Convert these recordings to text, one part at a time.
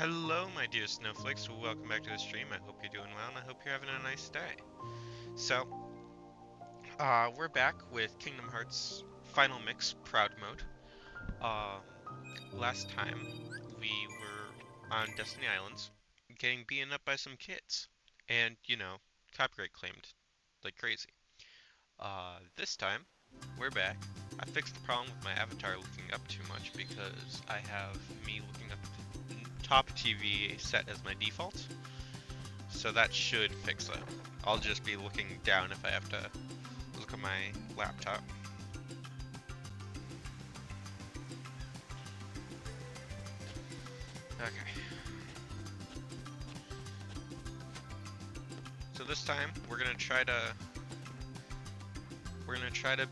Hello, my dear snowflakes. Welcome back to the stream. I hope you're doing well, and I hope you're having a nice day. So, we're back with Kingdom Hearts Final Mix Proud Mode. Um, Last time we were on Destiny Islands, getting beaten up by some kids, and copyright claimed like crazy. This time we're back. I fixed the problem with my avatar looking up too much because I have me looking up at the top TV set as my default. So that should fix it. I'll just be looking down if I have to look at my laptop. Okay. So this time we're gonna try to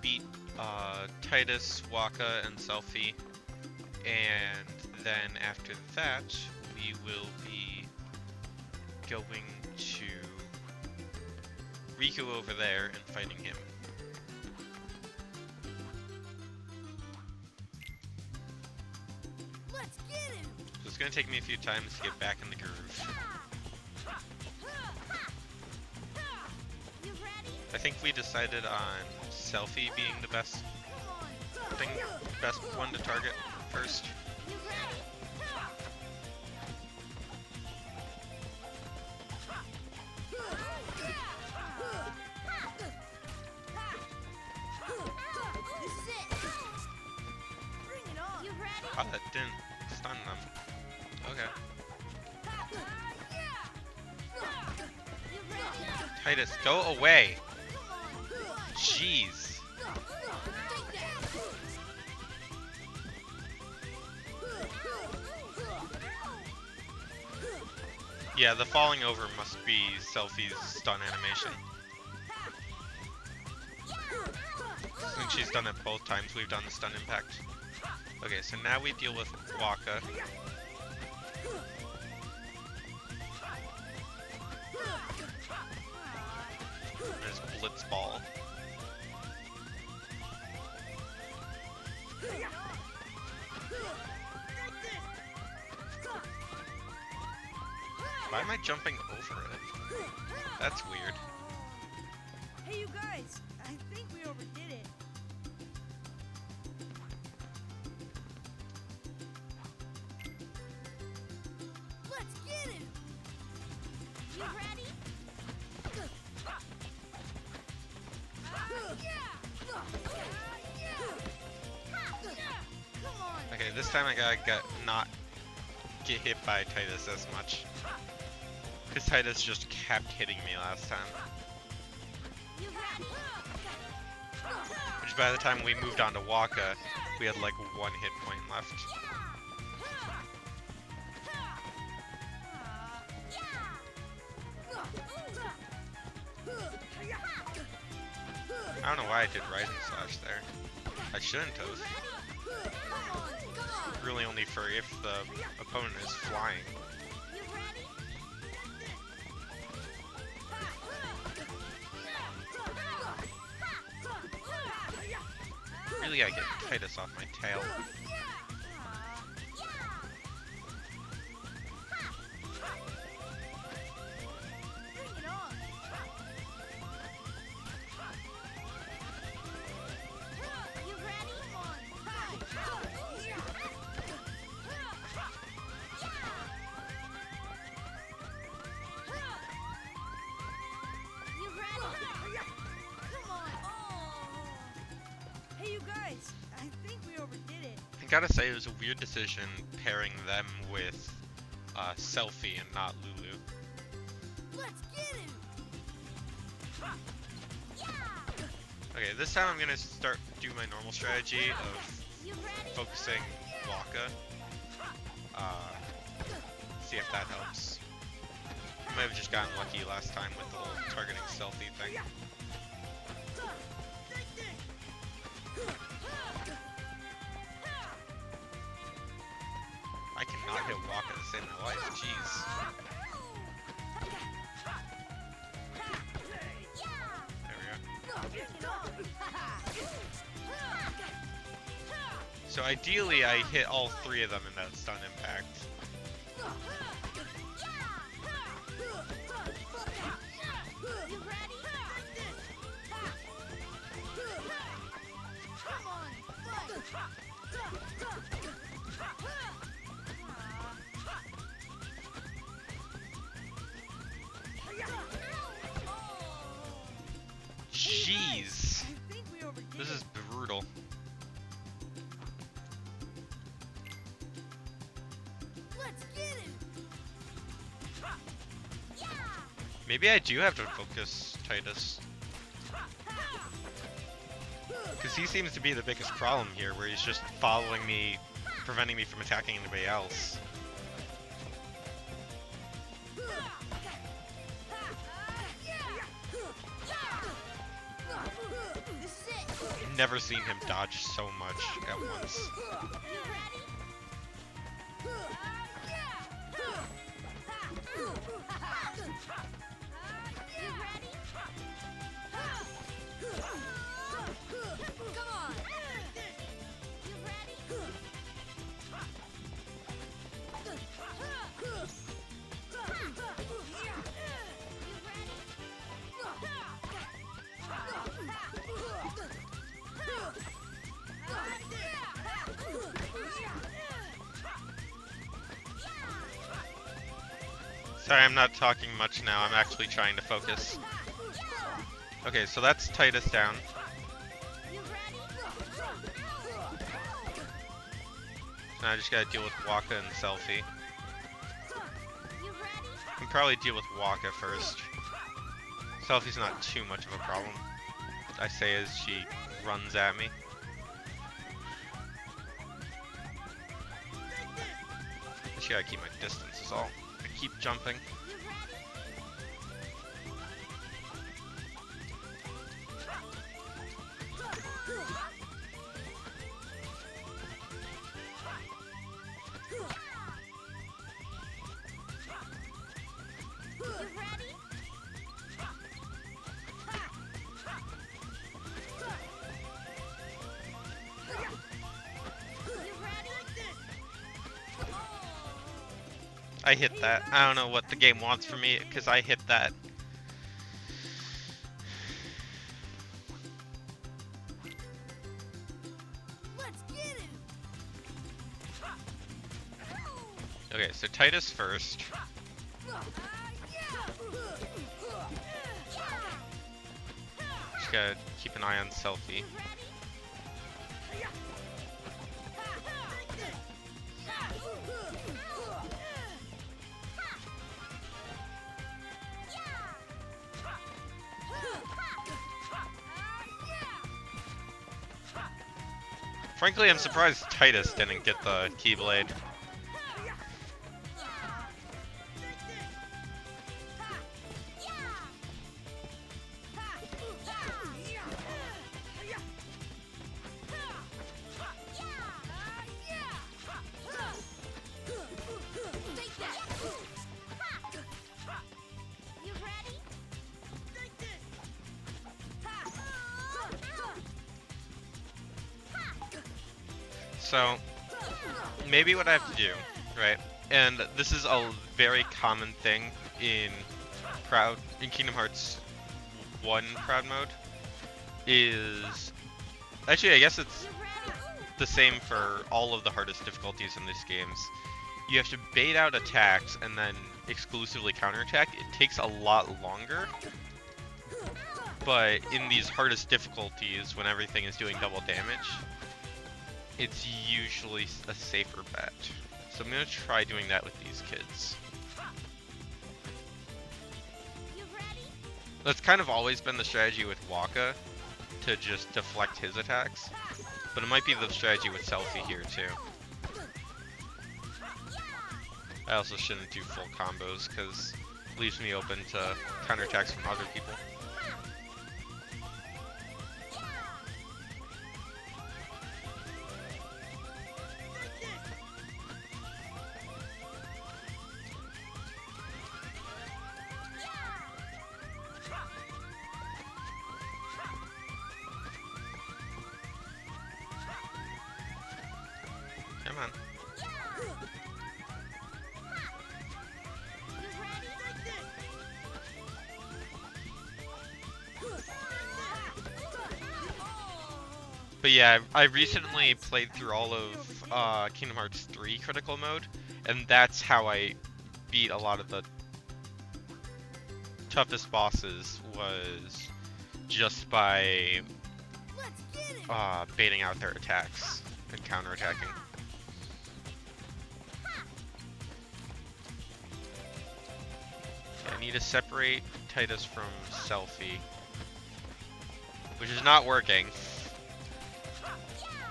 beat Titus, Waka, and Selphie, and then after that we will be going to Riku over there and fighting him. Let's get him. So it's gonna take me a few times to get back in the groove. You ready? I think we decided on Selphie being the best one to target first. You ready? This is it. Bring it on. You ready? Oh, that didn't stun them. Okay. You ready? Titus, go away! Jeez. Yeah, the falling over must be Selphie's stun animation. Since she's done it both times, we've done the stun impact. Okay, so now we deal with Waka. There's Blitzball. Why am I jumping over it? That's weird. Hey, you guys. I think we overdid it. Let's get him. You ready? Come on. Okay, this time I gotta not get hit by Titus as much. Because Titus just kept hitting me last time. You ready? Which by the time we moved on to Waka, we had like 1 hit point left. I don't know why I did Rising Slash there. I shouldn't have. Really only for if the opponent is flying. You ready? Really gotta get Titus off my tail. Bring it on. You ready? You ready? Come on. Hey, you guys. I think we overdid it. I gotta say, it was a weird decision pairing them with Selphie and not Lulu. Let's get him. Okay, this time I'm gonna do my normal strategy of You ready? focusing Waka. See if that helps. I might have just gotten lucky last time with the whole targeting Selphie thing. I cannot hit Waka to save my life, jeez. There we go. So ideally I hit all 3 of them in that stun impact. You ready? Come on, Jeez. This is brutal. Let's get it. Yeah. Maybe I do have to focus Titus. Because he seems to be the biggest problem here, where he's just following me, preventing me from attacking anybody else. This is it. I've never seen him dodge so much at once. You ready? You ready? Come on. You ready? You Sorry, I'm not talking much now. I'm actually trying to focus. Okay, so that's Titus down. You ready? Now I just gotta deal with Waka and Selfie. You ready? I can probably deal with Waka first. Selfie's not too much of a problem, I say as she runs at me. Just gotta keep my distance is all. I keep jumping. You ready? You ready? You ready? I hit that. I don't know what the game wants from me because I hit that. Let's get it. Okay, so Titus first. Just gotta keep an eye on Selfie. Frankly, I'm surprised Titus didn't get the Keyblade. Take that. You ready? So, maybe what I have to do, right? And this is a very common thing in Kingdom Hearts 1 Proud Mode, is actually I guess it's You ready? the same for all of the hardest difficulties in these games. You have to bait out attacks and then exclusively counterattack. It takes a lot longer, but in these hardest difficulties, when everything is doing double damage, it's usually a safer bet. So I'm gonna try doing that with these kids. You ready? That's kind of always been the strategy with Waka, to just deflect his attacks. But it might be the strategy with Selfie here too. I also shouldn't do full combos because it leaves me open to counterattacks from other people. Come on. But yeah, I recently played through all of Kingdom Hearts 3 critical mode, and that's how I beat a lot of the toughest bosses, was just by Let's get him. baiting out their attacks and counterattacking. Okay, I need to separate Titus from Selphie, which is not working,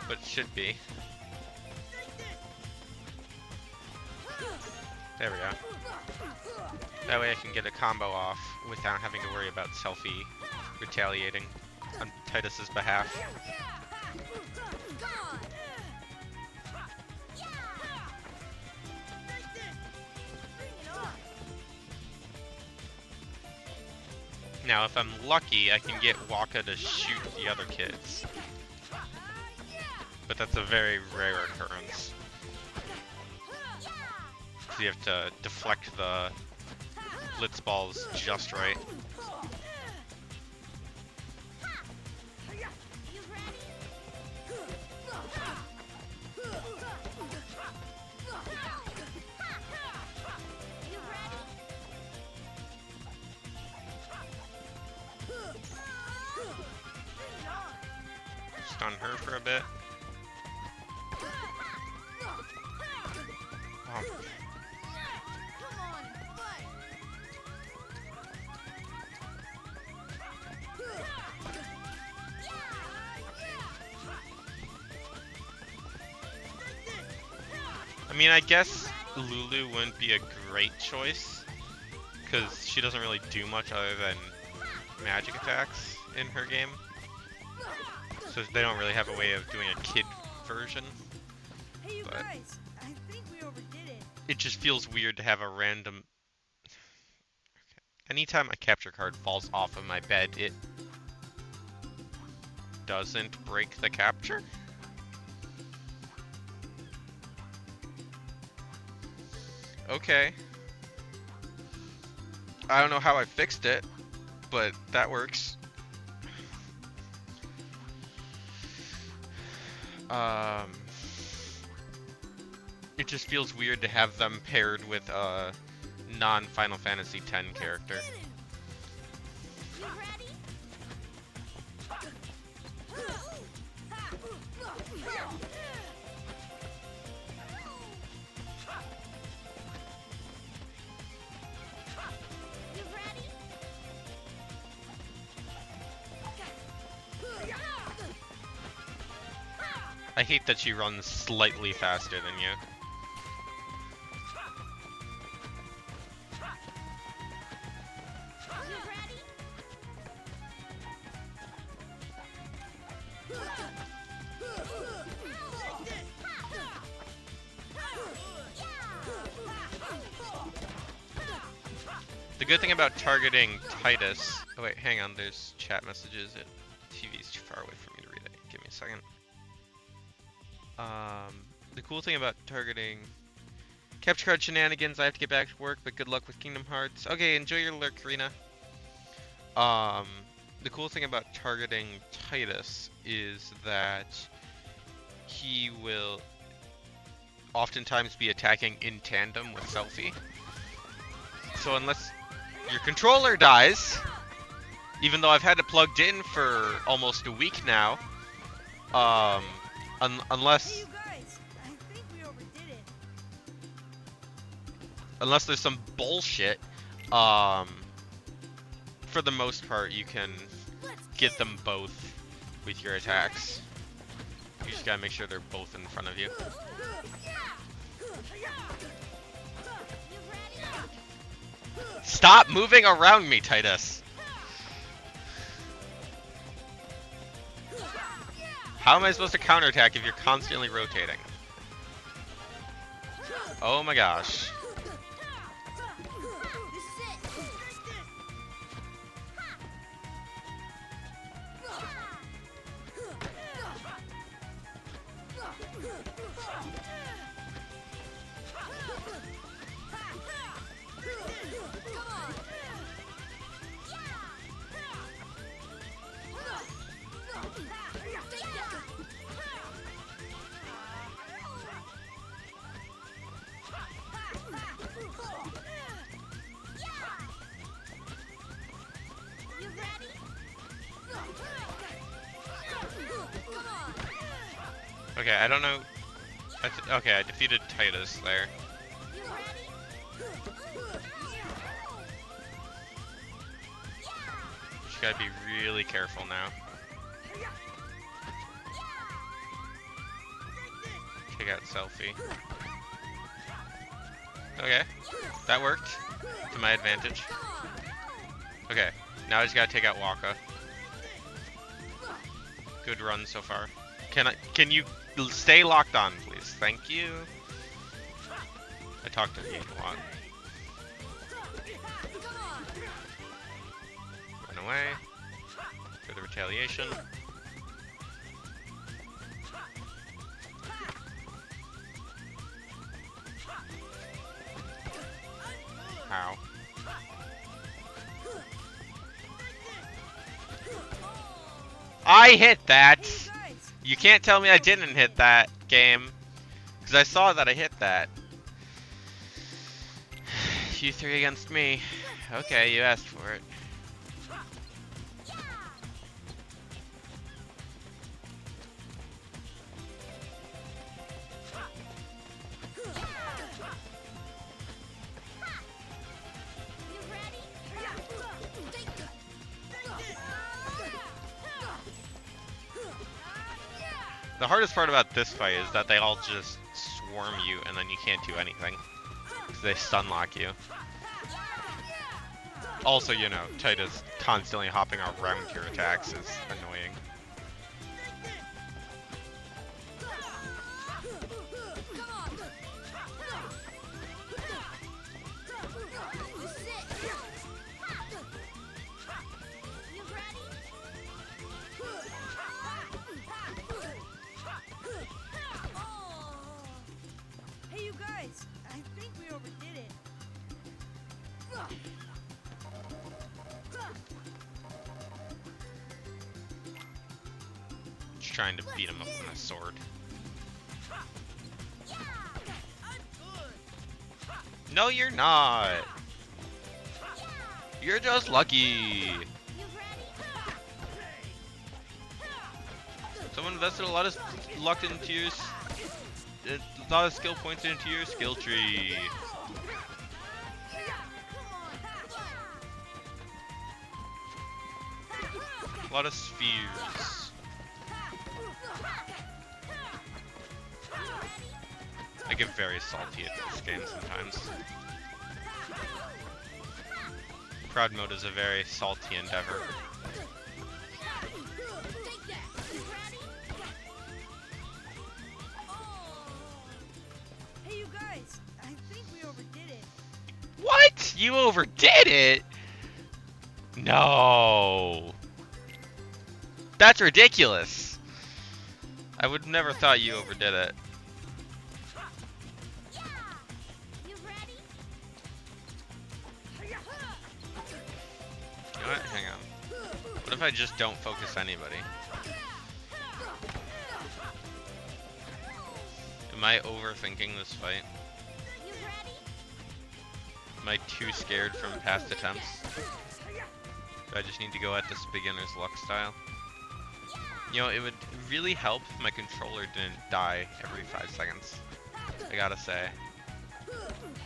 but should be. There we go. That way I can get a combo off without having to worry about Selphie retaliating on Titus's behalf. Now, if I'm lucky, I can get Wakka to shoot the other kids. But that's a very rare occurrence. So you have to deflect the blitz balls just right. Stun her for a bit. Oh. I mean, I guess Lulu wouldn't be a great choice, because she doesn't really do much other than magic attacks in her game. So they don't really have a way of doing a kid version. Hey, you But guys, I think we overdid it. it just feels weird to have a random... Anytime a capture card falls off of my bed, it doesn't break the capture? Okay. I don't know how I fixed it, but that works. It just feels weird to have them paired with a non-Final Fantasy X character. You ready? You ready? I hate that she runs slightly faster than you. You ready? The good thing about targeting Titus... Oh wait, hang on, there's chat messages. TV's too far away for me to read it. Give me a second. The cool thing about targeting capture card shenanigans, I have to get back to work, but good luck with Kingdom Hearts. Okay, enjoy your lurk, Rena. The cool thing about targeting Titus is that he will oftentimes be attacking in tandem with Selphie. So unless your controller dies, even though I've had it plugged in for almost a week now, unless Hey, you guys, I think we overdid it. unless there's some bullshit, for the most part you can get them both with your attacks. You just gotta make sure they're both in front of you. Stop moving around me, Titus! How am I supposed to counterattack if you're constantly rotating? Oh my gosh. This is it. Come on. Okay, I don't know. Okay, I defeated Titus there. You ready? Just gotta be really careful now. Take out Selfie. Okay, that worked to my advantage. Okay, now I just gotta take out Waka. Good run so far. Can you stay locked on, please? Thank you. I talked to you a lot. Run away. For the retaliation. How? I hit that! Hey, you guys. You can't tell me I didn't hit that, game. Because I saw that I hit that. You three against me. Okay, you asked for it. You ready? The hardest part about this fight is that they all just swarm you and then you can't do anything. Because they stun lock you. Also, you know, Titus constantly hopping around your attacks is annoying. You ready? Hey, you guys. I think we overdid it. Just trying to beat him up with a sword. No, you're not. You're just lucky. You ready? Someone invested a lot of luck into your, a lot of skill points into your skill tree. A lot of spheres. I get very salty at this game sometimes. Proud mode is a very salty endeavor. Hey, you guys. I think we overdid it. What? You overdid it? No. That's ridiculous. I would never thought you overdid it. You ready? You know what? Hang on. What if I just don't focus anybody? Am I overthinking this fight? You ready? Am I too scared from past attempts? Do I just need to go at this beginner's luck style? You know, it would really help if my controller didn't die every 5 seconds. I gotta say.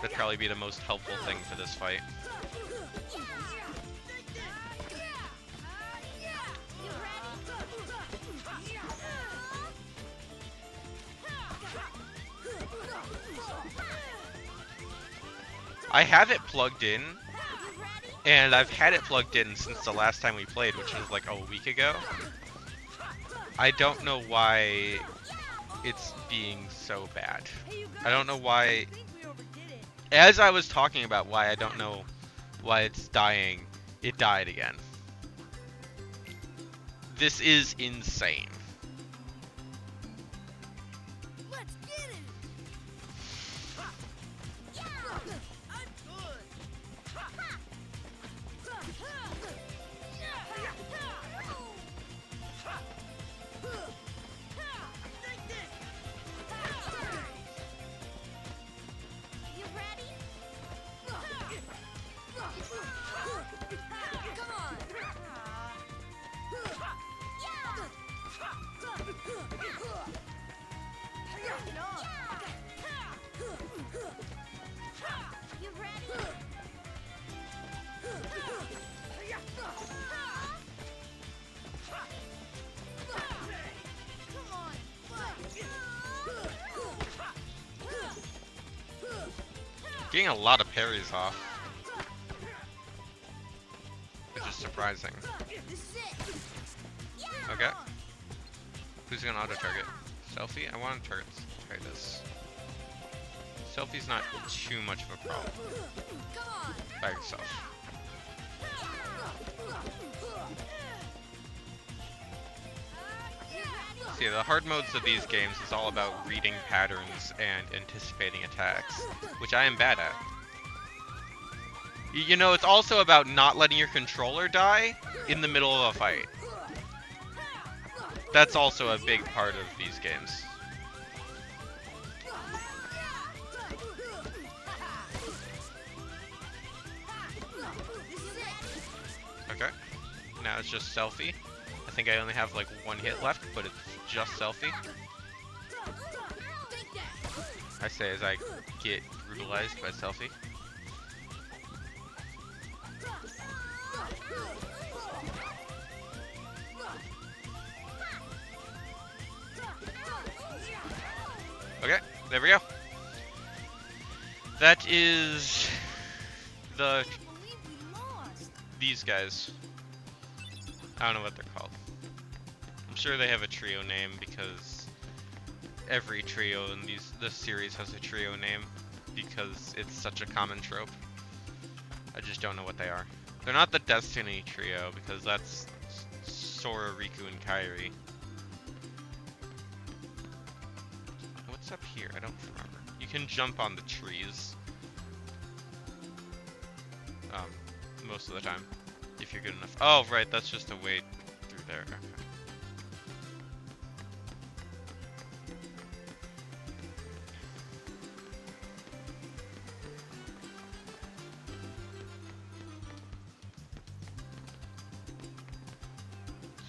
That'd probably be the most helpful thing for this fight. I have it plugged in, and I've had it plugged in since the last time we played, which was like a week ago. I don't know why it's being so bad. Hey, you guys. I don't know why, I think we overdid it. as I was talking about why I don't know why it's dying, it died again. This is insane. Let's get it. I'm good. You ready? Come on. Getting a lot of parries off. Which is surprising. This is it. Yeah. Okay. Who's gonna auto-target? Selfie? I want to target this. Selfie's not too much of a problem Come on. by yourself. See, the hard modes of these games is all about reading patterns and anticipating attacks, which I am bad at. You know, it's also about not letting your controller die in the middle of a fight. That's also a big part of these games. Okay, now it's just Selfie. I think I only have like one hit left, but it's just Selfie. I say as I get brutalized by Selfie. Okay, there we go. That is I can't believe we lost. these guys. I don't know what they're called. I'm sure they have a trio name because every trio in this series has a trio name because it's such a common trope. I just don't know what they are. They're not the Destiny trio because that's Sora, Riku, and Kairi. What's up here? I don't remember. You can jump on the trees. Most of the time, if you're good enough. Oh, right, that's just a way through there. Okay.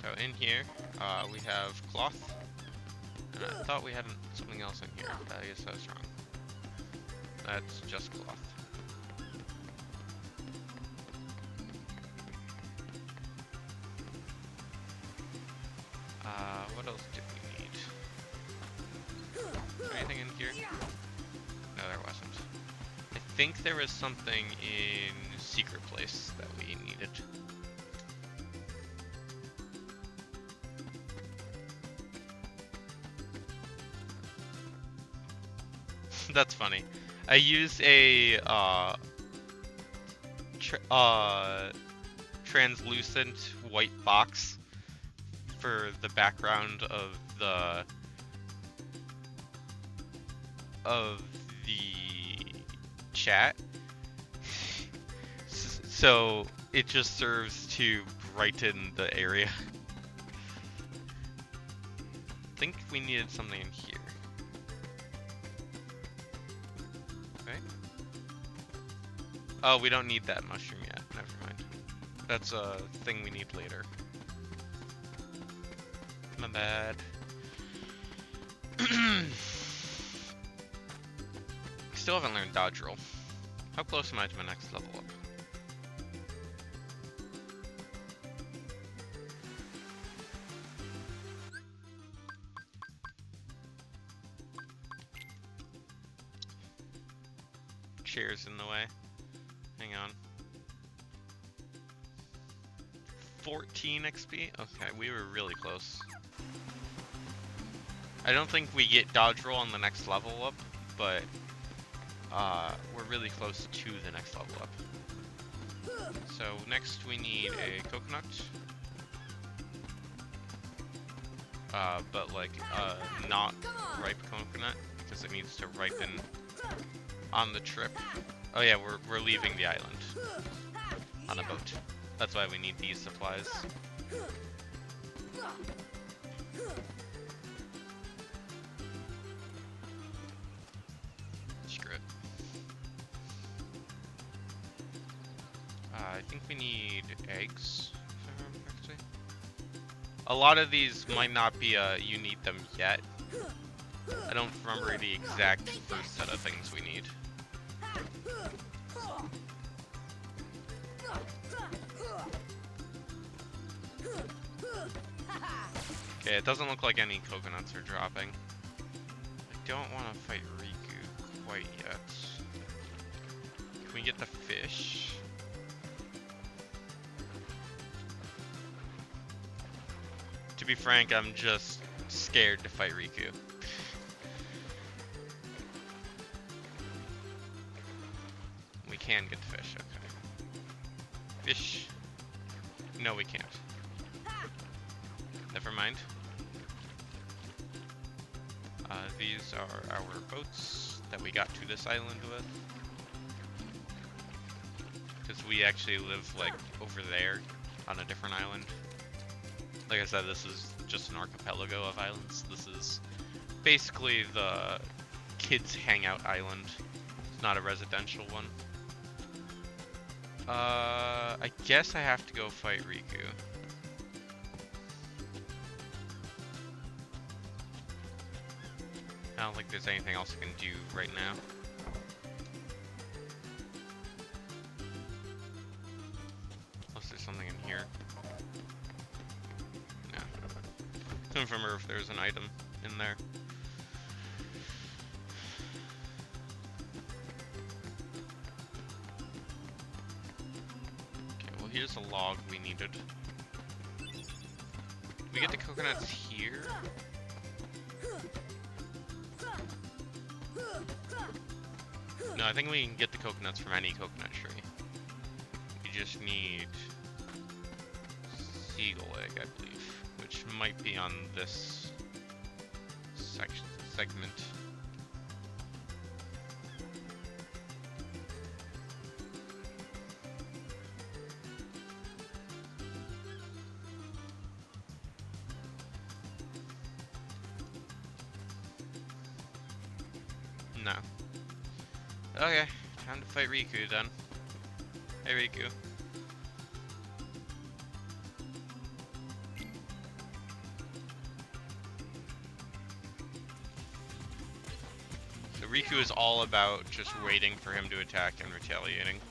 So in here, we have cloth. And I thought we had something else in here, but I guess I was wrong. That's just cloth. What else do we need? Anything in here? No, there wasn't. I think there was something in Secret Place that we needed. That's funny. I used a translucent white box for the background of the chat. So it just serves to brighten the area. I think we needed something in here. Okay. Oh, we don't need that mushroom yet. Never mind. That's a thing we need later. My bad. Still haven't learned dodge roll. How close am I to my next level up? Chair's in the way. Hang on. 14 XP? Okay, we were really close. I don't think we get dodge roll on the next level up, but we're really close to the next level up. So next we need a coconut. But like not ripe coconut because it needs to ripen on the trip. Oh yeah, we're leaving the island on a boat. That's why we need these supplies. Screw it. I think we need eggs, if I remember correctly. A lot of these might not be you need them yet. I don't remember the exact first set of things we need. Okay, it doesn't look like any coconuts are dropping. I don't want to fight Riku quite yet. Can we get the fish? To be frank, I'm just scared to fight Riku. We can get the fish, okay. Fish. No, we can't. Never mind. These are our boats that we got to this island with. Because we actually live, like, over there on a different island. Like I said, this is just an archipelago of islands. This is basically the kids' hangout island. It's not a residential one. I guess I have to go fight Riku. I don't think there's anything else I can do right now. Unless there's something in here. No. Couldn't remember if there's an item in there. Okay, well here's a log we needed. We get the coconuts here? No, I think we can get the coconuts from any coconut tree. We just need seagull egg, I believe, which might be on this segment. No. Okay, time to fight Riku then. Hey Riku. So Riku is all about just waiting for him to attack and retaliating.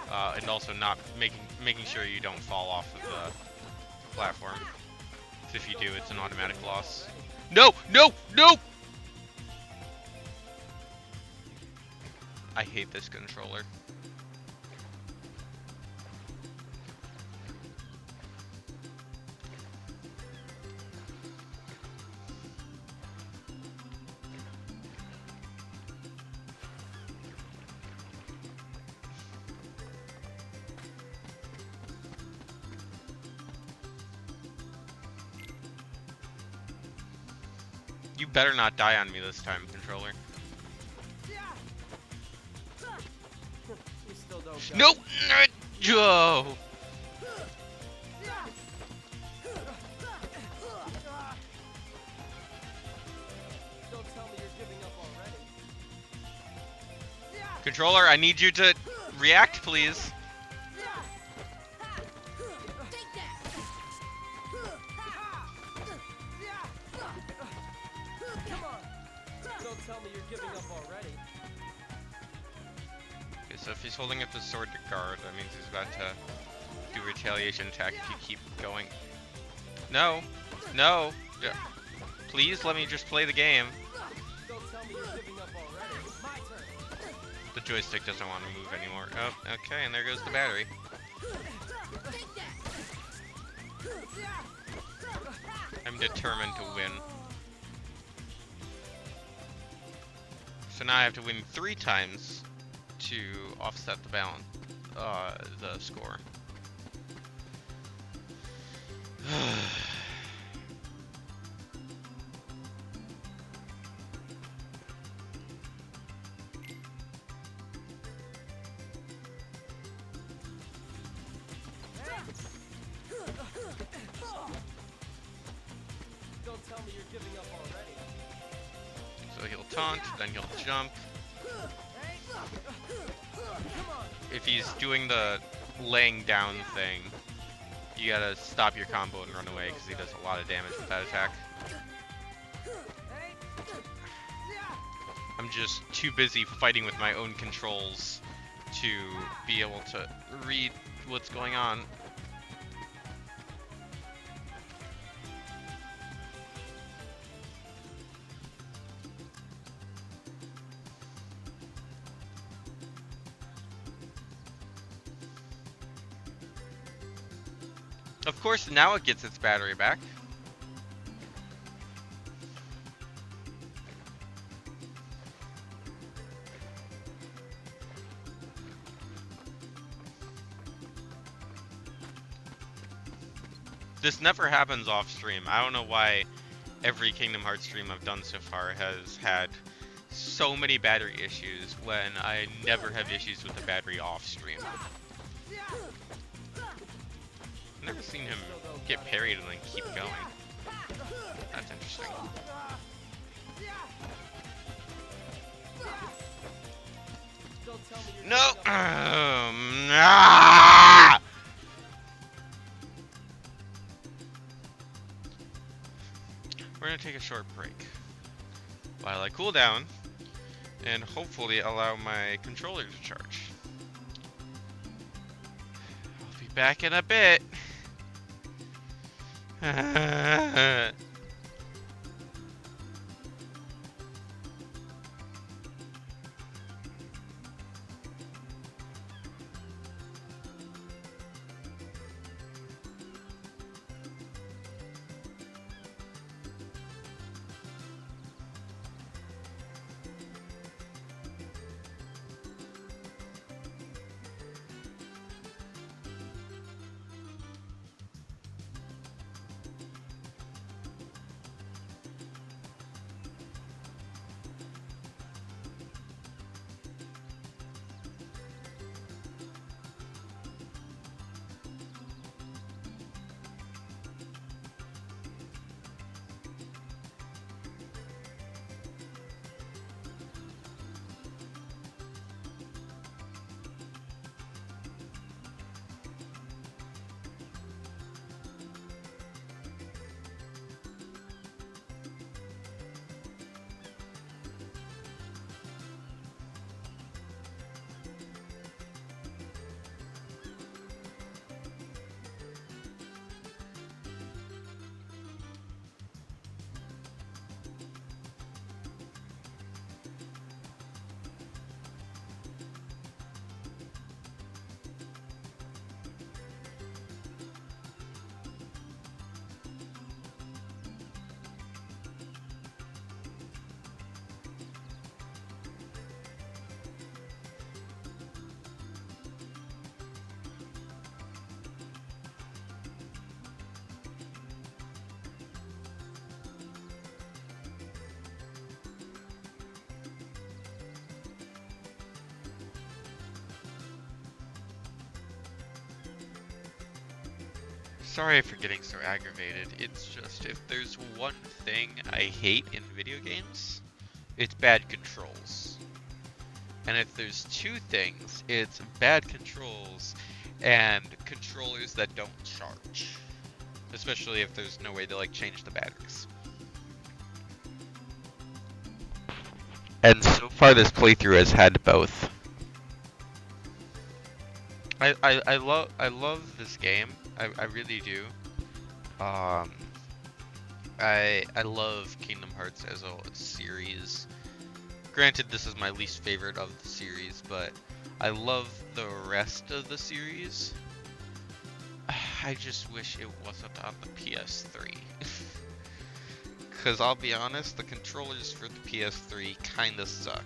And also not making sure you don't fall off of the platform. 'Cause if you do, it's an automatic loss. No! No! No! I hate this controller. You better not die on me this time, controller. You still don't got Nope! it. Joe! Don't tell me you're giving up already. Controller, I need you to react, please. Take that! Come on. Don't tell me you're giving up already. Okay, so if he's holding up the sword to guard, that means he's about to do retaliation attack if you keep going. No! No! Please let me just play the game. Don't tell me you're giving up already. My turn. The joystick doesn't want to move anymore. Oh, okay, and there goes the battery. Take that! I'm determined to win. So now I have to win 3 times to offset the balance, the score. Don't tell me you're giving up already. So he'll taunt, then he'll jump. If he's doing the laying down thing, you gotta stop your combo and run away because he does a lot of damage with that attack. I'm just too busy fighting with my own controls to be able to read what's going on. Of course, now it gets its battery back. This never happens off stream. I don't know why every Kingdom Hearts stream I've done so far has had so many battery issues when I never have issues with the battery off stream. I've never seen him get parried and then keep going. That's interesting. Don't tell me you're No! giving up. Ah! We're gonna take a short break while I cool down and hopefully allow my controller to charge. I'll be back in a bit. Sorry for getting so aggravated. It's just, if there's one thing I hate in video games, it's bad controls. And if there's two things, it's bad controls and controllers that don't charge. Especially if there's no way to like change the batteries. And so far this playthrough has had both. I love this game. I really do. I love Kingdom Hearts as a series. Granted, this is my least favorite of the series, but I love the rest of the series. I just wish it wasn't on the PS3. Cause I'll be honest, the controllers for the PS3 kinda suck.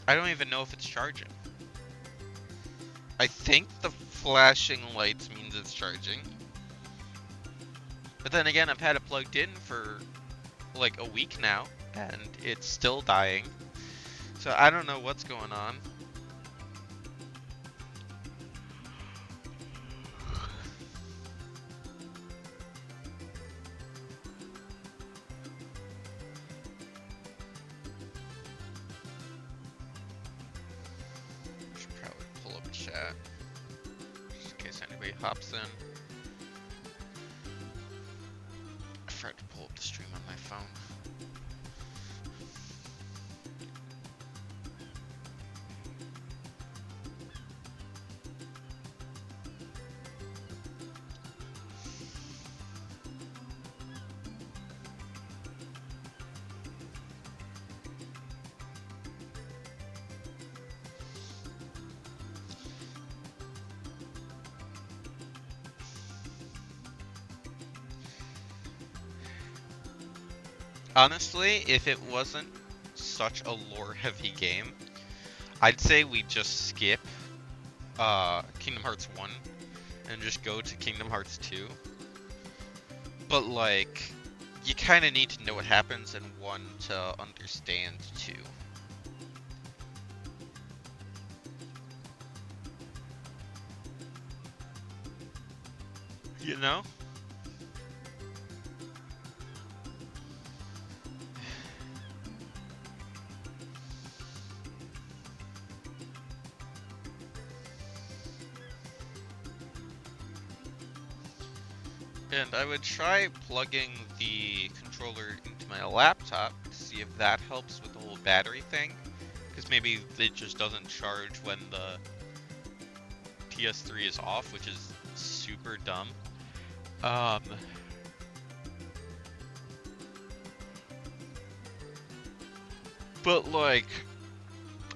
I don't even know if it's charging. I think the flashing lights means it's charging. But then again, I've had it plugged in for like a week now, and it's still dying. So I don't know what's going on. Should probably pull up a chat, just in case anybody hops in. I forgot to pull up the stream on my phone. Honestly, if it wasn't such a lore-heavy game, I'd say we just skip Kingdom Hearts 1 and just go to Kingdom Hearts 2. But like, you kind of need to know what happens in 1 to understand 2. You know? And I would try plugging the controller into my laptop to see if that helps with the whole battery thing. Because maybe it just doesn't charge when the PS3 is off, which is super dumb. But like,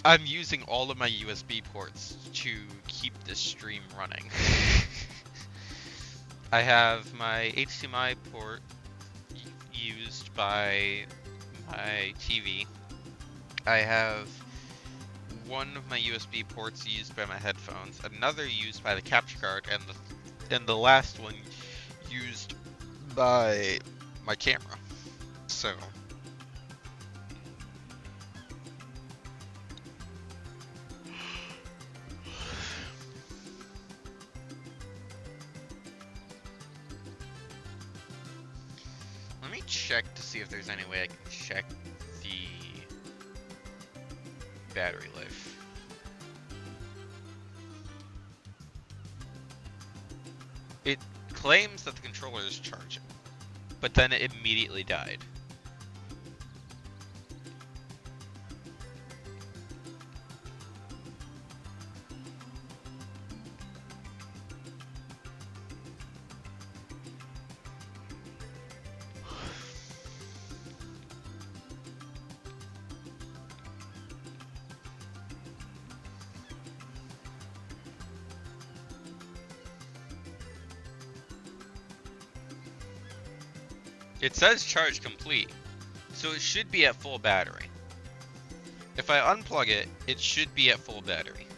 I'm using all of my USB ports to keep this stream running. I have my HDMI port used by my TV. I have one of my USB ports used by my headphones, another used by the capture card, and the last one used by my camera. So let me check to see if there's any way I can check the battery life. It claims that the controller is charging, but then it immediately died. It says charge complete, so it should be at full battery. If I unplug it, it should be at full battery.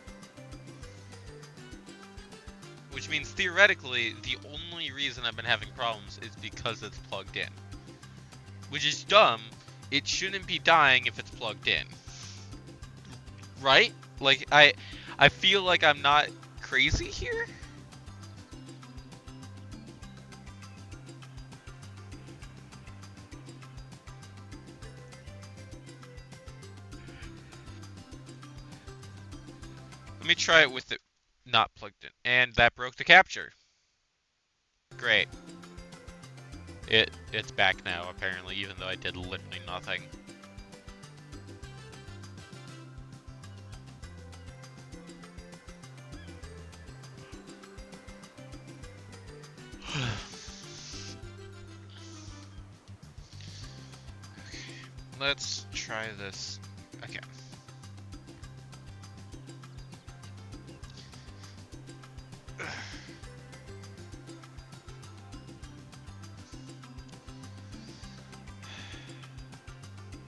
Which means theoretically, the only reason I've been having problems is because it's plugged in. Which is dumb. It shouldn't be dying if it's plugged in. Right? Like, I feel like I'm not crazy here. Let me try it with it not plugged in. And that broke the capture. Great. It's back now, apparently, even though I did literally nothing. Let's try this again.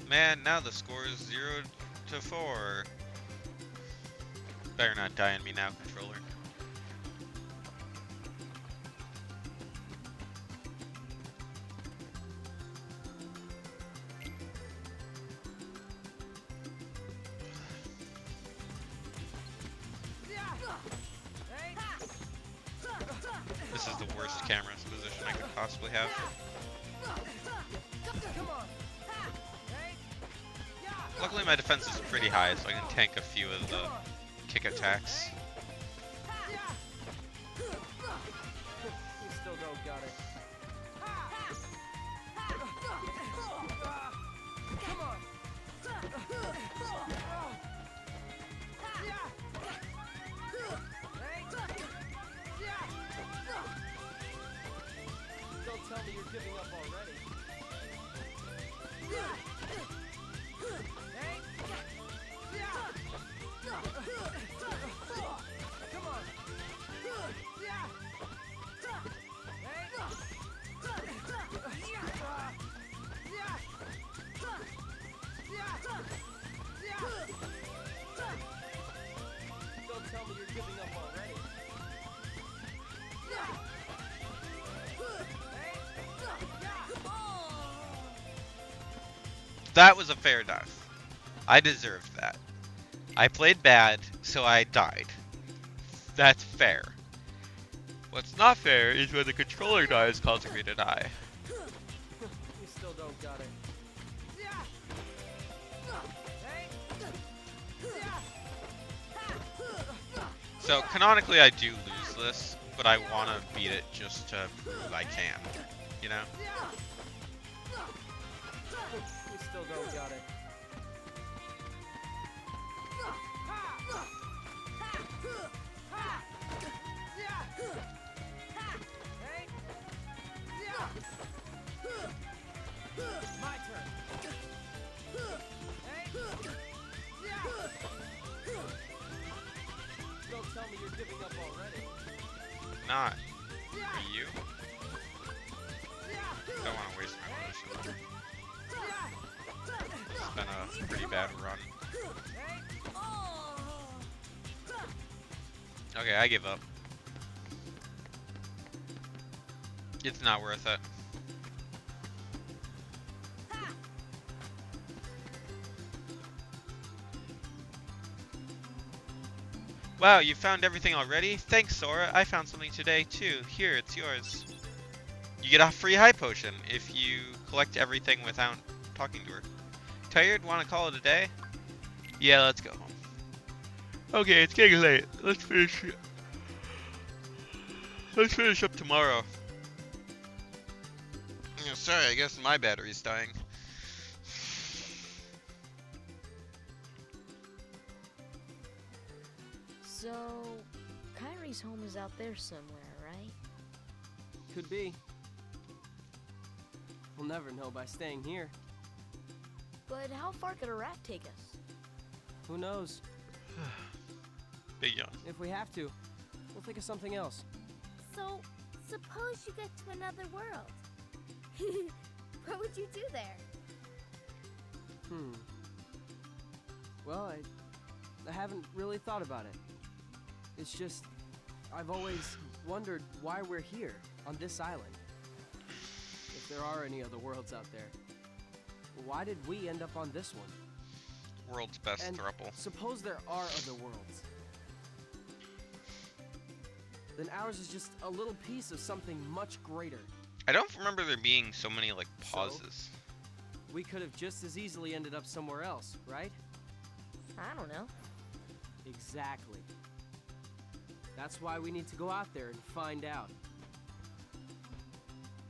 Man, now the score is 0-4. Better not die on me now, controller. This is the worst camera position I could possibly have. Luckily my defense is pretty high, so I can tank a few of the kick attacks. You still don't got it. Come on. Don't tell me you're giving up already. Come on. That was a fair death. I deserved that. I played bad, so I died. That's fair. What's not fair is when the controller dies causing me to die. You still don't got it. So canonically I do lose this, but I want to beat it just to prove I can, you know? You still don't got it. My turn. Don't tell me you're giving up already. Not you. Don't want to waste my motion. It's been a pretty bad run. Okay, I give up. It's not worth it. Wow, you found everything already? Thanks, Sora. I found something today, too. Here, it's yours. You get a free high potion if you collect everything without talking to her. Tired? Want to call it a day? Yeah, let's go home. Okay, it's getting late. Let's finish up tomorrow. Yeah, sorry, I guess my battery's dying. So, Kyrie's home is out there somewhere, right? Could be. We'll never know by staying here. But how far could a raft take us? Who knows? Big yawn. If we have to, we'll think of something else. So, suppose you get to another world. What would you do there? Well, I haven't really thought about it. It's just, I've always wondered why we're here, on this island. If there are any other worlds out there. Why did we end up on this one? World's best And throuple. suppose there are other worlds. Then ours is just a little piece of something much greater. I don't remember there being so many, like, pauses. We could have just as easily ended up somewhere else, right? I don't know. Exactly. That's why we need to go out there and find out.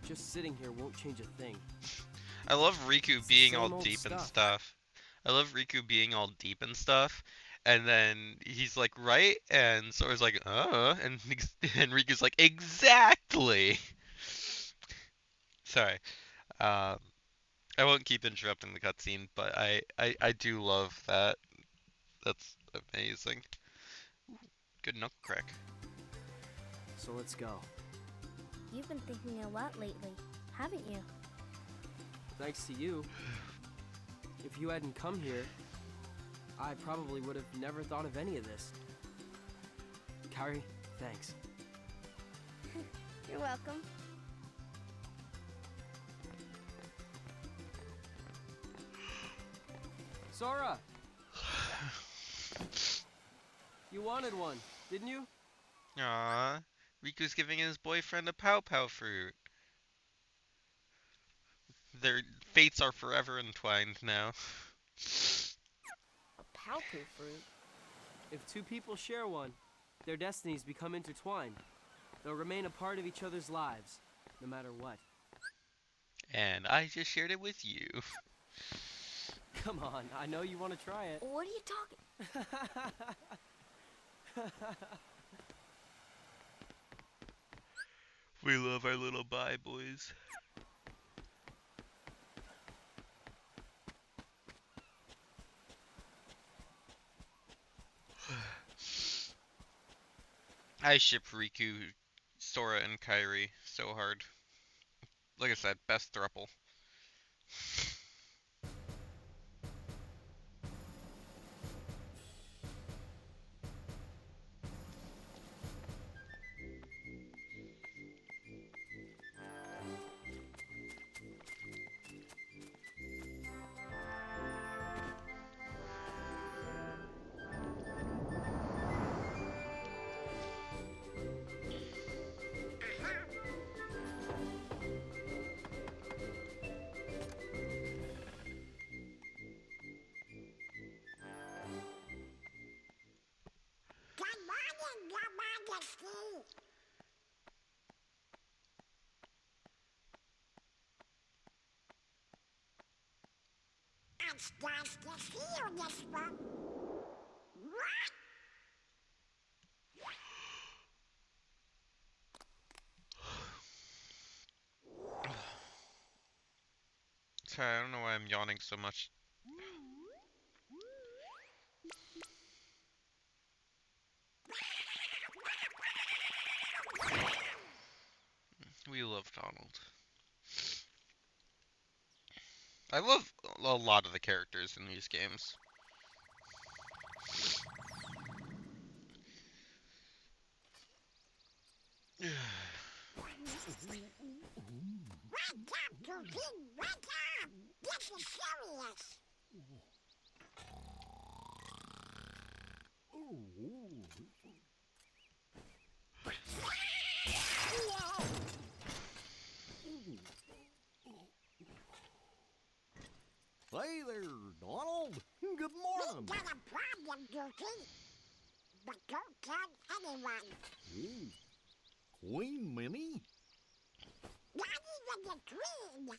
Just sitting here won't change a thing. I love Riku It's the being same all old deep and stuff. stuff. I love Riku being all deep and stuff. And then he's like, right? And Sora's like, and and Riku's like, exactly. Sorry. I won't keep interrupting the cutscene, but I do love that. That's amazing. Good knuckle crack. So let's go. You've been thinking a lot lately, haven't you? Thanks to you. If you hadn't come here, I probably would have never thought of any of this. Kyrie, thanks. You're welcome. Sora! You wanted one, didn't you? Aww. Riku's giving his boyfriend a Pow Pow fruit. Their fates are forever entwined now. A Palku fruit? If two people share one, their destinies become intertwined. They'll remain a part of each other's lives, no matter what. And I just shared it with you. Come on, I know you want to try it. What are you talking? We love our little bye boys. I ship Riku, Sora, and Kairi so hard. Like I said, best throuple. Sorry, I don't know why I'm yawning so much. We love Donald. I love a lot of the characters in these games. Hey there, Donald. Good morning. Got a problem, Dookie. But don't tell anyone. Ooh, Queen Minnie? Not even the Queen.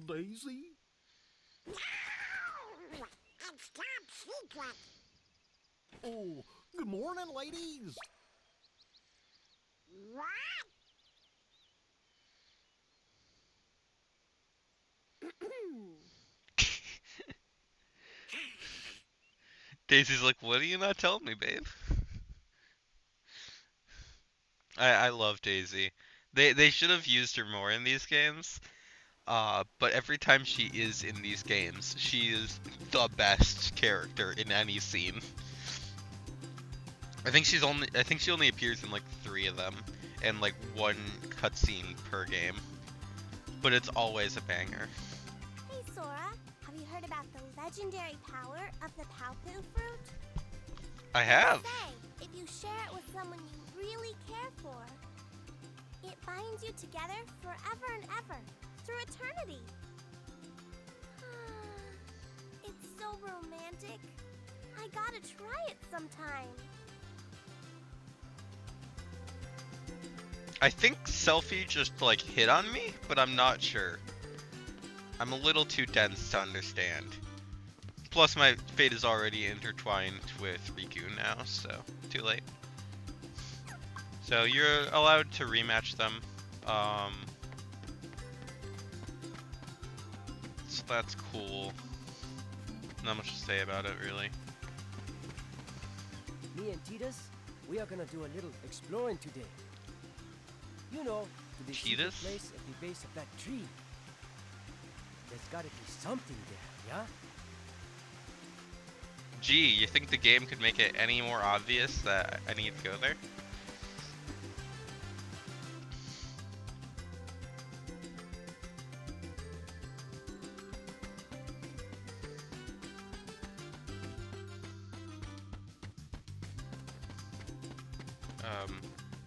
Daisy? No! It's top secret. Oh, good morning, ladies. What? Daisy's like, what are you not telling me, babe? I love Daisy. They should have used her more in these games. But every time she is in these games, she is the best character in any scene. I think she only appears in like 3 of them, and like 1 cutscene per game. But it's always a banger. Hey, Sora. Have you heard about the legendary power of the Paopu fruit? I have. Say, if you share it with someone you really care for, it binds you together forever and ever, through eternity. It's so romantic. I gotta try it sometime. I think Selfie just like hit on me, but I'm not sure. I'm a little too dense to understand. Plus my fate is already intertwined with Riku now, so too late. So you're allowed to rematch them. So that's cool. Not much to say about it, really. Me and Titus, we are gonna do a little exploring today. You know, to the secret Titus? place at the base of that tree. There's gotta be something there, yeah? Gee, you think the game could make it any more obvious that I need to go there?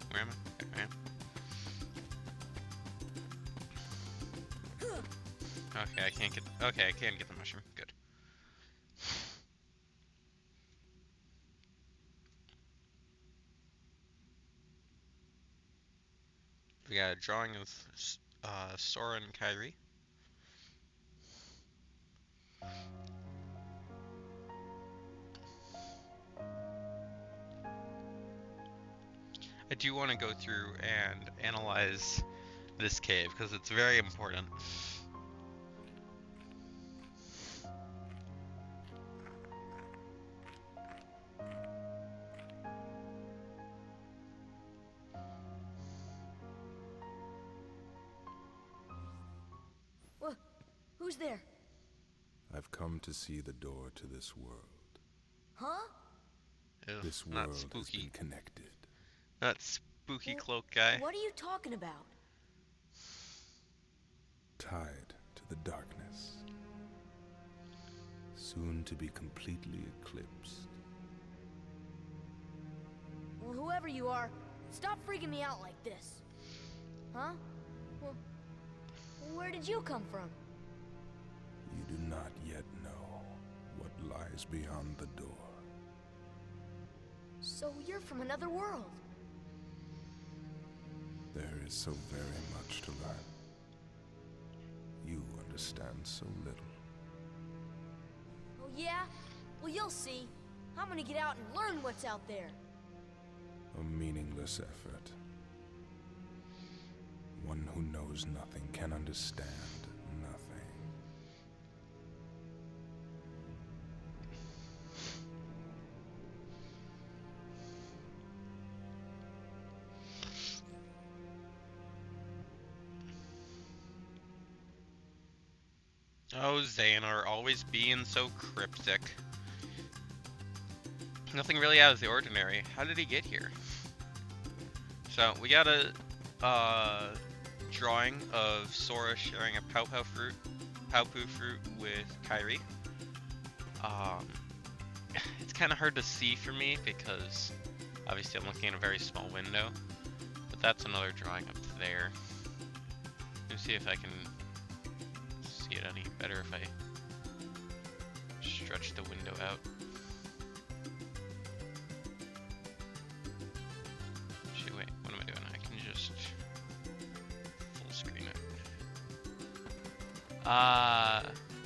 Where am I? There I am. Okay, I can't get. Okay, I can get the mushroom. Good. We got a drawing of Sora and Kairi. I do want to go through and analyze this cave because it's very important. Who's there? I've come to see the door to this world. Huh? Ew, This not world has spooky. been connected. That spooky cloak guy. What are you talking about? Tied to the darkness. Soon to be completely eclipsed. Well, whoever you are, stop freaking me out like this. Huh? Well, where did you come from? You do not yet know what lies beyond the door. So you're from another world. There is so very much to learn. You understand so little. Oh yeah? Well, you'll see. I'm gonna get out and learn what's out there. A meaningless effort. One who knows nothing can understand nothing. Oh, Xehanort, always being so cryptic. Nothing really out of the ordinary. How did he get here? So, we got a drawing of Sora sharing a Pawpaw fruit with Kairi. It's kind of hard to see for me because obviously I'm looking at a very small window. But that's another drawing up there. Let me see if I can see it any better if I stretch the window out. Actually, wait, what am I doing? I can just full screen it.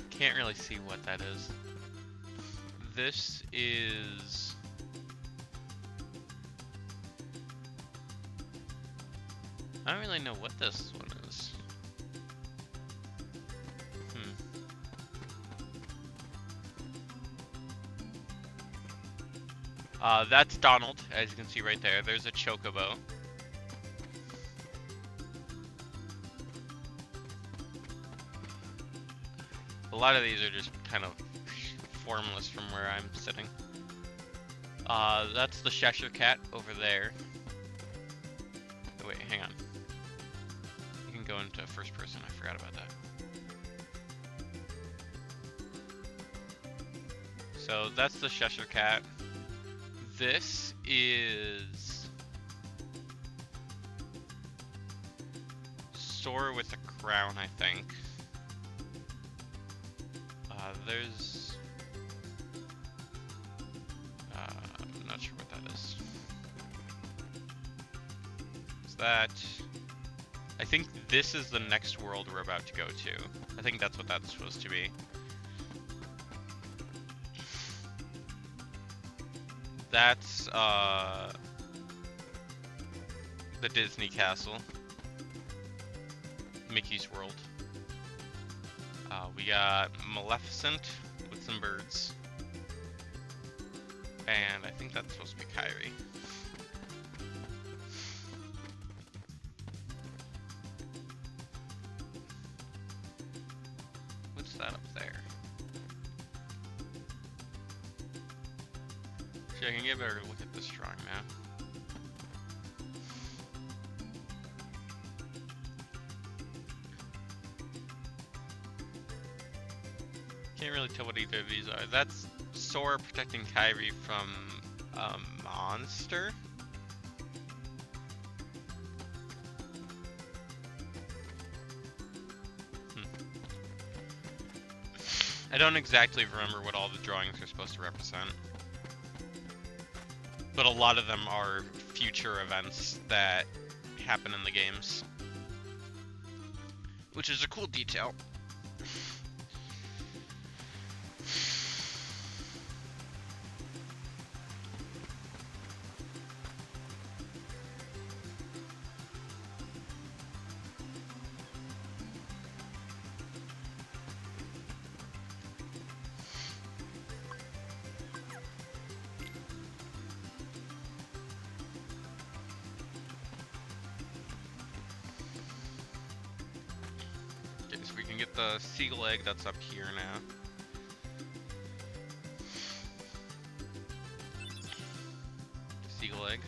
Can't really see what that is. This is... I don't really know what this one is. That's Donald, as you can see right there. There's a chocobo. A lot of these are just kind of formless from where I'm sitting. That's the Cheshire Cat over there. Oh, wait, hang on. You can go into first person, I forgot about that. So that's the Cheshire Cat. This is Sora with a crown, I think. There's... I'm not sure what that is. Is that... I think this is the next world we're about to go to. I think that's what that's supposed to be. That's, the Disney Castle. Mickey's World. We got Maleficent with some birds. And I think that's supposed to be Kairi. What's that up there? Actually, I can get a better look at this drawing now. Can't really tell what either of these are. That's Sora protecting Kairi from a monster. I don't exactly remember what all the drawings are supposed to represent. But a lot of them are future events that happen in the games. Which is a cool detail. So we can get the seagull egg that's up here now. Seagull egg.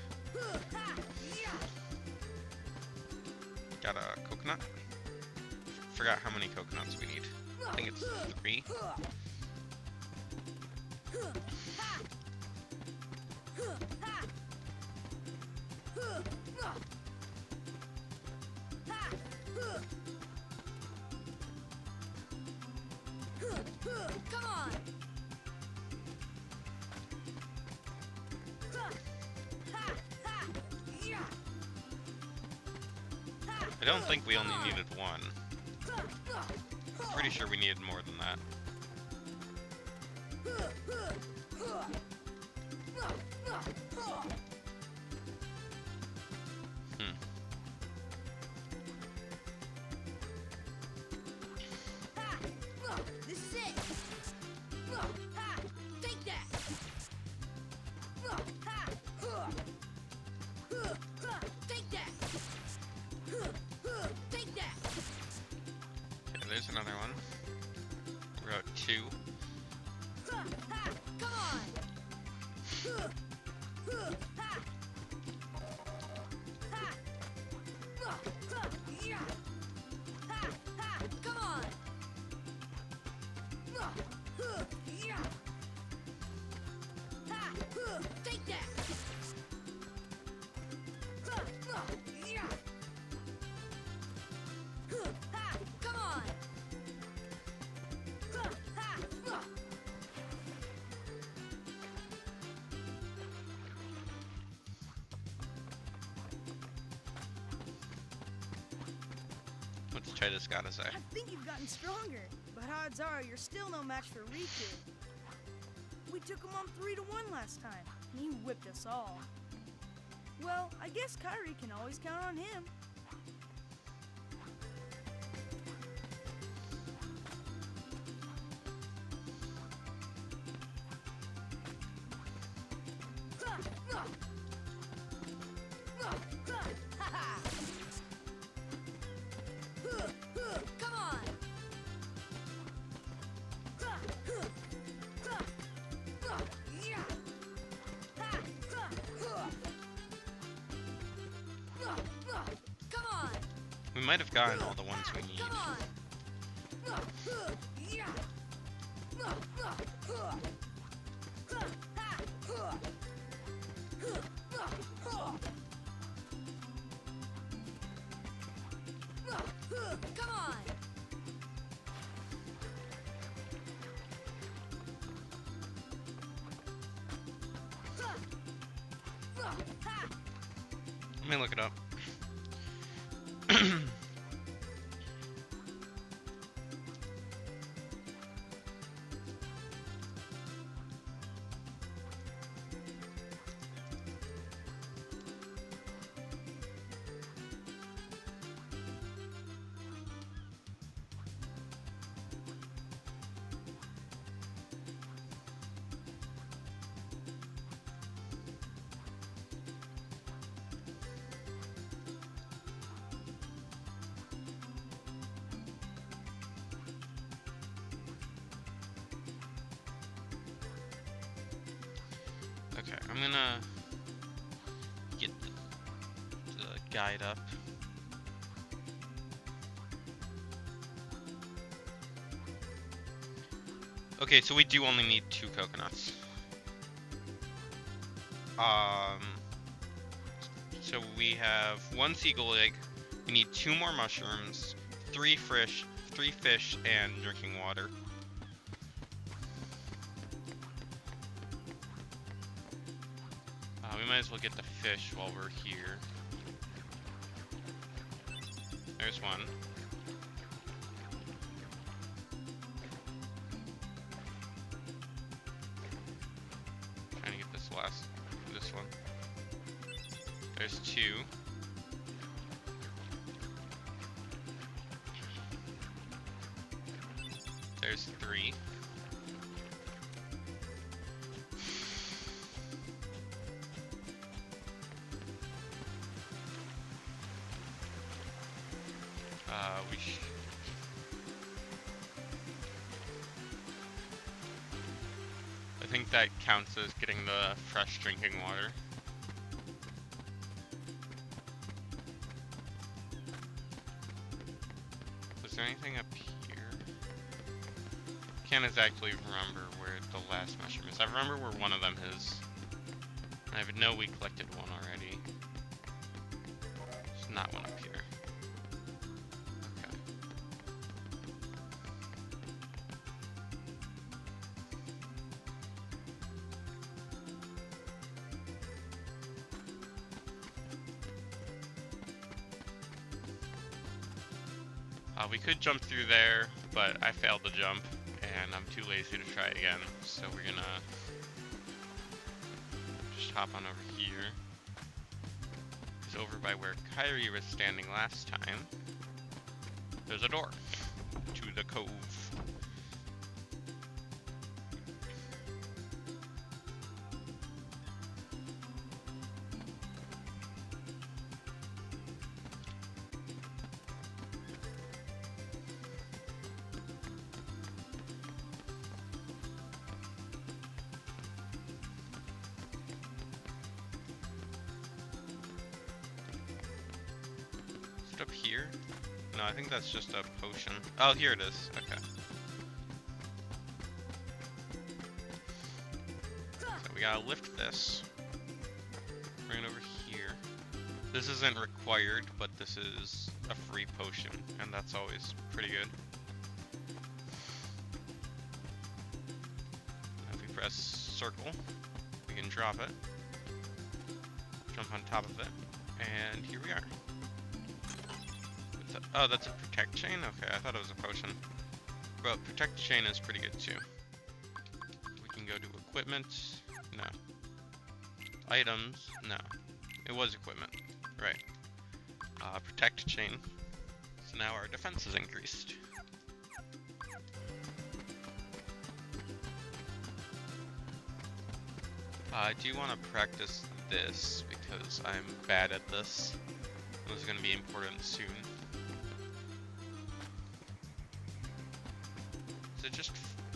Got a coconut. Forgot how many coconuts we need. I think it's 3. Come on! I don't think we only needed one. Pretty sure we needed more than that. This is it. Take that. Take that. Take that. Okay, there's another one. Route 2. Come on. Come on. Take that. Come on. What's Titus gotta say? I think you've gotten stronger, but odds are you're still no match for Riku. We took him on 3-1 last time, and he whipped us all. Well, I guess Kairi can always count on him. Come on. Come on. We might have gotten all the ones we need. Come on. Come on. Let me look it up. Okay, I'm gonna get the guide up. Okay, so we do only need 2 coconuts. So we have 1 seagull egg, we need 2 more mushrooms, 3 fish, and drinking water. We might as well get the fish while we're here. There's one. Trying to get this one. There's 2. There's 3. I think that counts as getting the fresh drinking water. Was there anything up here? Can't exactly remember where the last mushroom is. I remember where one of them is. I know we collected one already. There's not one up here. We could jump through there, but I failed the jump, and I'm too lazy to try again. So we're gonna just hop on over here. Because over by where Kairi was standing last time, there's a door to the cove. Up here? No, I think that's just a potion. Oh, here it is. Okay. So we gotta lift this. Bring it over here. This isn't required, but this is a free potion, and that's always pretty good. If we press circle, we can drop it. Jump on top of it, and here we are. Oh, that's a protect chain? Okay, I thought it was a potion. But protect chain is pretty good too. We can go to equipment. No. Items. No. It was equipment. Right. Protect chain. So now our defense is increased. I do want to practice this because I'm bad at this. This is going to be important soon. Is it just,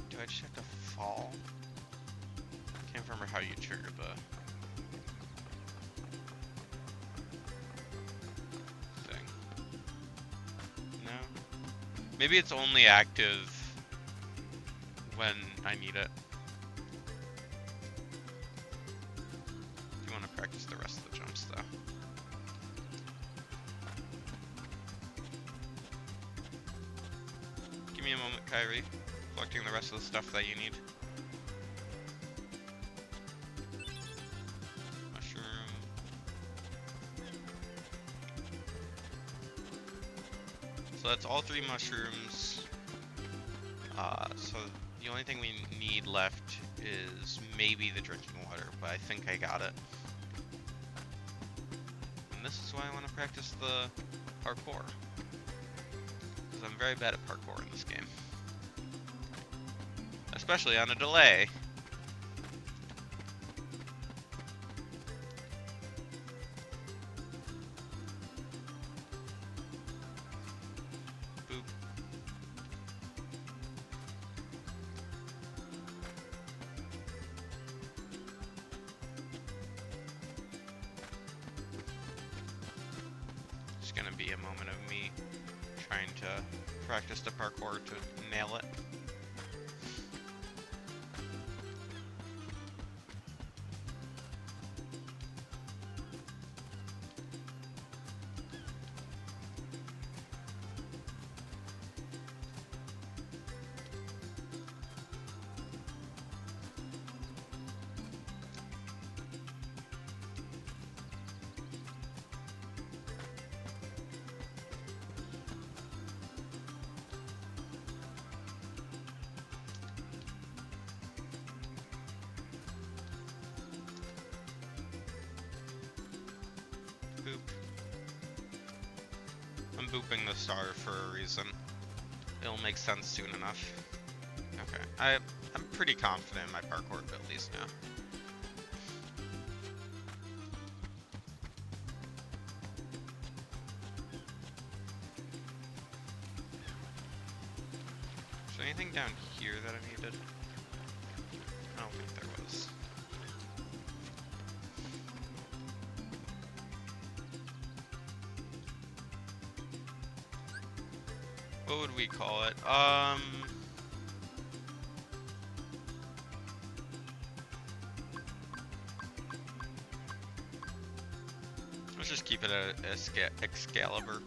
do I just have to fall? Can't remember how you trigger the thing. No? Maybe it's only active when I need it. Do you want to practice the rest of the jumps though? Give me a moment, Kairi. Collecting the rest of the stuff that you need. Mushroom. So that's all 3 mushrooms. So the only thing we need left is maybe the drinking water, but I think I got it. And this is why I want to practice the parkour. Because I'm very bad at parkour in this game. Especially on a delay. Boop. It's gonna be a moment of me trying to practice the parkour to nail it. Boop. I'm booping the star for a reason. It'll make sense soon enough. Okay, I'm pretty confident in my parkour abilities now. Is there anything down here that I needed? I don't think there was. What would we call it? Let's just keep it a Excalibur.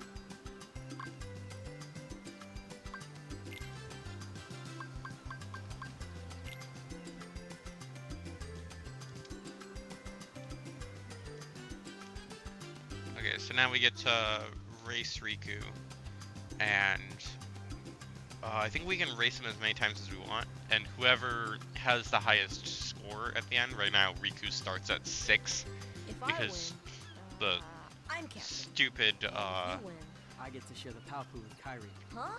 Okay, so now we get to race Riku. and I think we can race him as many times as we want, and whoever has the highest score at the end, right now Riku starts at 6, If because I win, the I'm captain. stupid, You win. I get to share the Palpu with Kairi. Huh?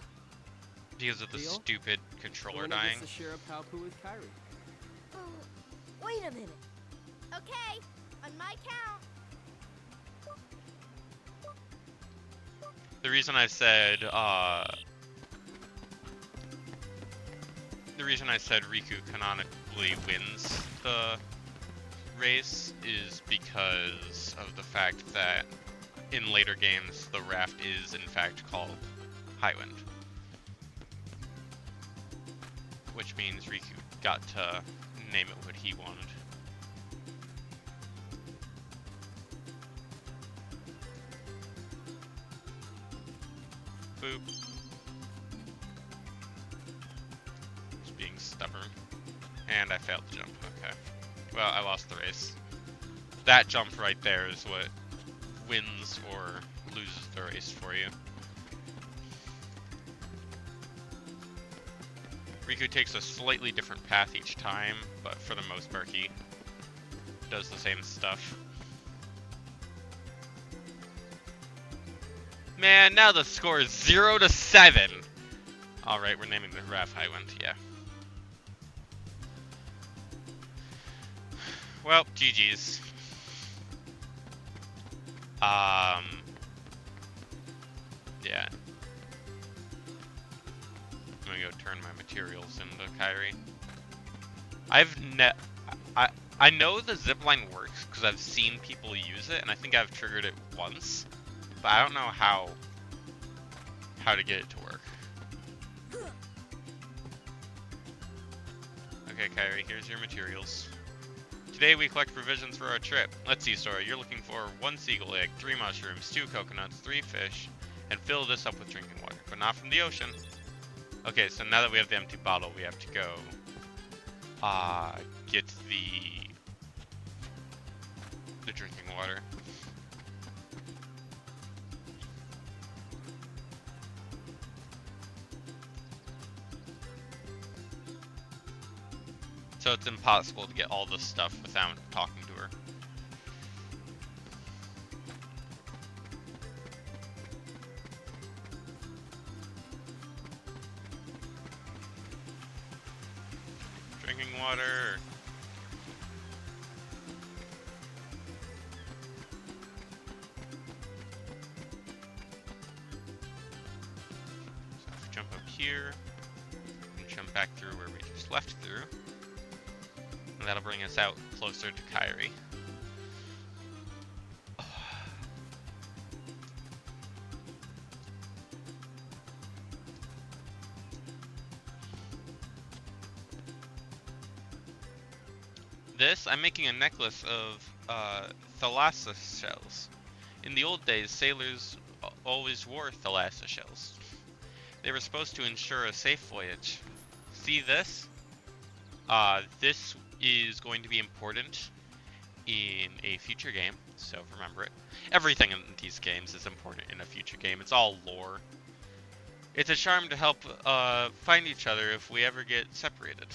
because of the Deal? stupid The controller winner dying. gets to share a Palpu with Kairi. Wait a minute. Okay, on my count. The reason I said, Riku canonically wins the race is because of the fact that in later games the raft is in fact called Highwind. Which means Riku got to name it what he wanted. Boop. Just being stubborn. And I failed the jump, okay. Well, I lost the race. That jump right there is what wins or loses the race for you. Riku takes a slightly different path each time, but for the most part he does the same stuff. Man, now the score is 0-7. Alright, we're naming the raft Highwind, yeah. Well, GG's. Yeah. I'm gonna go turn my materials into Kairi. I know the zipline works because I've seen people use it, and I think I've triggered it once, but I don't know how to get it to work. Okay, Kairi, here's your materials. Today we collect provisions for our trip. Let's see, Sora, you're looking for 1 seagull egg, 3 mushrooms, 2 coconuts, 3 fish, and fill this up with drinking water, but not from the ocean. Okay, so now that we have the empty bottle, we have to go get the drinking water. So it's impossible to get all this stuff without talking to her. Drinking water. So if we jump up here, and jump back through where we just left through. And that'll bring us out closer to Kairi. This, I'm making a necklace of thalassa shells. In the old days, sailors always wore thalassa shells. They were supposed to ensure a safe voyage. See this? This is going to be important in a future game, so remember it. Everything in these games is important in a future game. It's all lore. It's a charm to help find each other if we ever get separated.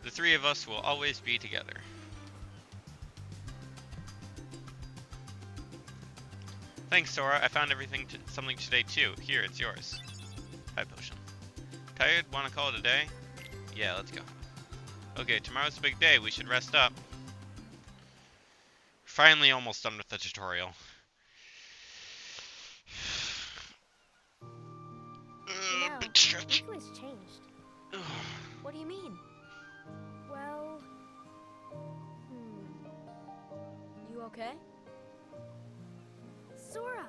The 3 of us will always be together. Thanks, Sora. I found something today too. Here, it's yours. Hi, Potion. Tired? Wanna call it a day? Yeah, let's go. Okay, tomorrow's a big day. We should rest up. Finally almost done with the tutorial. You know, Big stretch. Riku has changed. What do you mean? Well, You okay? Sora,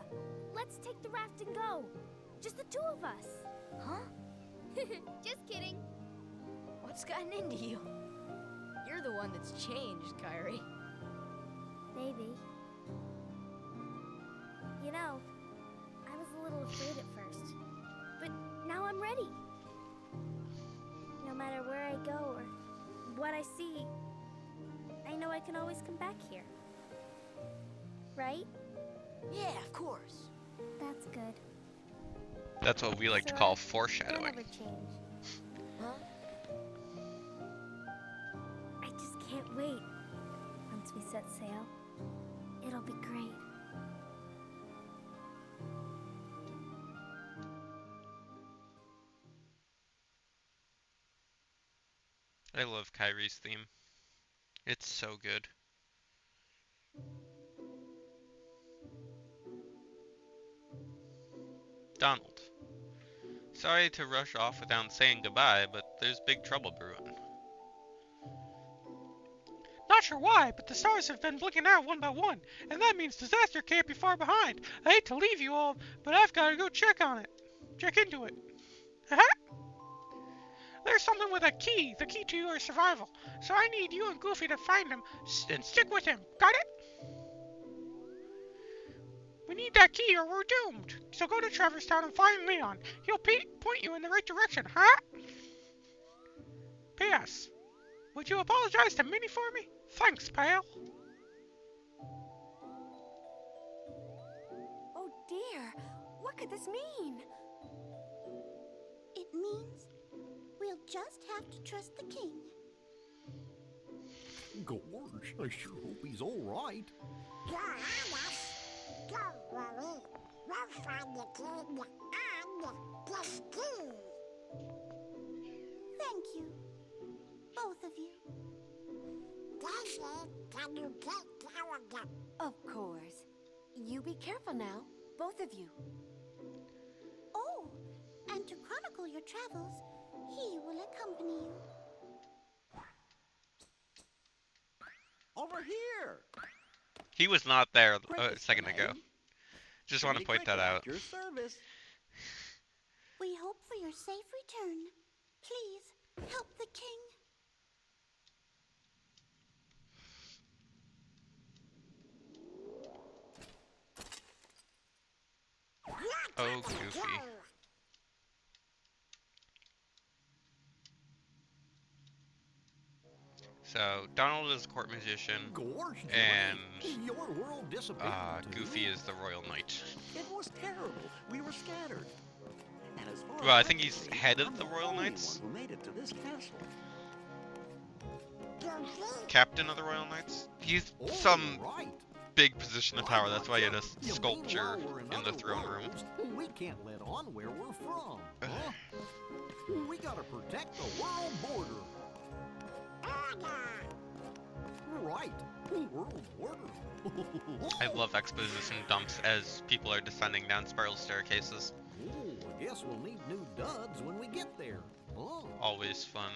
let's take the raft and go. Just the 2 of us. Huh? Just kidding. What's gotten into you? You're the one that's changed, Kairi. Maybe. You know, I was a little afraid at first, but now I'm ready. No matter where I go or what I see, I know I can always come back here. right? Yeah, of course. That's good. That's what we like to Sora, call Don't foreshadowing. ever change. Huh? I just can't wait. Once we set sail, it'll be great. I love Kyrie's theme. It's so good. Donald. Sorry to rush off without saying goodbye, but there's big trouble brewing. Not sure why, but the stars have been blinking out one by one, and that means disaster can't be far behind. I hate to leave you all, but I've got to go check on it. Check into it. There's something with a key, the key to your survival. So I need you and Goofy to find him and stick with him. Got it? We need that key or we're doomed. So go to Traverse Town and find Leon. He'll point you in the right direction, huh? P.S. Would you apologize to Minnie for me? Thanks, pal. Oh dear, what could this mean? It means we'll just have to trust the king. Gorge, I sure hope he's all right. You're honest. Don't worry. We'll find the king and this key. Thank you. Both of you. Daisy, can you take care of them? Of course. You be careful now, both of you. Oh, and to chronicle your travels, he will accompany you. Over here! He was not there a Breakfast second time, ago. eh? Just want to Jiminy point that Cricket out. at your service. We hope for your safe return. Please, help the king. Oh, Goofy. So, Donald is a court magician, Gorge, and your world disappeared. Goofy is the royal knight. It was terrible. We were scattered. And as far Well, I as think can he's see, head of I'm the Royal only Knights. one who made it to this castle. Captain of the Royal Knights? He's Oh, some right. big position of power, that's why he had a You mean sculpture while we're in the other throne room. worlds, we can't let on where we're from, huh? We gotta protect the world border. Right, world border. I love exposition dumps as people are descending down spiral staircases. Oh, I guess we'll need new duds when we get there. Huh? Always fun.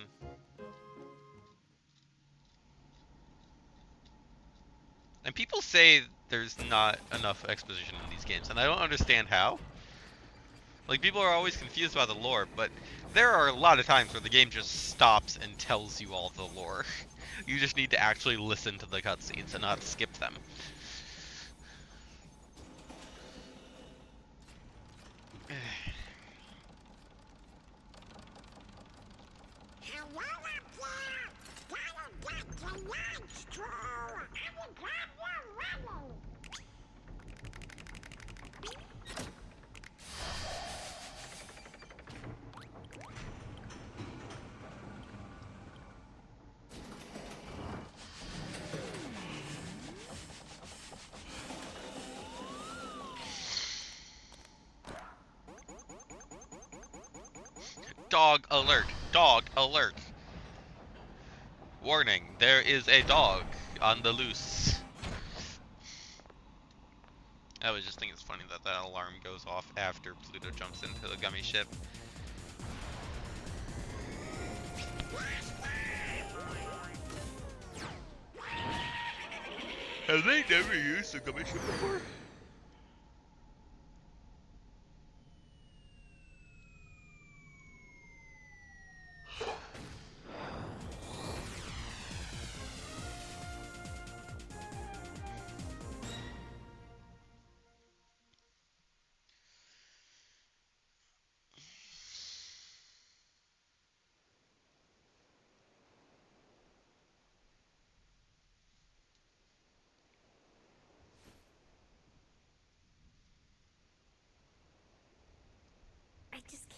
And people say there's not enough exposition in these games, and I don't understand how. Like, people are always confused by the lore, but there are a lot of times where the game just stops and tells you all the lore. You just need to actually listen to the cutscenes and not skip them. Hello up there! Gotta get to lunch, True! I'm glad you're ready! Dog alert! Dog alert! Warning, there is a dog on the loose. I was just thinking it's funny that that alarm goes off after Pluto jumps into the gummy ship. Have they never used the gummy ship before?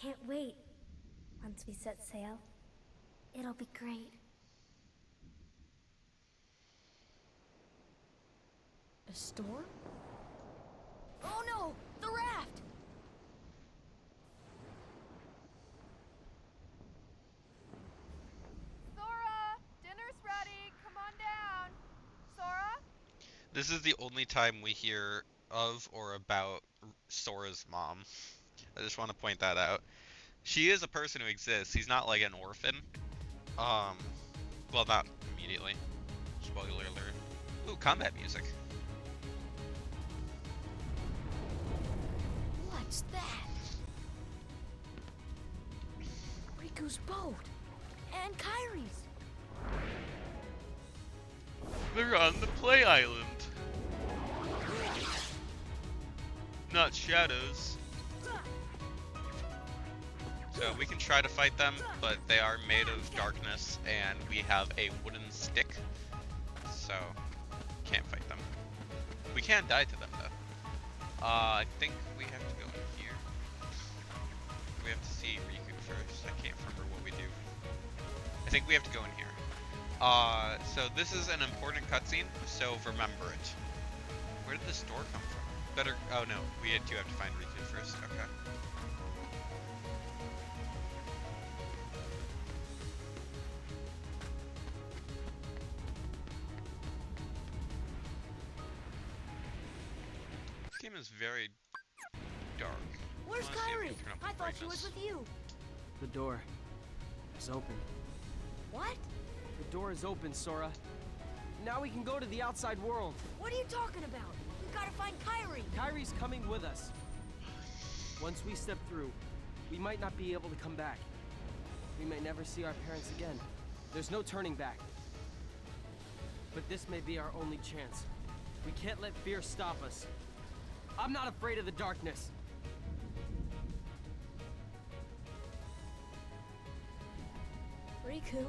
can't wait. Once we set sail, it'll be great. A storm? Oh no! The raft! Sora! Dinner's ready! Come on down! Sora? This is the only time we hear of or about Sora's mom. I just want to point that out. She is a person who exists. He's not like an orphan. Well, not immediately. Spoiler alert. Ooh, combat music. What's that? Riku's boat. And Kairi's. They're on the play island. Not shadows. So we can try to fight them, but they are made of darkness, and we have a wooden stick, so can't fight them. We can die to them though. I think we have to go in here. We have to see Riku first. I can't remember what we do. I think we have to go in here. So this is an important cutscene, so remember it. Where did this door come from? Better, oh no, we do have to find Riku first, okay. This game is very dark. Where's Let's see if we Kairi? can turn up the I thought she was brightness. with you. The door is open. What? The door is open, Sora. Now we can go to the outside world. What are you talking about? We gotta find Kairi. Kairi's coming with us. Once we step through, we might not be able to come back. We may never see our parents again. There's no turning back. But this may be our only chance. We can't let fear stop us. I'm not afraid of the darkness. Riku.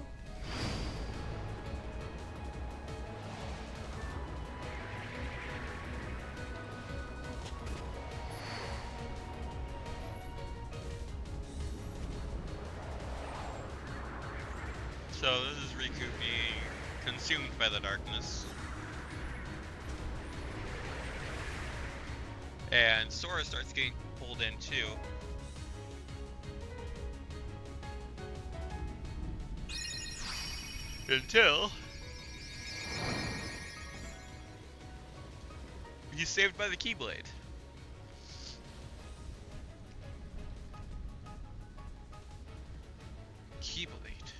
So this is Riku being consumed by the darkness. And Sora starts getting pulled in too. Until he's saved by the Keyblade. Keyblade.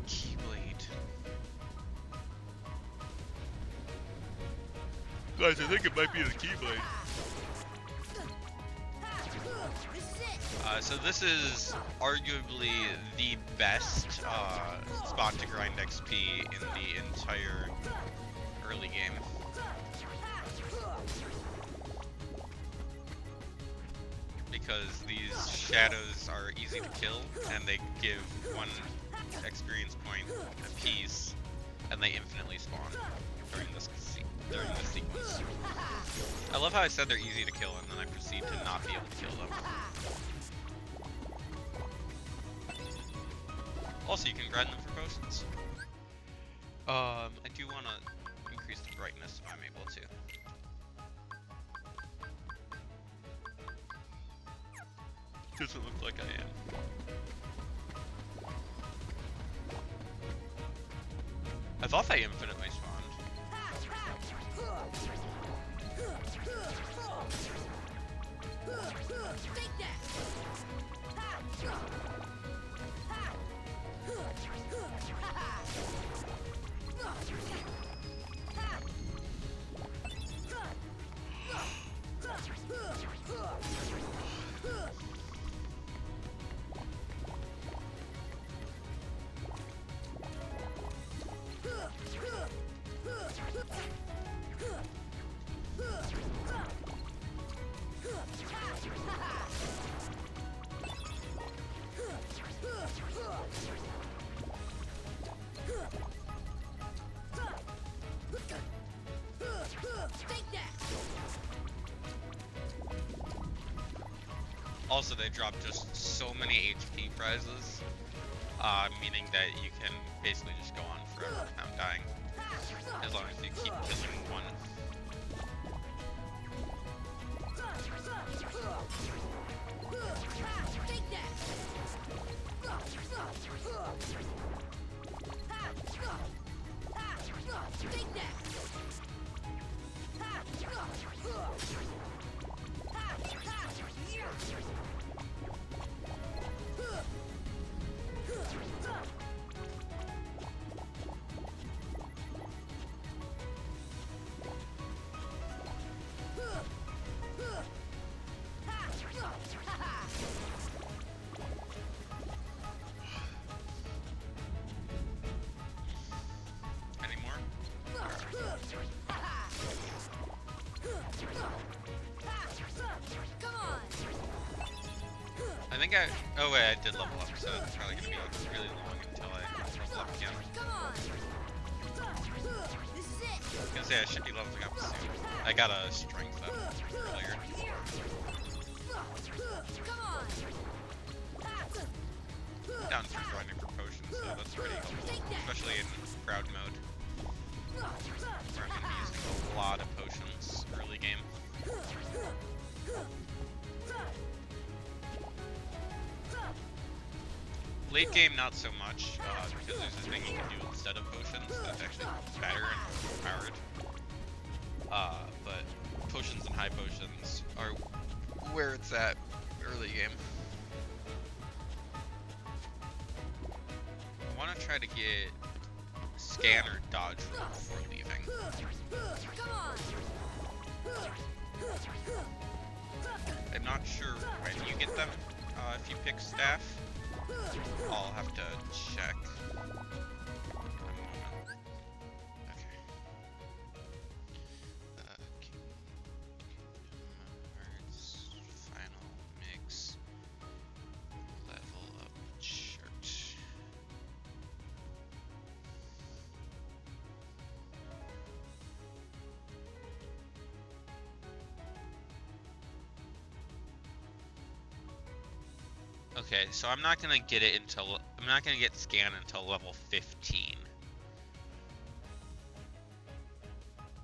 Keyblade. Guys, I think it might be the Keyblade. So this is arguably the best spot to grind XP in the entire early game. Because these shadows are easy to kill, and they give 1 experience point apiece, and they infinitely spawn during this sequence. I love how I said they're easy to kill, and then I proceed to not be able to kill them. Also, you can grind them for potions. I do want to increase the brightness if I'm able to. Doesn't look like I am. I thought they infinitely spawned. Take that! Also, they drop just so many HP prizes, meaning that you can basically just go on forever without dying, as long as you keep killing one. Any more? I think oh wait, I did level up, so it's probably gonna be really long until I level up again. I was gonna say I should be leveling up soon. I got a strength up earlier. Down for grinding for potions, so that's pretty helpful, especially in crowd mode, where I'm gonna be using a lot of potions early game. Late game, not so much, because there's this thing you can do instead of potions that's actually better and powered. But potions and high potions are where it's at early game. I want to try to get scan or dodge roll before leaving. I'm not sure when you get them, if you pick staff. I'll have to check. A moment. Okay. Kingdom Hearts Final Mix Level Up Chart. Okay, so I'm not gonna get it until I'm not gonna get scan until level 15.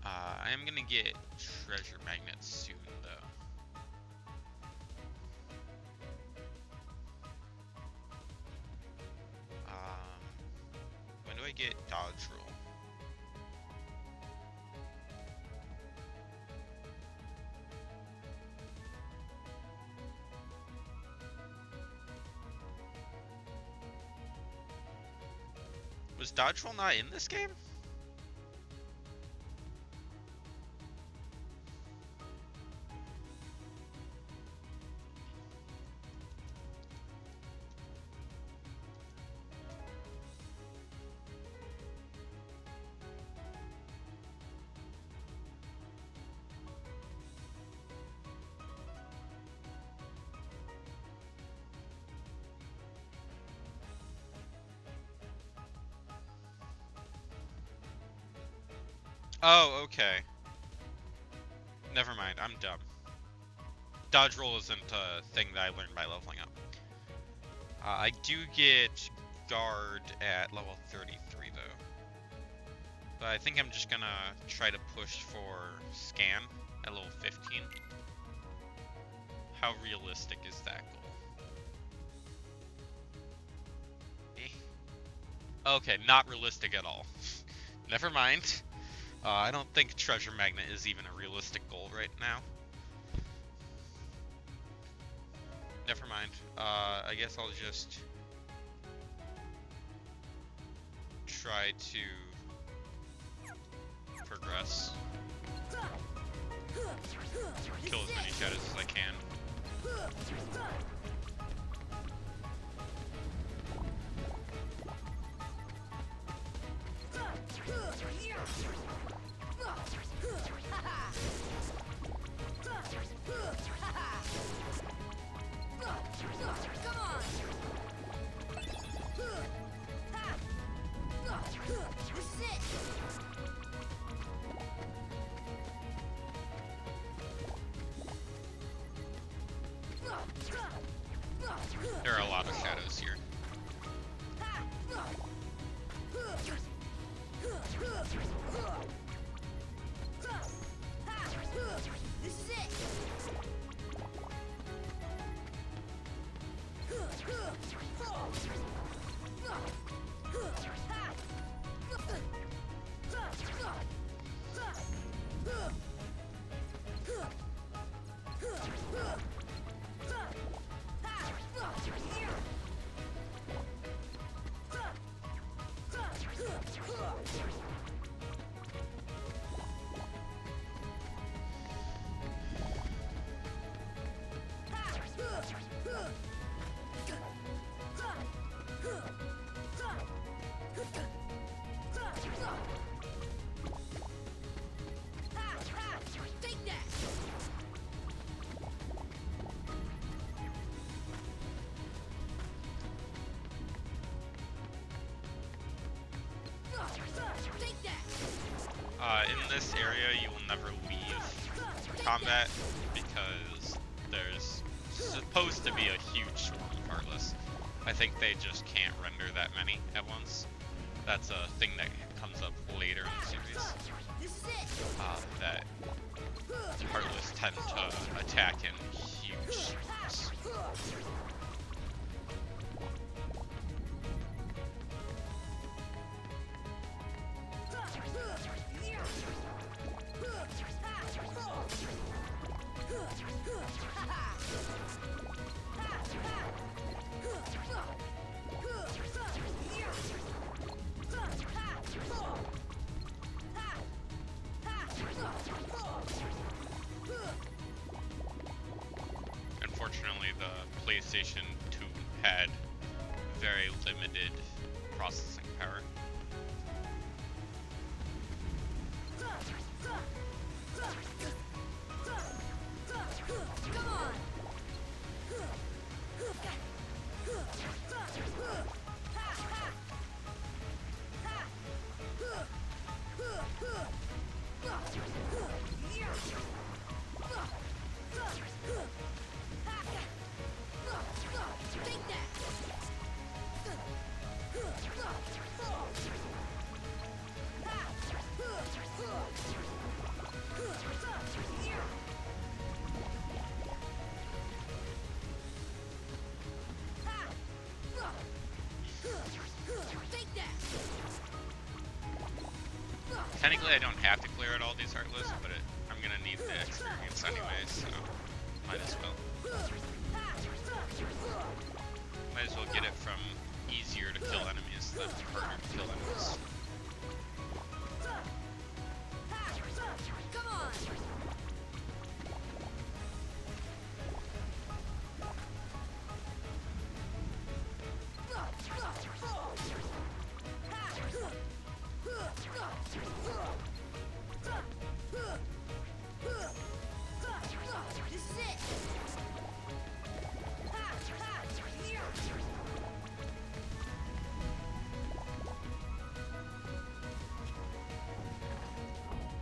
I am gonna get treasure magnets soon though. When do I get dodge roll? Was dodge roll not in this game? Oh, okay. Never mind, I'm dumb. Dodge roll isn't a thing that I learned by leveling up. I do get guard at level 33 though. But I think I'm just gonna try to push for scan at level 15. How realistic is that goal? Okay, not realistic at all. Never mind. I don't think treasure magnet is even a realistic goal right now. Never mind. I guess I'll just try to progress. Kill as many shadows as I can. In this area, you will never leave combat because there's supposed to be a huge swarm of Heartless. I think they just can't render that many at once. That's a thing that comes up later in the series. That Heartless tend to attack in huge swarms. Unfortunately, the PlayStation 2 had very limited processing power. Technically, I don't have to clear out all these Heartless, but I'm gonna need the experience anyway, so might as well. Might as well get it from easier to kill enemies than harder to kill enemies.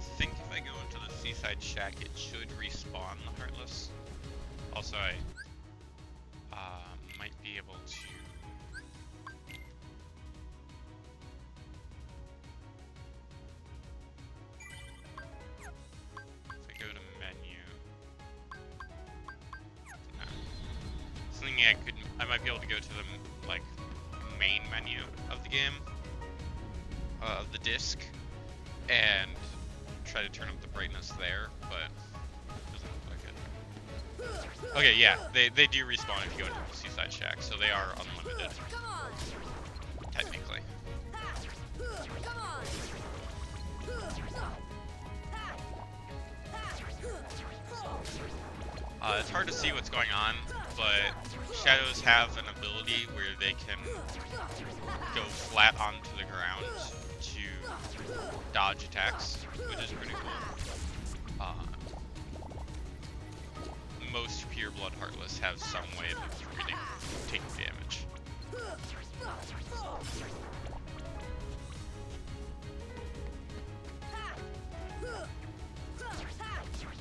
I think if I go into the Seaside Shack, it should respawn the Heartless. Also, I might be able to... If I go to menu... No. Something I might be able to go to the, like, main menu of the game, of the disc, and try to turn up the brightness there, but it doesn't look like it. Okay, yeah, they do respawn if you go into the Seaside Shack, so they are unlimited, technically. It's hard to see what's going on, but Shadows have an ability where they can go flat onto the ground to dodge attacks, which is pretty cool. Most Pure Blood Heartless have some way of avoiding taking damage.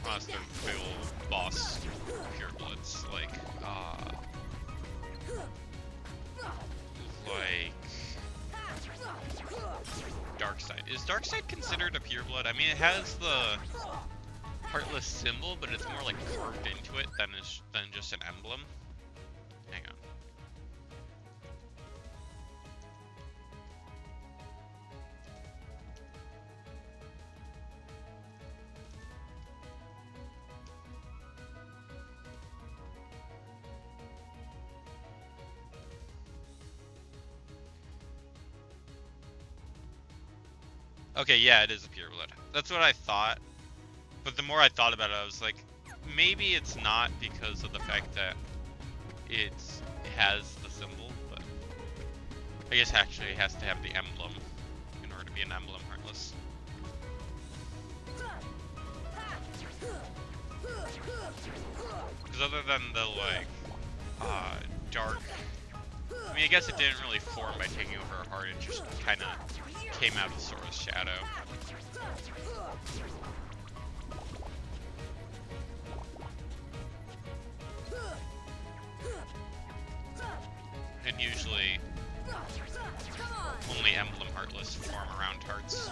Plus the cool boss Pure Bloods, like Darkside. Is Darkside considered a Pure Blood? I mean, it has the Heartless symbol, but it's more like carved into it than just an emblem. Hang on. Okay, yeah, it is a Pure Blood. That's what I thought. But the more I thought about it, I was like, maybe it's not because of the fact that it has the symbol, but I guess actually it has to have the emblem in order to be an emblem Heartless. Because other than the, like, dark... I mean, I guess it didn't really form by taking over her heart, it just kind of came out of Sora's shadow. And usually, only Emblem Heartless form around hearts.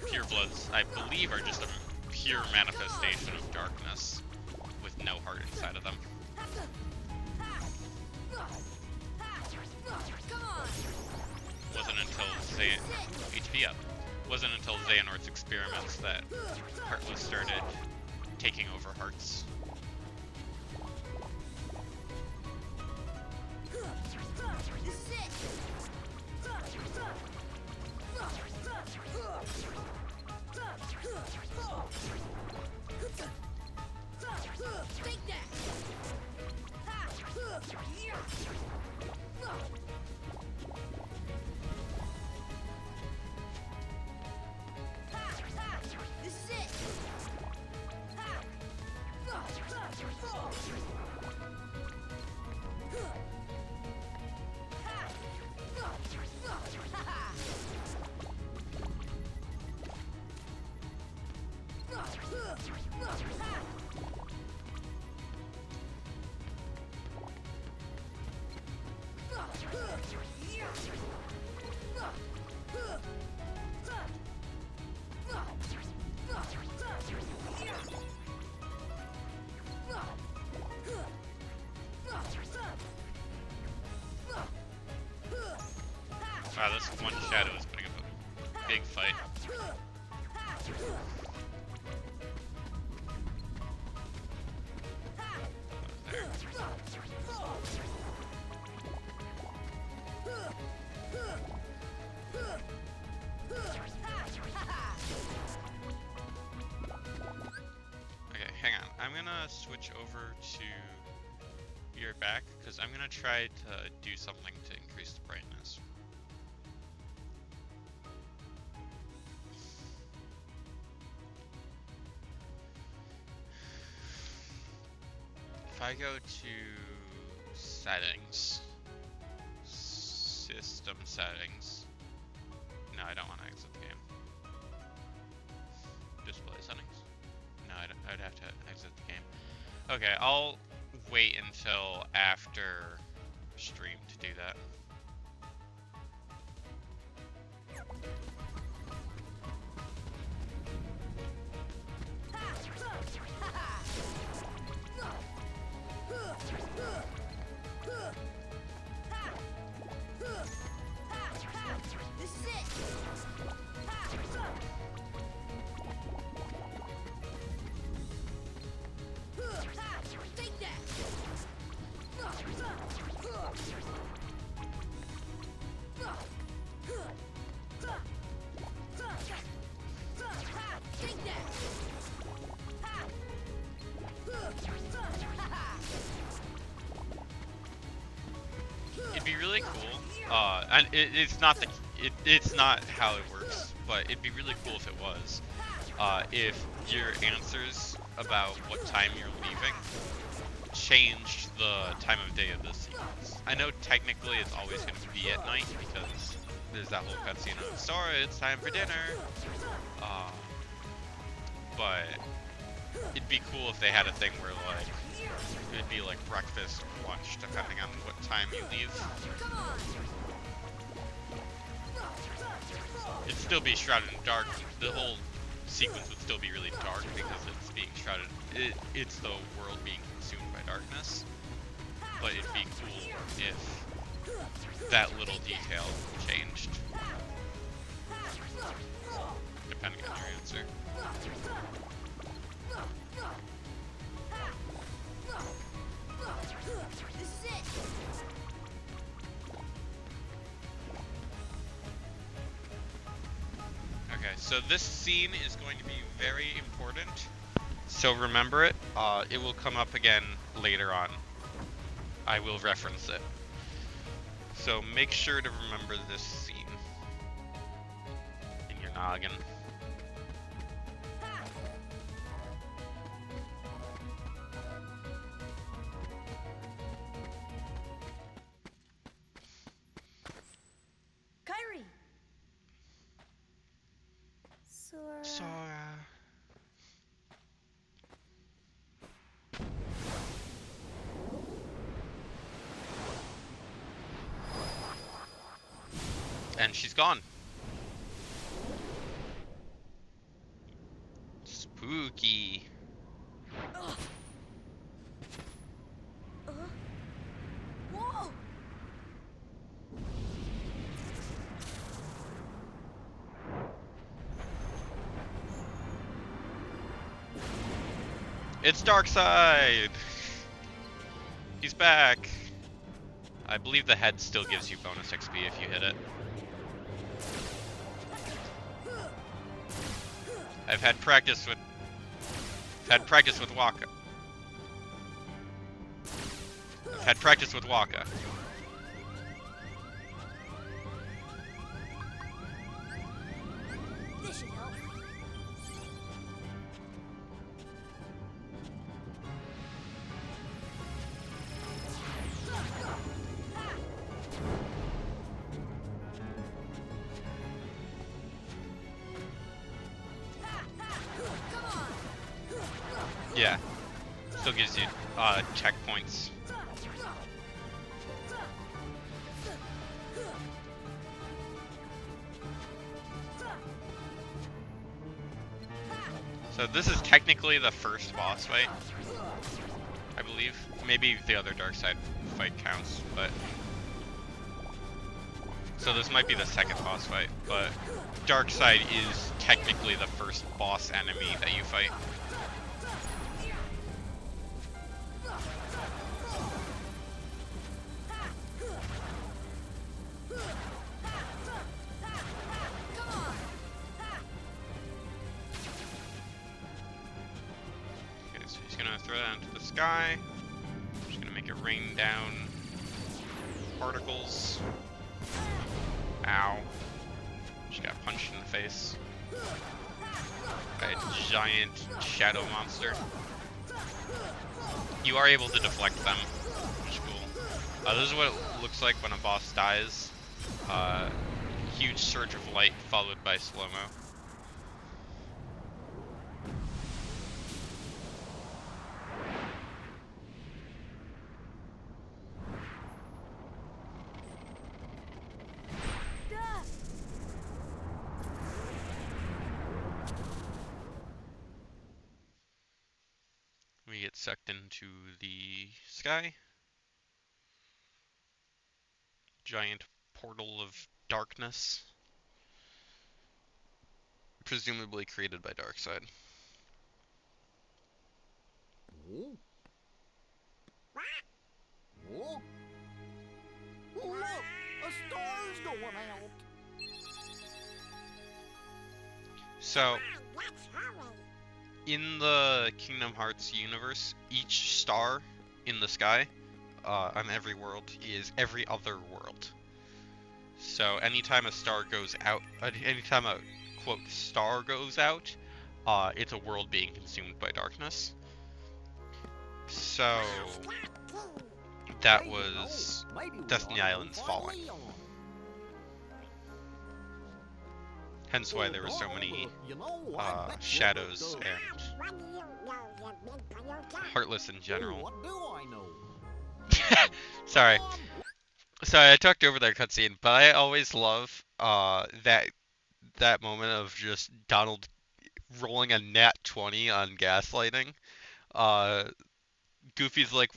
Purebloods, I believe, are just a pure manifestation of darkness with no heart inside of them. Wasn't until HP up. Wasn't until Xehanort's experiments that Heartless started taking over hearts. Wow, this one shadow is putting up a big fight. Okay, hang on. I'm gonna switch over to your back because I'm gonna try to do something to increase the brightness. If I go to settings, system settings, no, I don't want to exit the game. Display settings, no, I'd have to exit the game. Okay, I'll wait until after stream to do that. It'd be really cool, and it's not it's not how it works, but it'd be really cool if it was. If your answers about what time you're leaving changed the time of day of the sequence. I know technically it's always going to be at night because there's that whole cutscene of Sora, it's time for dinner. But it'd be cool if they had a thing where like it'd be like breakfast or lunch depending on what time you leave. It'd still be shrouded in dark. The whole sequence would still be really dark because it's being shrouded. It's the world being consumed by darkness. But it'd be cool if that little detail changed, depending on your answer. Okay, so this scene is going to be very important, so remember it. It will come up again later on. I will reference it. So make sure to remember this scene in your noggin. Sora. Sora. And she's gone. Spooky. Whoa! It's Darkseid! He's back! I believe the head still gives you bonus XP if you hit it. I've had practice with Waka. I've had practice with Waka. This should help. Yeah. Still gives you checkpoints. So this is technically the first boss fight, I believe. Maybe the other Darkseid fight counts, but... So this might be the second boss fight, but Darkseid is technically the first boss enemy that you fight. Okay, so he's gonna throw that into the sky. Just gonna make it rain down particles. Ow. Just got punched in the face by a giant shadow monster. You are able to deflect them, which is cool. This is what it looks like when a boss dies. Huge surge of light followed by slow-mo. We get sucked into the sky. Giant portal of darkness. Presumably created by Darkseid. Oh? Oh? Oh, look! A star's going out! So, in the Kingdom Hearts universe, each star in the sky on every world is every other world. So anytime a star goes out, anytime a quote star goes out, it's a world being consumed by darkness. So that was Destiny Island's falling. Hence why there were so many shadows and Heartless in general. What do I know? Sorry. Sorry, I talked over that cutscene, but I always love that moment of just Donald rolling a nat 20 on gaslighting. Goofy's like,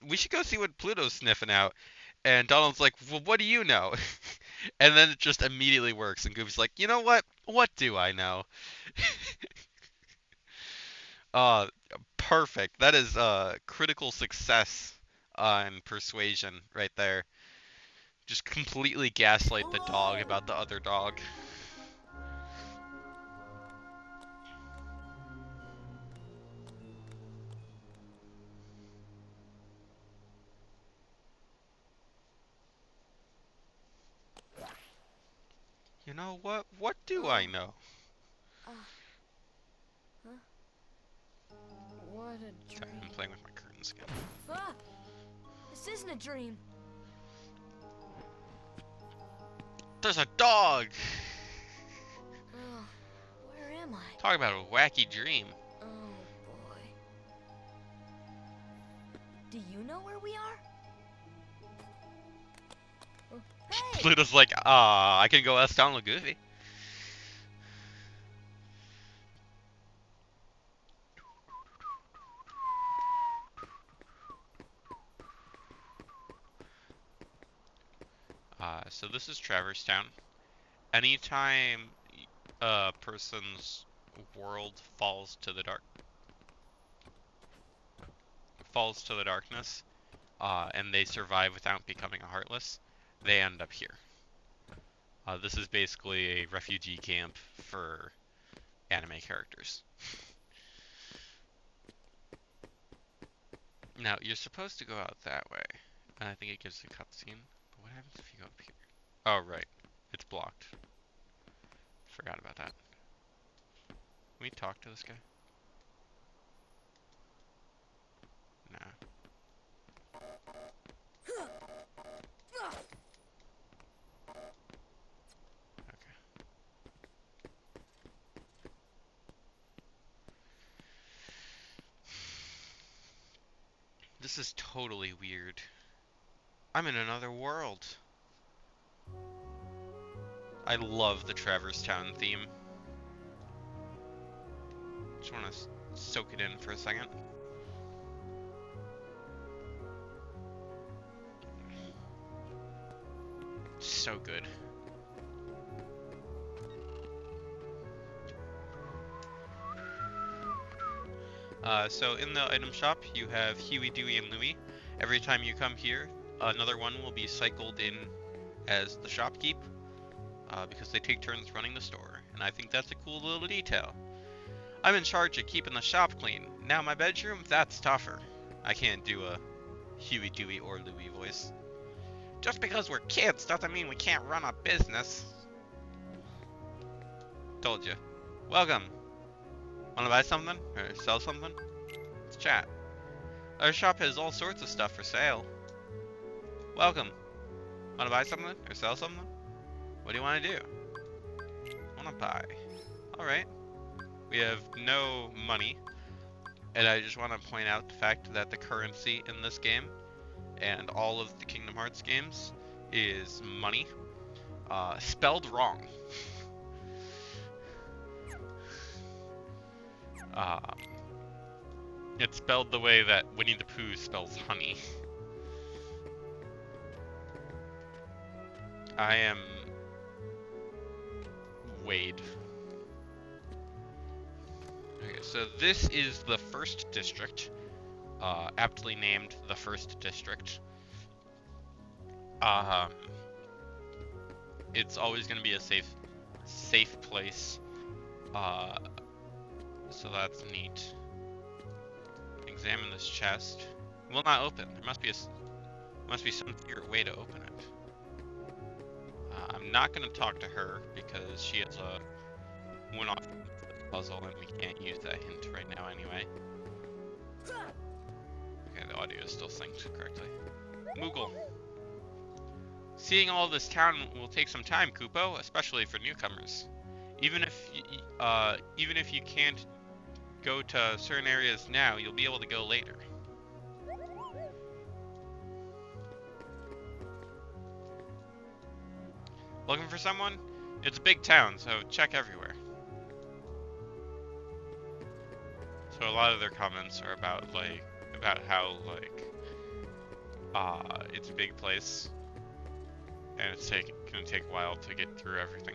we should go see what Pluto's sniffing out. And Donald's like, well, what do you know? And then it just immediately works, and Goofy's like, you know what? What do I know? Perfect. That is critical success on persuasion right there. Just completely gaslight the dog about the other dog. You know what? What do I know? Huh? What a dream. Sorry, I'm playing with my curtains again. Ah! This isn't a dream. There's a dog! Oh, Talk about a wacky dream. Oh boy. Do you know where we are? Oh, hey! Pluto's like, I can go ask Donald Goofy. So this is Traverse Town. Anytime a person's world falls to the darkness, and they survive without becoming a Heartless, they end up here. This is basically a refugee camp for anime characters. Now, you're supposed to go out that way, and I think it gives a cutscene. But what happens if you go up here? Oh, right. It's blocked. Forgot about that. Can we talk to this guy? No. Okay. This is totally weird. I'm in another world. I love the Traverse Town theme. Just want to soak it in for a second. So good. So in the item shop, you have Huey, Dewey, and Louie. Every time you come here, another one will be cycled in as the shopkeep, because they take turns running the store, and I think that's a cool little detail. I'm in charge of keeping the shop clean. Now my bedroom, that's tougher. I can't do a Huey, Dewey, or Louie voice. Just because we're kids doesn't mean we can't run a business. Told you. Welcome. Wanna buy something? Or sell something? Let's chat. Our shop has all sorts of stuff for sale. Welcome. Wanna buy something? Or sell something? What do you wanna do? Wanna buy. Alright. We have no money. And I just wanna point out the fact that the currency in this game and all of the Kingdom Hearts games is money. Spelled wrong. It's spelled the way that Winnie the Pooh spells honey. I am Wade. Okay, so this is the first district, aptly named the first district. It's always going to be a safe place. So that's neat. Examine this chest. It will not open. There must be some secret way to open it. I'm not going to talk to her because she has a one-off puzzle and we can't use that hint right now anyway. Okay, the audio is still synced correctly. Moogle. Seeing all this town will take some time, Kupo, especially for newcomers. Even if you can't go to certain areas now, you'll be able to go later. Looking for someone? It's a big town, so check everywhere. So a lot of their comments are about how it's a big place and it's gonna take a while to get through everything.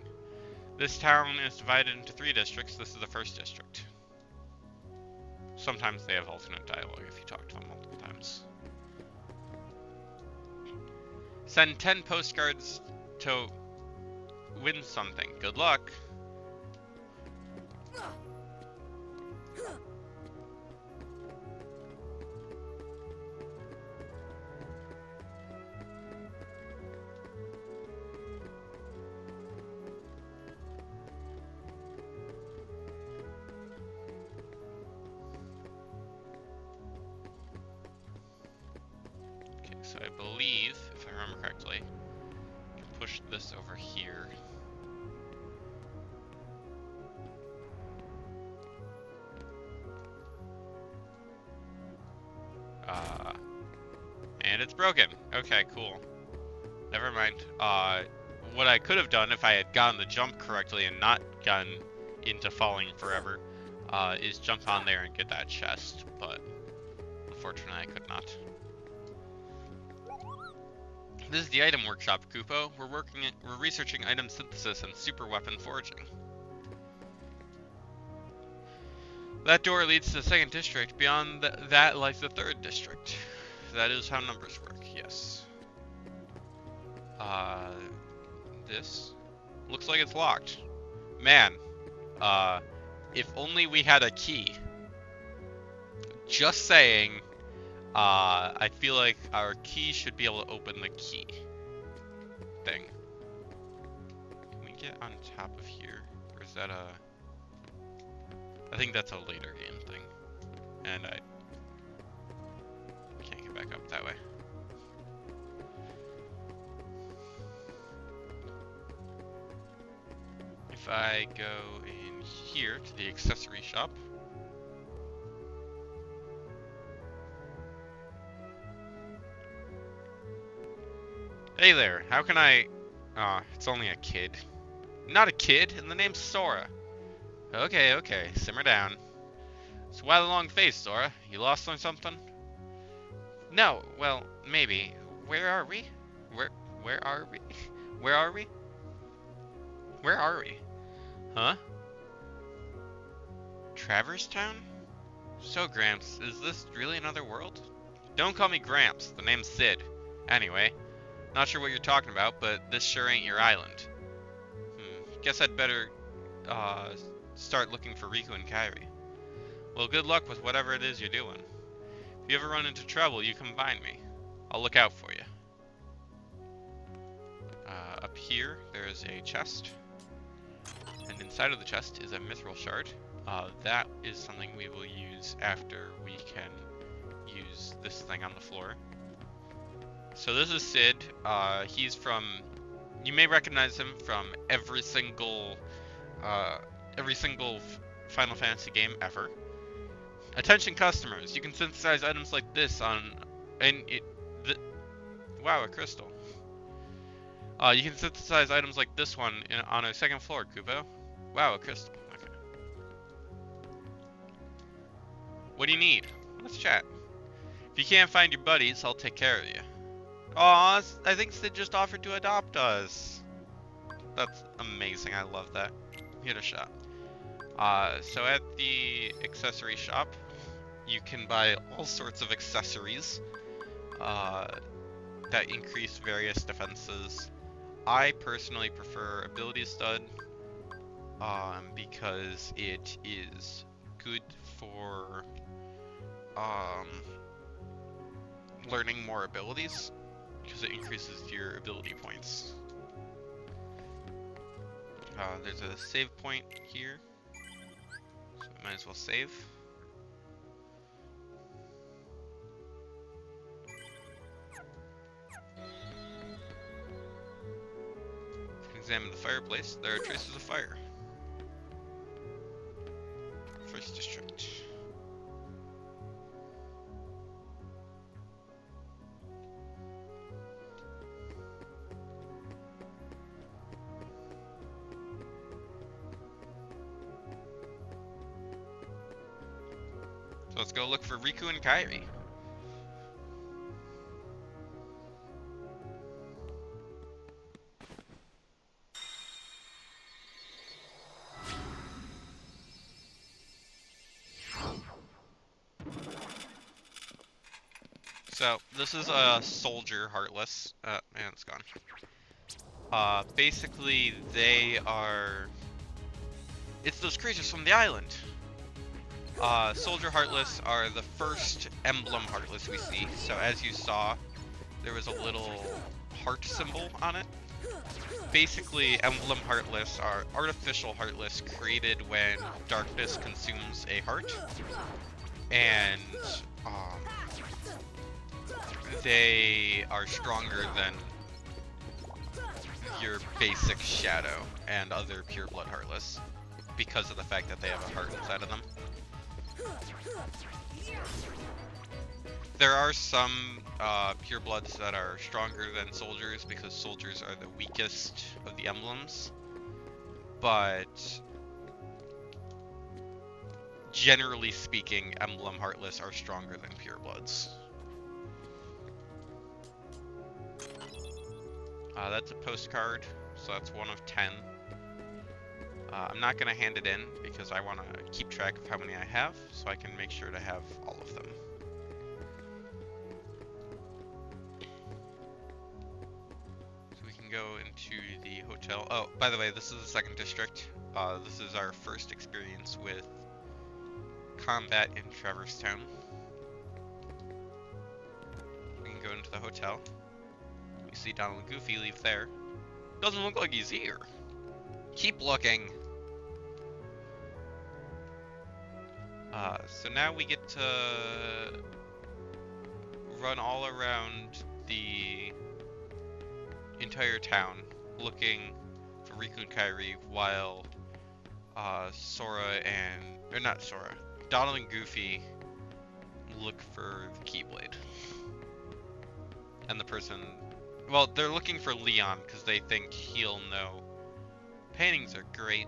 This town is divided into 3 districts. This is the first district. Sometimes they have alternate dialogue if you talk to them multiple times. Send 10 postcards to win something. Good luck. So I believe, if I remember correctly, I can push this over here. And it's broken. Okay, cool. Never mind. What I could have done if I had gotten the jump correctly and not gotten into falling forever, is jump on there and get that chest, but unfortunately I could not. This is the item workshop, Kupo. We're researching item synthesis and super weapon forging. That door leads to the second district. Beyond that lies the third district. That is how numbers work, yes. This looks like it's locked. Man, if only we had a key. Just saying, I feel like our key should be able to open the key thing. Can we get on top of here? Or is that I think that's a later game thing. And I can't get back up that way. If I go in here to the accessory shop. Hey there, how can I... it's only a kid. Not a kid, and the name's Sora. Okay, simmer down. So why the long face, Sora? You lost on something? No, well, maybe. Where are we? Where are we? Where are we? Where are we? Huh? Traverse Town? So, Gramps, is this really another world? Don't call me Gramps, the name's Sid. Anyway, not sure what you're talking about, but this sure ain't your island. Guess I'd better, start looking for Riku and Kairi. Well, good luck with whatever it is you're doing. If you ever run into trouble, you come find me. I'll look out for you. Up here, there's a chest. And inside of the chest is a mithril shard. That is something we will use after we can use this thing on the floor. So this is Sid. He's from... You may recognize him from every single Final Fantasy game ever. Attention customers, you can synthesize items like this on... Wow, a crystal. You can synthesize items like this one on a second floor, Kupo. Wow, a crystal. Okay. What do you need? Let's chat. If you can't find your buddies, I'll take care of you. Aw, I think Sid just offered to adopt us. That's amazing, I love that. Hit a shot. So at the accessory shop, you can buy all sorts of accessories that increase various defenses. I personally prefer Ability Stud because it is good for learning more abilities because it increases your ability points. There's a save point here, so might as well save. Examine the fireplace. There are traces of fire. First district. So let's go look for Riku and Kairi. So, this is a soldier Heartless. Man, it's gone. Basically, they are... It's those creatures from the island. Soldier Heartless are the first emblem Heartless we see. So, as you saw, there was a little heart symbol on it. Basically, emblem Heartless are artificial Heartless created when darkness consumes a heart. And, they are stronger than your basic Shadow and other pure blood Heartless because of the fact that they have a heart inside of them. There are some purebloods that are stronger than soldiers because soldiers are the weakest of the emblems, but generally speaking, emblem heartless are stronger than purebloods. That's a postcard, so that's 1 of 10. I'm not going to hand it in because I want to keep track of how many I have, so I can make sure to have all of them. So we can go into the hotel. Oh, by the way, this is the 2nd district. This is our first experience with combat in Traverse Town. We can go into the hotel. We see Donald and Goofy leave there. Doesn't look like he's here. Keep looking. So now we get to run all around the entire town looking for Riku and Kairi while Sora and, or not Sora, Donald and Goofy look for the Keyblade. And the person, well, they're looking for Leon because they think he'll know. Paintings are great.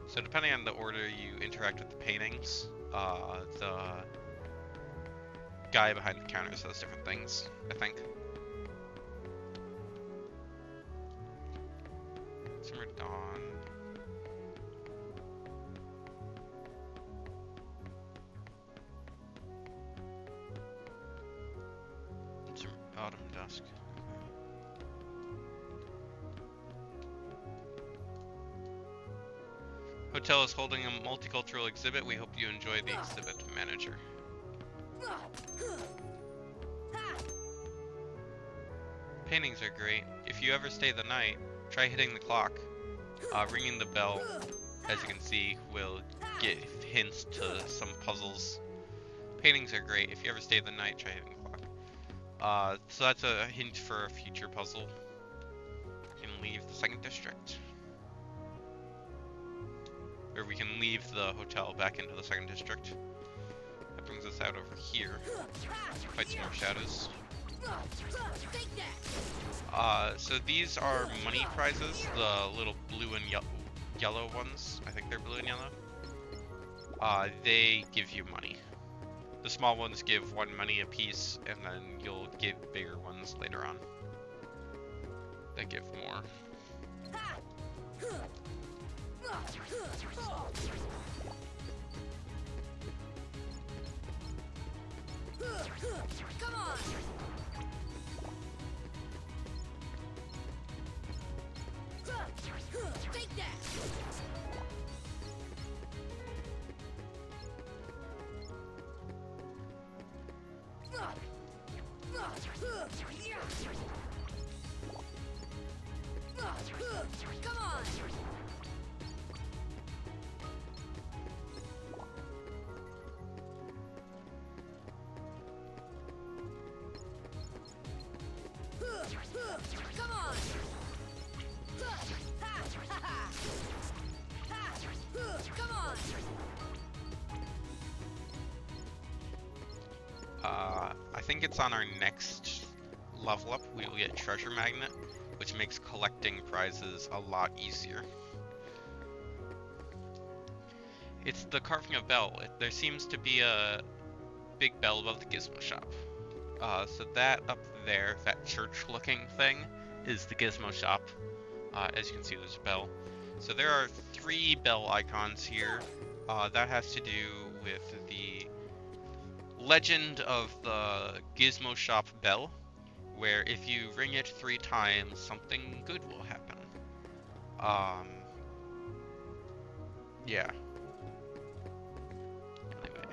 So depending on the order you interact with the paintings, the guy behind the counter says different things, I think. Summer Dawn. Autumn Dusk. Hotel is holding a multicultural exhibit. We hope you enjoy the exhibit, manager. Paintings are great. If you ever stay the night, try hitting the clock. Ringing the bell, as you can see, will give hints to some puzzles. Paintings are great. If you ever stay the night, try hitting the clock. So that's a hint for a future puzzle. You can leave the 2nd district. Or we can leave the hotel back into the 2nd district. That brings us out over here. Fight some more shadows. So these are money prizes, the little blue and yellow ones. I think they're blue and yellow. They give you money. The small ones give 1 money apiece, and then you'll get bigger ones later on that give more. Come on! Take that! Come on! Come on! Come on! I think it's on our next level up. We will get Treasure Magnet, which makes collecting prizes a lot easier. It's the carving of bell. There seems to be a big bell above the Gizmo shop. So that up there, that church-looking thing, is the Gizmo shop. As you can see, there's a bell. So there are 3 bell icons here. That has to do with the legend of the Gizmo shop bell, where if you ring it 3 times, something good will happen. Yeah. Anyway.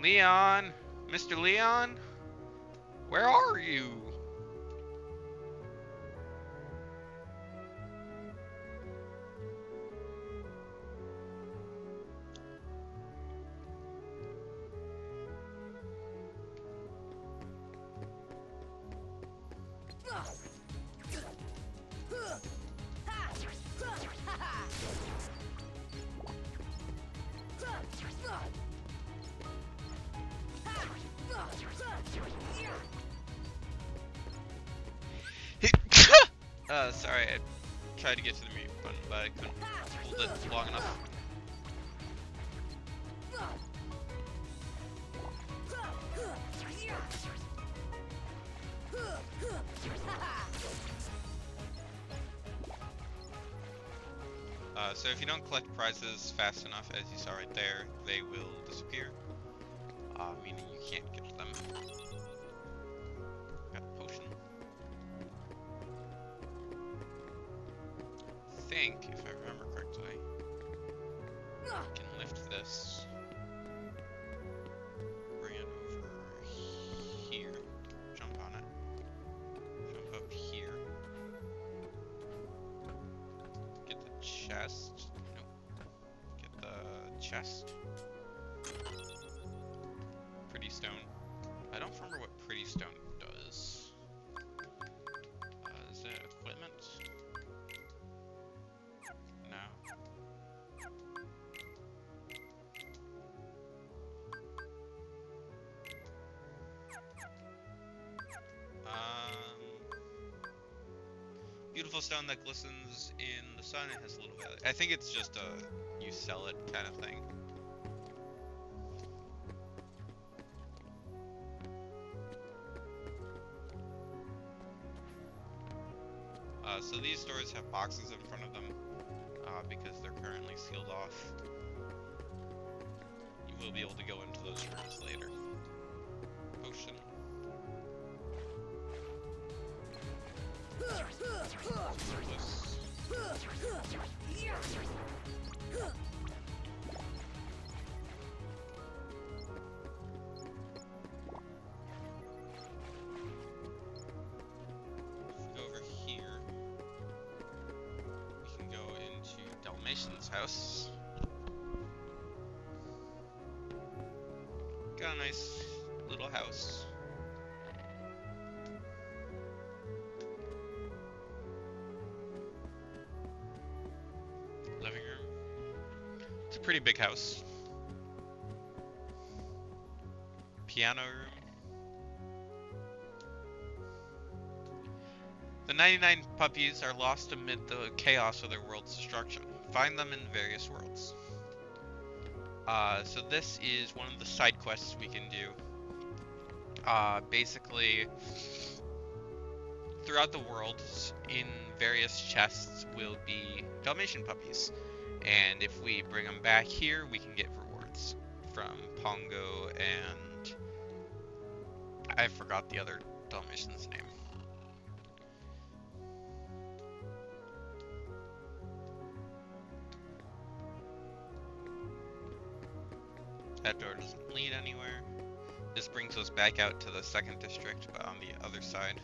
Leon! Mr. Leon? Where are you? Sorry, I tried to get to the mute button, but I couldn't hold it long enough. So if you don't collect prizes fast enough, as you saw right there, they will disappear, meaning you can't get them. Got a potion. I think, if I remember correctly, I can lift this, bring it over here, jump on it, jump up here. Get the chest. Nope. Get the chest. Pretty stone. I don't remember what pretty stone does. Is it equipment? No. Beautiful stone that glistens in the sun. It has a little value. I think it's just a you sell it kind of thing. So these stores have boxes in front of them because they're currently sealed off. You will be able to go into those rooms later. Potion. Go over here. We can go into Dalmatian's house. Got a nice little house. Living room. It's a pretty big house. Piano room. The 99 puppies are lost amid the chaos of their world's destruction. Find them in various worlds. So this is one of the side quests we can do. Basically, throughout the world, in various chests will be Dalmatian puppies. And if we bring them back here, we can get rewards from Pongo and I forgot the other Dalmatian's name. That door doesn't lead anywhere. This brings us back out to the second district, but on the other side.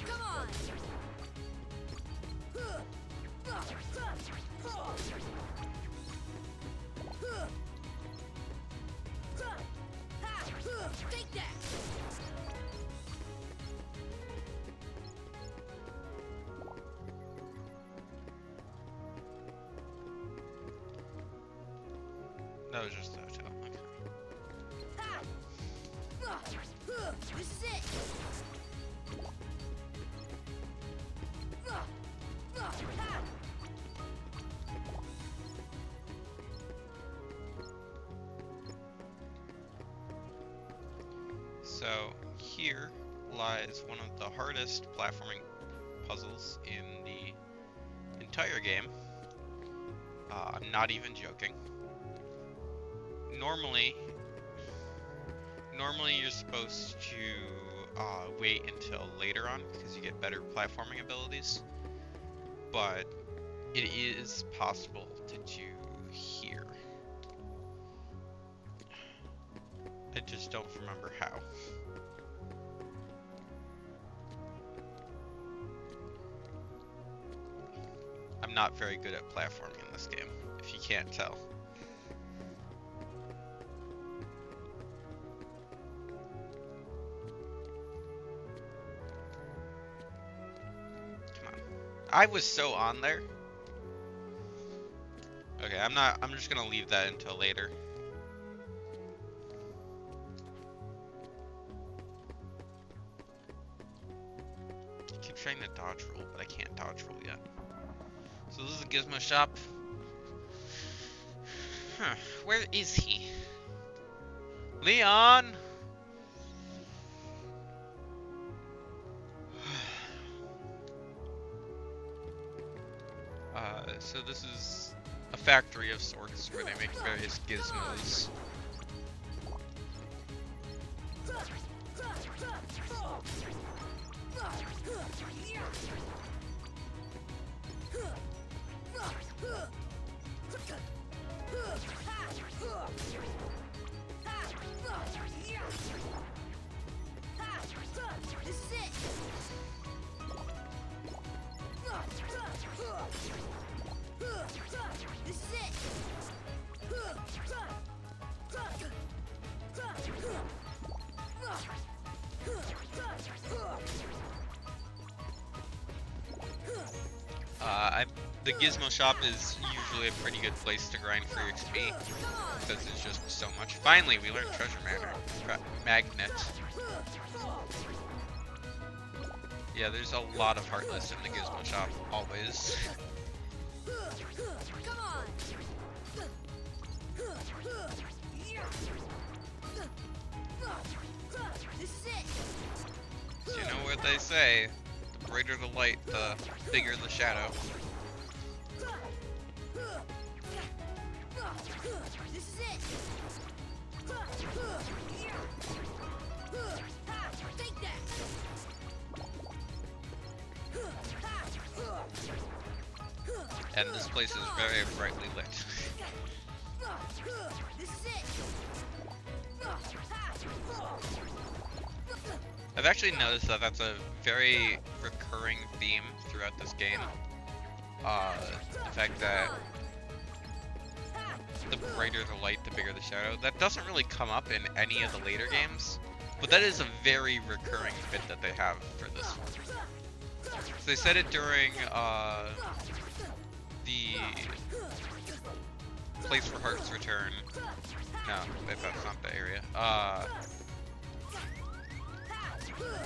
Come on! Come on! Take that! That was just the hotel. Okay. This is it! So here lies one of the hardest platforming puzzles in the entire game. I'm not even joking. Normally you're supposed to wait until later on because you get better platforming abilities, but it is possible to do here. I just don't remember how. I'm not very good at platforming in this game, if you can't tell. Come on. I was so on there. Okay, I'm just gonna leave that until later. I keep trying to dodge roll, but I can't dodge roll yet. So this is a Gizmo shop. Huh, where is he? Leon! So this is a factory of sorts where they make various gizmos. The Gizmo shop is usually a pretty good place to grind for XP because it's just so much. Finally, we learned treasure magnet. Yeah, there's a lot of Heartless in the Gizmo shop, always. So you know what they say, the brighter the light, the bigger the shadow. And this place is very brightly lit. I've actually noticed that that's a very recurring theme throughout this game. The fact that the brighter the light, the bigger the shadow. That doesn't really come up in any of the later games, but that is a very recurring bit that they have for this one. So they said it during the Place for Heart's Return. No, that's not the area.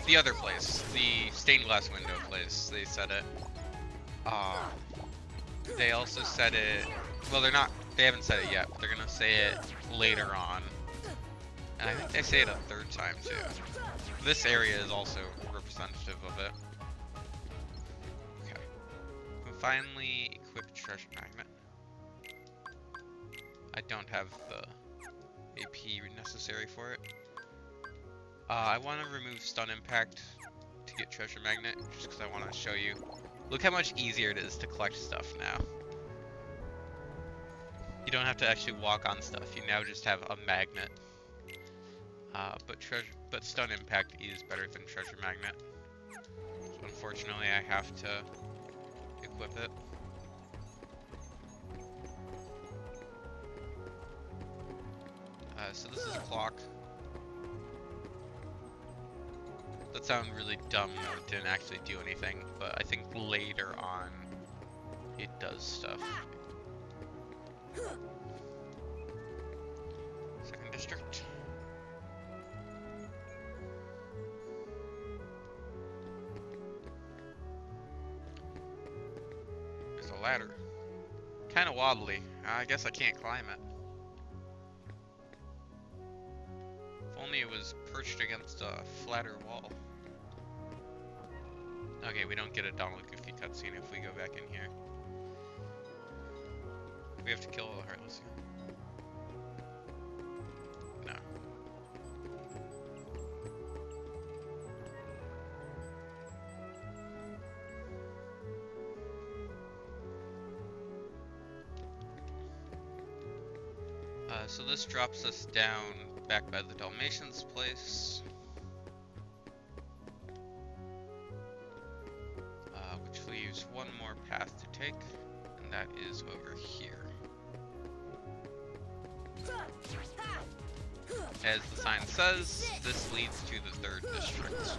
The other place, the stained glass window place, they said it. They also said it, well, they haven't said it yet, but they're gonna say it later on. And I think they say it a third time too. This area is also representative of it. Okay. We can finally equip treasure magnet. I don't have the AP necessary for it. I want to remove stun impact to get treasure magnet, just because I want to show you. Look how much easier it is to collect stuff now. You don't have to actually walk on stuff. You now just have a magnet. But stun impact is better than treasure magnet. So unfortunately, I have to equip it. So this is a clock. That sounded really dumb though, it didn't actually do anything, but I think later on it does stuff. Second district. There's a ladder. Kinda wobbly. I guess I can't climb it. If only it was perched against a flatter wall. Okay, we don't get a Donald Goofy cutscene if we go back in here. We have to kill all the Heartless here. No. So this drops us down back by the Dalmatians' place. Which leaves one more path to take, and that is over here. As the sign says, this leads to the 3rd district.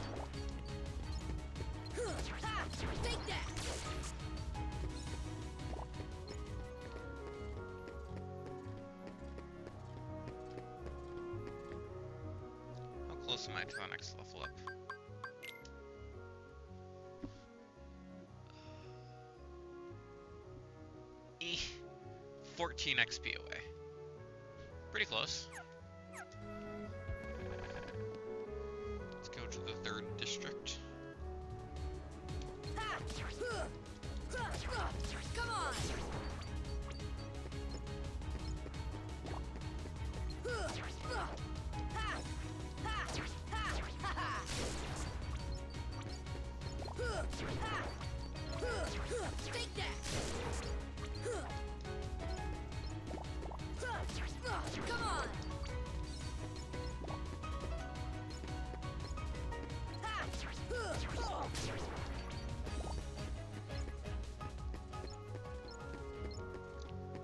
How close am I to the next level up? 14 XP away. Pretty close. Let's go to the 3rd district. Come on! Take that! Come on!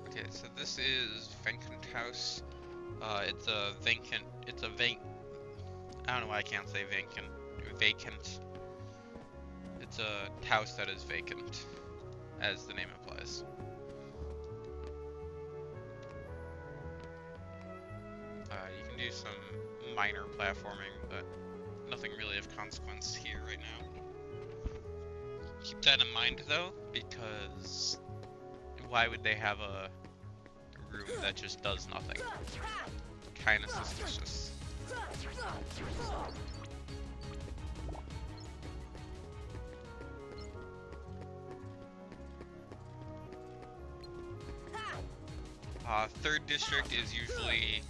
Okay, so this is Vacant House. It's a vacant. I don't know why I can't say vacant. Vacant. It's a house that is vacant, as the name implies. You can do some minor platforming, but nothing really of consequence here right now. Keep that in mind though, because why would they have a room that just does nothing? Kinda suspicious. Third district is usually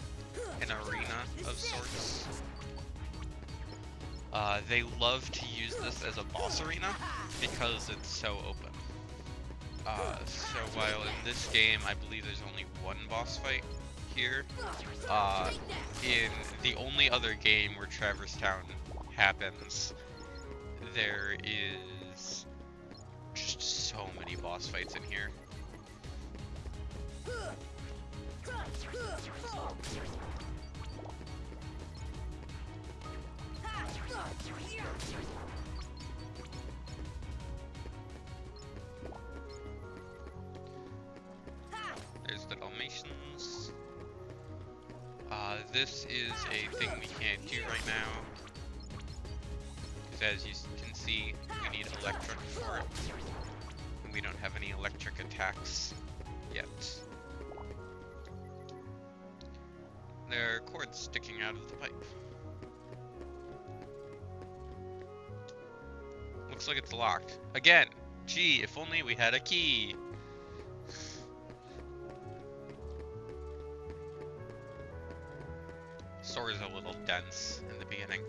an arena of sorts. They love to use this as a boss arena because it's so open. So while in this game I believe there's only one boss fight here, in the only other game where Traverse Town happens, there is just so many boss fights in here. There's the Dalmatians. This is a thing we can't do right now, because as you can see, we need electric for it, and we don't have any electric attacks yet. There are cords sticking out of the pipe. Looks like it's locked. Again! Gee, if only we had a key! Sword is a little dense in the beginning.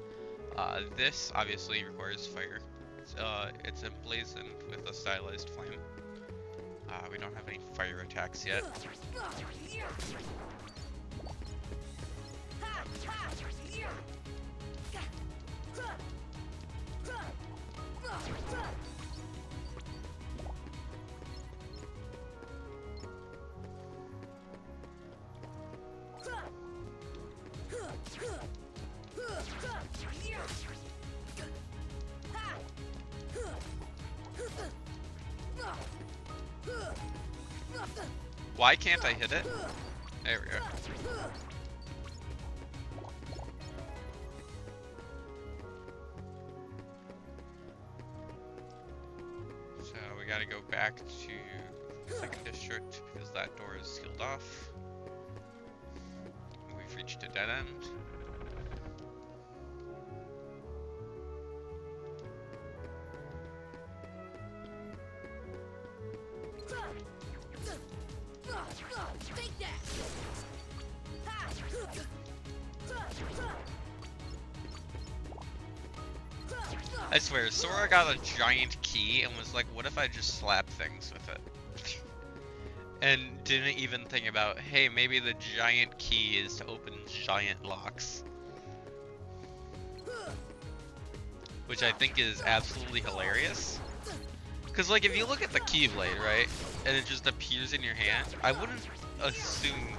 This obviously requires fire. It's emblazoned with a stylized flame. We don't have any fire attacks yet. Why can't I hit it? There we go. So we gotta go back to 2nd district because that door is sealed off. We've reached a dead end. I swear, Sora got a giant key and was like, what if I just slap things with it? And didn't even think about, hey, maybe the giant key is to open giant locks. Which I think is absolutely hilarious. Because, like, if you look at the Keyblade, right, and it just appears in your hand, I wouldn't assume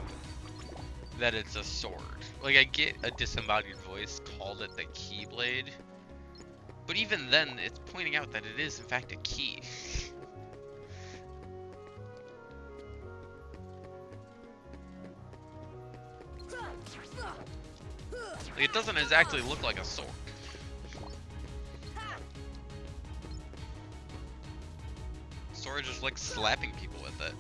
that it's a sword. Like, I get a disembodied voice called it the Keyblade, but even then, it's pointing out that it is, in fact, a key. Like, it doesn't exactly look like a sword. Sora just like slapping people with it.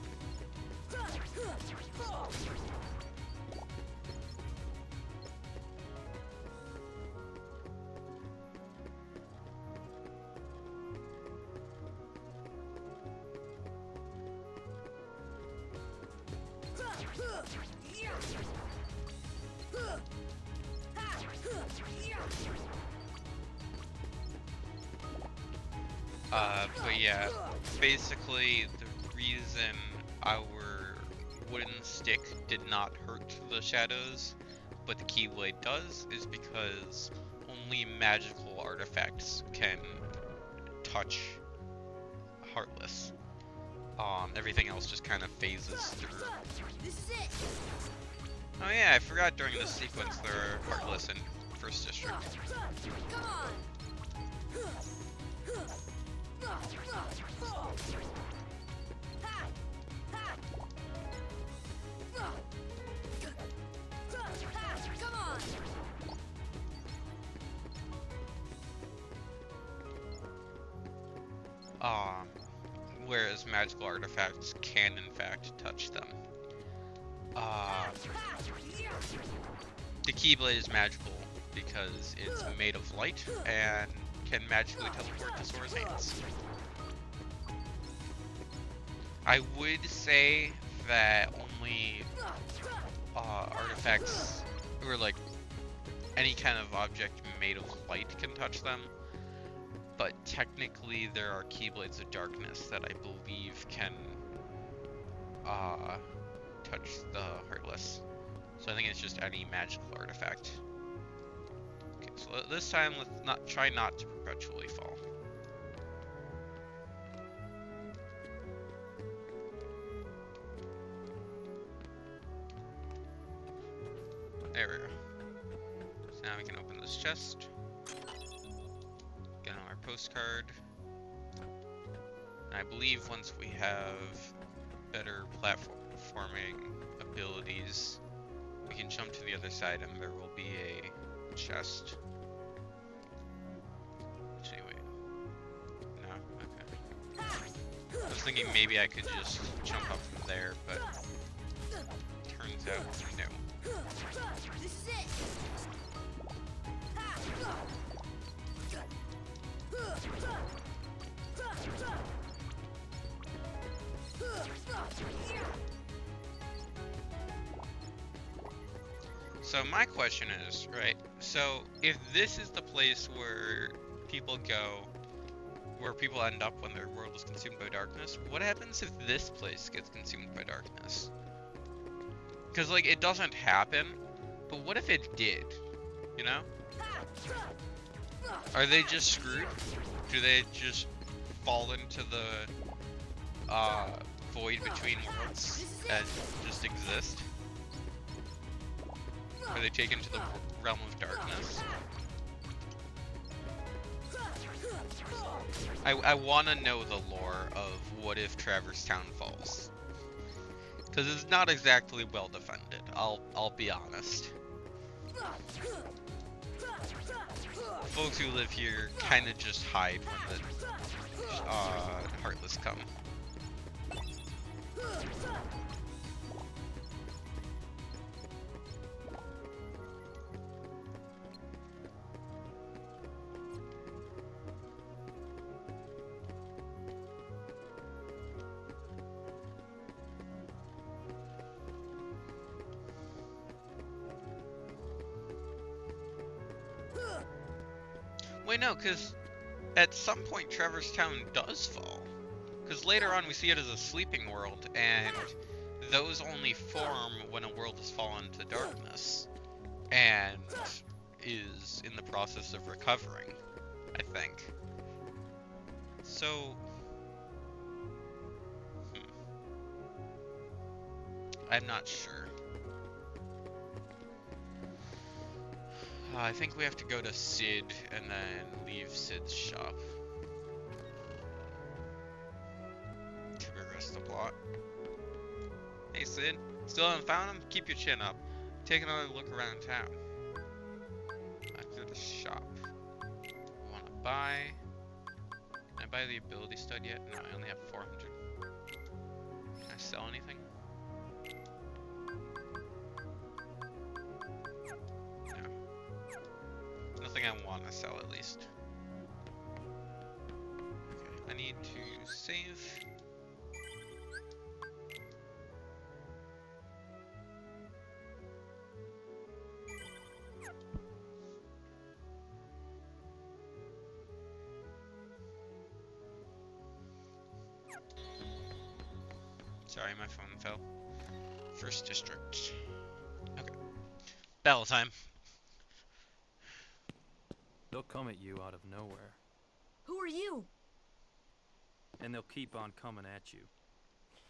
But yeah, basically the reason our wooden stick did not hurt the shadows, but the Keyblade does, is because only magical artifacts can touch Heartless. Everything else just kind of phases through. Oh yeah, I forgot during this sequence there are Heartless in First District. Come on. Whereas magical artifacts can in fact touch them. The Keyblade is magical because it's made of light and can magically teleport to Sora's hands. I would say that only artifacts, or like any kind of object made of light can touch them, but technically there are Keyblades of Darkness that I believe can touch the Heartless. So I think it's just any magical artifact. Okay, so this time let's try not to perpetually fall. There we go. So now we can open this chest. Get on our postcard. And I believe once we have better platforming abilities, we can jump to the other side and there will be a chest. Actually, wait. No? Okay. I was thinking maybe I could just jump up from there, but turns out no. This is it. So my question is, right, so if this is the place where people go, where people end up when their world is consumed by darkness, what happens if this place gets consumed by darkness? Because, like, it doesn't happen, but what if it did, you know? Are they just screwed? Do they just fall into the void between worlds and just exist? Are they taken to the realm of darkness? I want to know the lore of what if Traverse Town falls. Because it's not exactly well defended, I'll be honest. Folks who live here kind of just hide when the Heartless come. Wait, no, because at some point Traverse Town does fall. Because later on we see it as a sleeping world, and those only form when a world has fallen to darkness. and is in the process of recovering, I think. So, I'm not sure. I think we have to go to Sid and then leave Sid's shop to progress the plot. Hey Sid, still haven't found him? Keep your chin up. Take another look around town. Back to the shop. Wanna buy? Can I buy the ability stud yet? No, I only have 400. Can I sell anything? Nothing I want to sell, at least. Okay, I need to save. Sorry, my phone fell. First district. Okay. Battle time. They'll come at you out of nowhere, Who are you? and they'll keep on coming at you,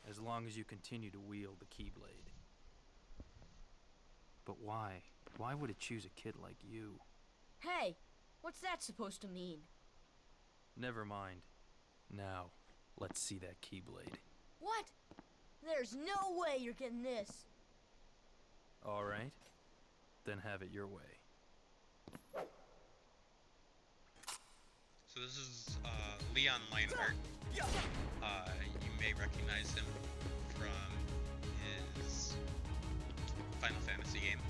as long as you continue to wield the Keyblade. But why? Why would it choose a kid like you? Hey, what's that supposed to mean? Never mind. Now, let's see that Keyblade. What? There's no way you're getting this. Alright, then have it your way. So this is Leon Lionheart. You may recognize him from his Final Fantasy game.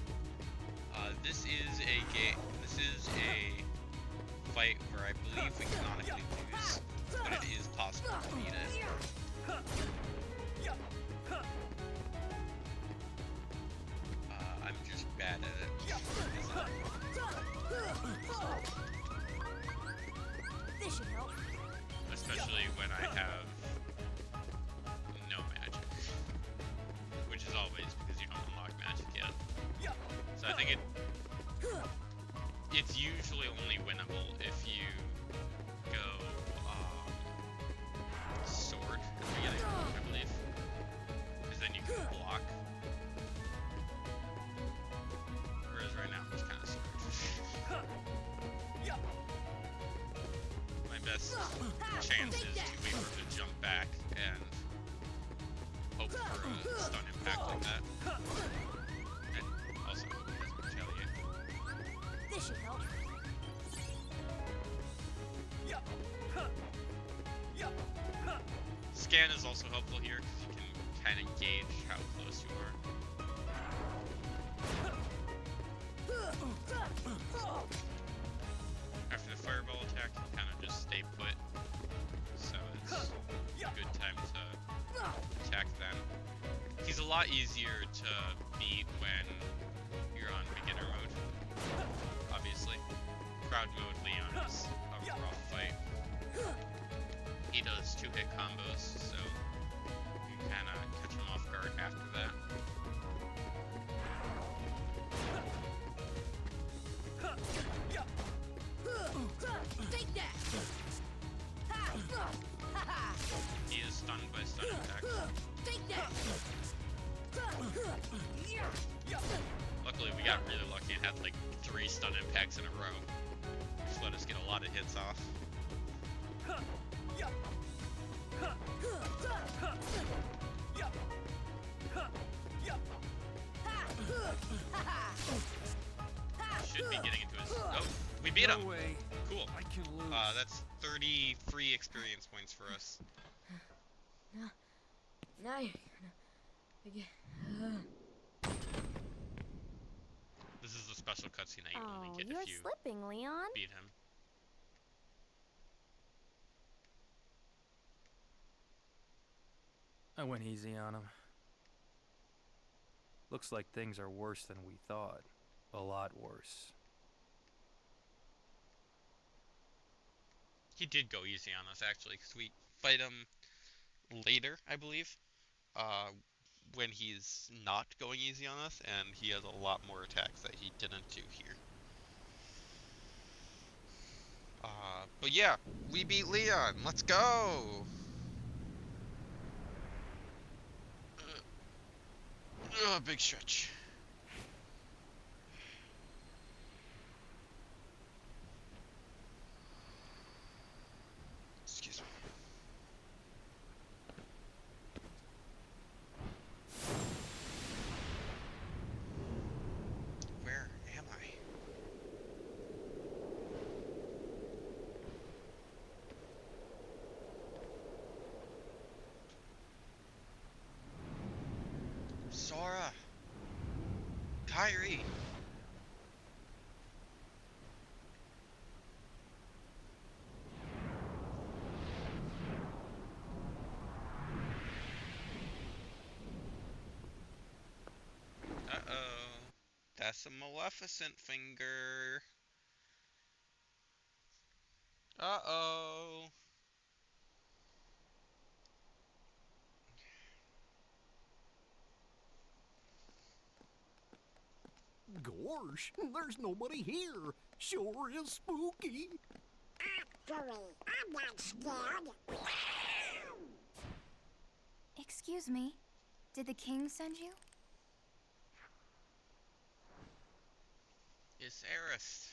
This is a fight where I believe we canonically lose, but it is possible to beat it. I'm just bad at it. This should help. Especially when I have no magic. Which is always because you don't unlock magic yet. So I think it's usually only winnable if you go sword at the beginning, I believe. Because then you can block. Whereas right now I'm just kind of sword. My best chance is to wait for him to jump back and hope for a stun impact like that. And also hope he doesn't retaliate. This should help. Scan is also helpful here because you can kind of gauge how close you are. After the fireball attack, you kind of just stay put. So it's a good time to attack them. He's a lot easier to beat when you're on beginner mode. Obviously. Crowd mode Leon is a rough fight. He does 2-hit combos, so you can kind of catch him off guard after that. Take that! He is stunned by stun attacks. Take that! Luckily, we got really lucky and had like 3 stun impacts in a row, which let us get a lot of hits off. Should be getting into his. Oh, we beat him! Cool. I can lose. That's 30 free experience points for us. Now you're gonna get. This is a special cutscene that you Oh, only get you're if you slipping, Leon. beat him. I went easy on him. Looks like things are worse than we thought. A lot worse. He did go easy on us, actually, because we fight him later, I believe. when he's not going easy on us, and he has a lot more attacks that he didn't do here. But yeah, we beat Leon. Let's go! Big stretch. Excuse me. Where am I? Sora! Kyrie! Uh-oh. That's a Maleficent finger. Uh-oh. Gosh, there's nobody here. Sure is spooky. Actually, I'm not scared. Excuse me, did the king send you? It's Aerith.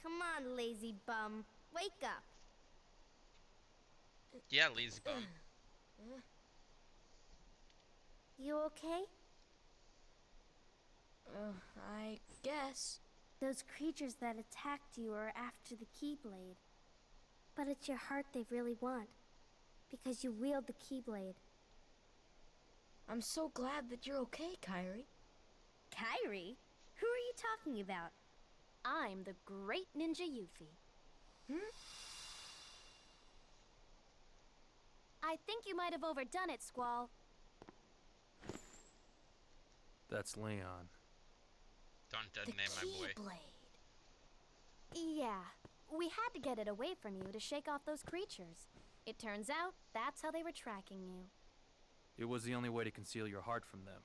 Come on, lazy bum. Wake up. Yeah, lazy bum. You okay? I guess. Those creatures that attacked you are after the Keyblade. But it's your heart they really want. Because you wield the Keyblade. I'm so glad that you're okay, Kyrie. Kyrie? Who are you talking about? I'm the great ninja Yuffie. I think you might have overdone it, Squall. That's Leon. Don't detonate my boy. Yeah, we had to get it away from you to shake off those creatures. It turns out that's how they were tracking you. It was the only way to conceal your heart from them.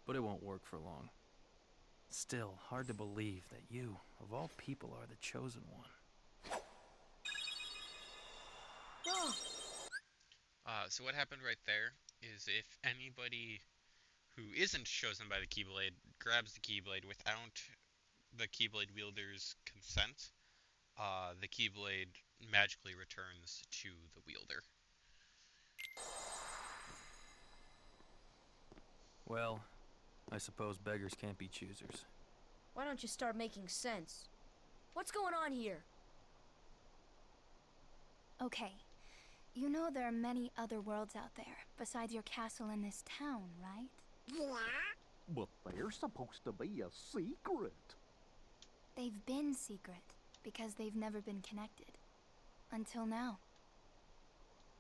But it won't work for long. Still, hard to believe that you, of all people, are the chosen one. So what happened right there is if anybody who isn't chosen by the Keyblade grabs the Keyblade without the Keyblade wielder's consent, the Keyblade magically returns to the wielder. Well, I suppose beggars can't be choosers. Why don't you start making sense? What's going on here? Okay, you know there are many other worlds out there besides your castle in this town, right? Yeah? But they're supposed to be a secret. They've been secret because they've never been connected. Until now.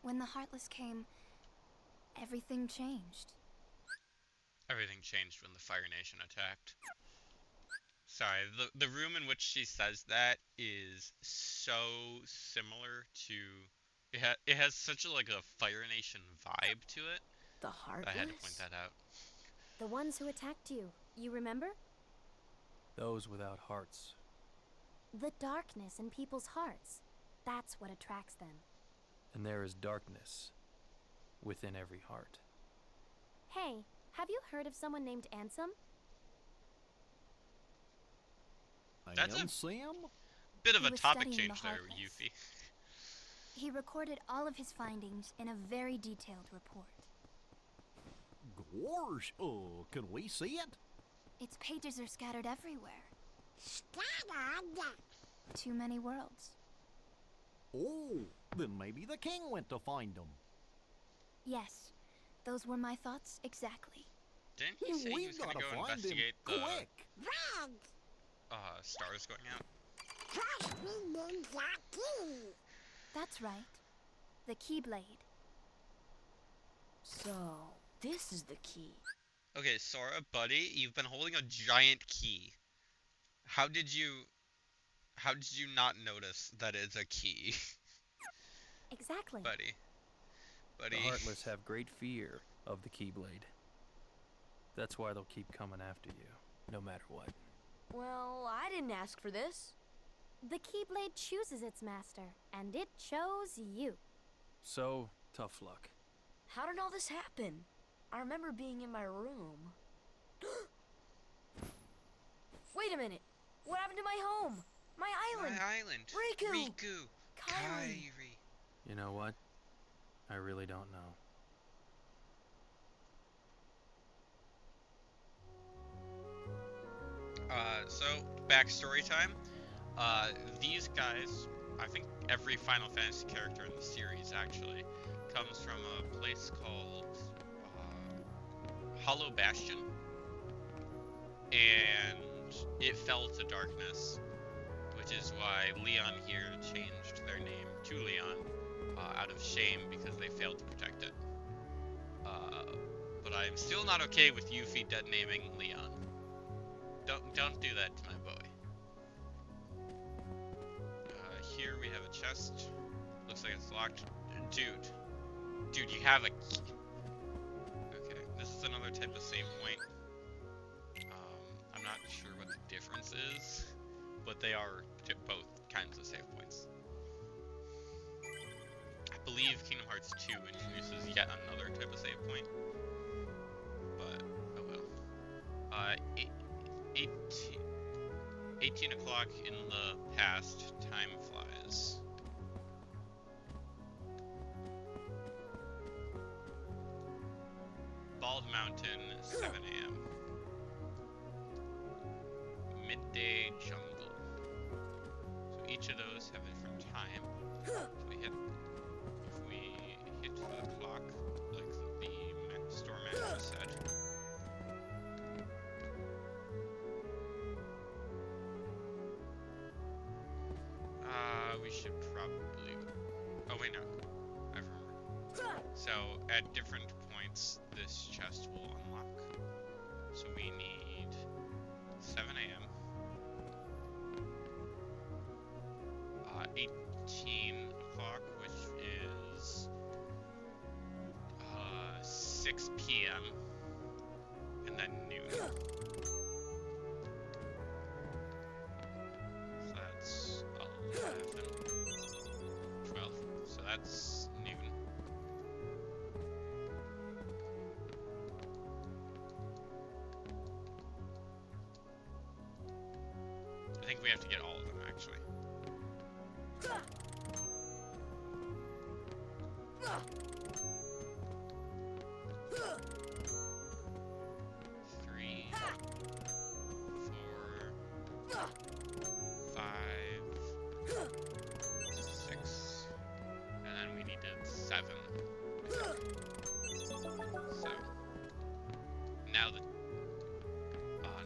When the Heartless came, everything changed. Everything changed when the Fire Nation attacked. Sorry, the room in which she says that is so similar to... It has such a, like, a Fire Nation vibe to it. The Heartless? I had to point that out. The ones who attacked you, you remember? Those without hearts. The darkness in people's hearts. That's what attracts them. And there is darkness within every heart. Hey, have you heard of someone named Ansem? That's a Sam? bit of He a was topic studying change the there, Heartless. Yuffie. He recorded all of his findings in a very detailed report. Gosh, can we see it? Its pages are scattered everywhere. Scattered? Too many worlds. Oh, then maybe the king went to find them. Yes, those were my thoughts exactly. Didn't he say he was gonna gotta go find investigate him the quick. Red! stars going out? Trust me, Ninja King! That's right. The Keyblade. So, this is the key. Okay, Sora, buddy, you've been holding a giant key. How did you How did you not notice that it's a key? Exactly. Buddy. The Heartless have great fear of the Keyblade. That's why they'll keep coming after you, no matter what. Well, I didn't ask for this. The Keyblade chooses its master, and it chose you. So, tough luck. How did all this happen? I remember being in my room. Wait a minute. What happened to my home? My island? My island. Riku! Riku. Kairi. You know what? I really don't know. So, backstory time. These guys, I think every Final Fantasy character in the series actually, comes from a place called Hollow Bastion. And it fell to darkness, which is why Leon here changed their name to Leon out of shame because they failed to protect it. But I'm still not okay with Yuffie dead naming Leon. Don't do that to my boy. Here we have a chest. Looks like it's locked. Dude, you have a key. Okay, this is another type of save point. I'm not sure what the difference is, but they are both kinds of save points. I believe Kingdom Hearts 2 introduces yet another type of save point, but oh well. 18 o'clock in the past, time flies. Bald Mountain, 7 a.m. Midday Jungle. So each of those have a different time. So if we hit the clock, like the store manager said. We should probably... Oh wait, no. I remember. So at different points, this chest will unlock. So we need 7 a.m. 18 o'clock, which is 6 p.m. and then noon. So that's 11, 12. So that's noon. I think we have to get all of them, actually. Three, 4, 5, 6, and then we needed 7. So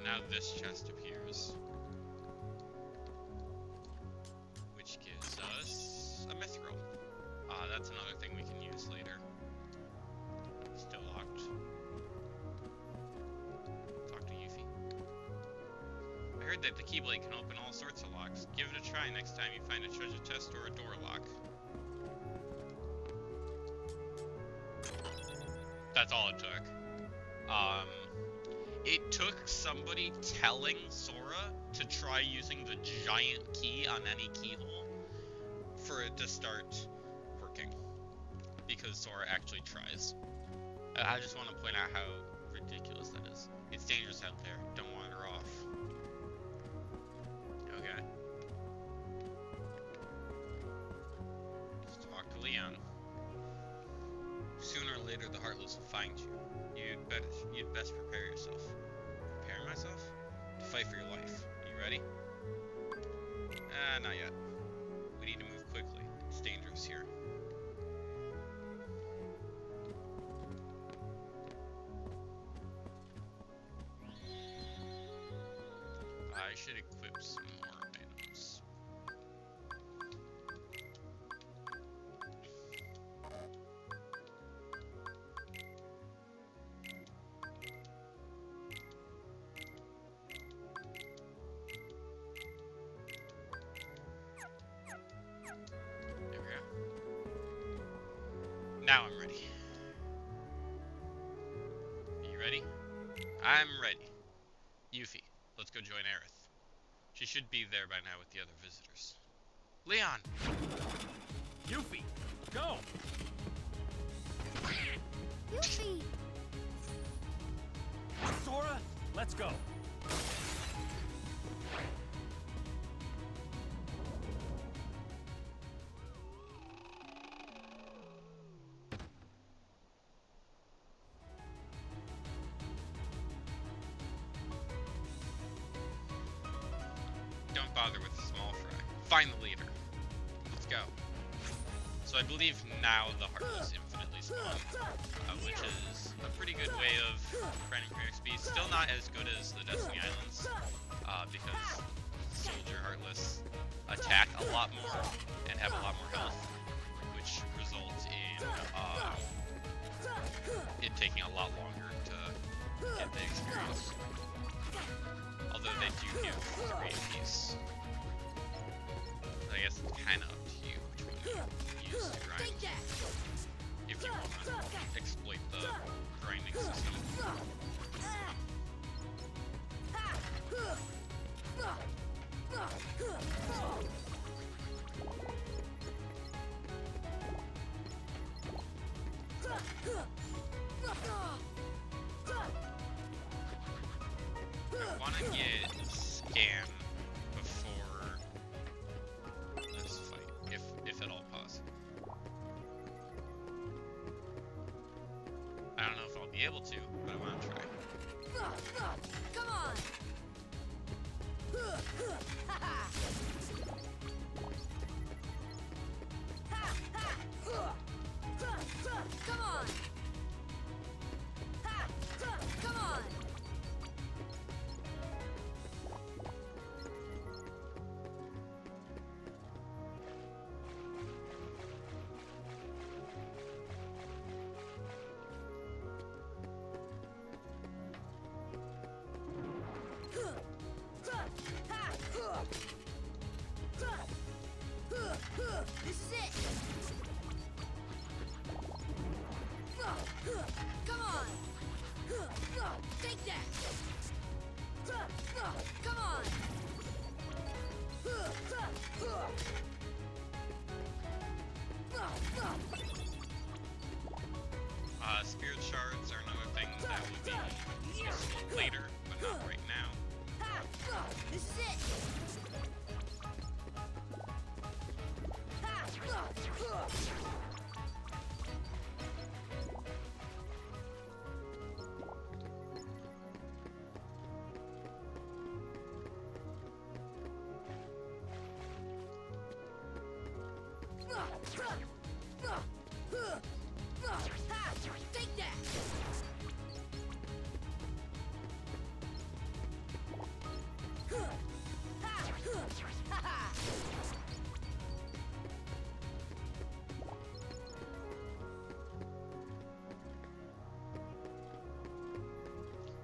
now this chest appears, which gives us a mithril. That's another thing we can use later. Still locked. Talk to Yuffie. I heard that the Keyblade can open all sorts of locks. Give it a try next time you find a treasure chest or a door lock. That's all it took. It took somebody telling Sora to try using the giant key on any keyhole for it to start working. Because Sora actually tries. I just want to point out how ridiculous that is. It's dangerous out there. Don't wander off. Okay. Let's talk to Leon. Sooner or later, the Heartless will find you. You'd best prepare yourself. Prepare myself? To fight for your life. Are you ready? Not yet. We need to move quickly. It's dangerous here. I should equip some more items. Now I'm ready. Are you ready? I'm ready. Yuffie, let's go join Aerith. She should be there by now with the other visitors. Leon! Yuffie, go! Yuffie! Sora, let's go. Don't bother with the small fry. Find the leader. Let's go. So I believe now the Heartless infinitely spawn, which is a pretty good way of grinding for XP. Still not as good as the Destiny Islands, because Soldier Heartless attack a lot more and have a lot more health, which results in it taking a lot longer to get the experience. Although they do give 3 apiece. So I guess it's kind of up to you which one you use to grind. If you want to exploit the grinding system. I want to get Scan before this fight, if at all possible. I don't know if I'll be able to, but I want to try. Come on! Come on! Come on! This is it! Come on! Take that! Come on! Spirit shards are another thing that will be useful later, but not right now. This is it! Take that!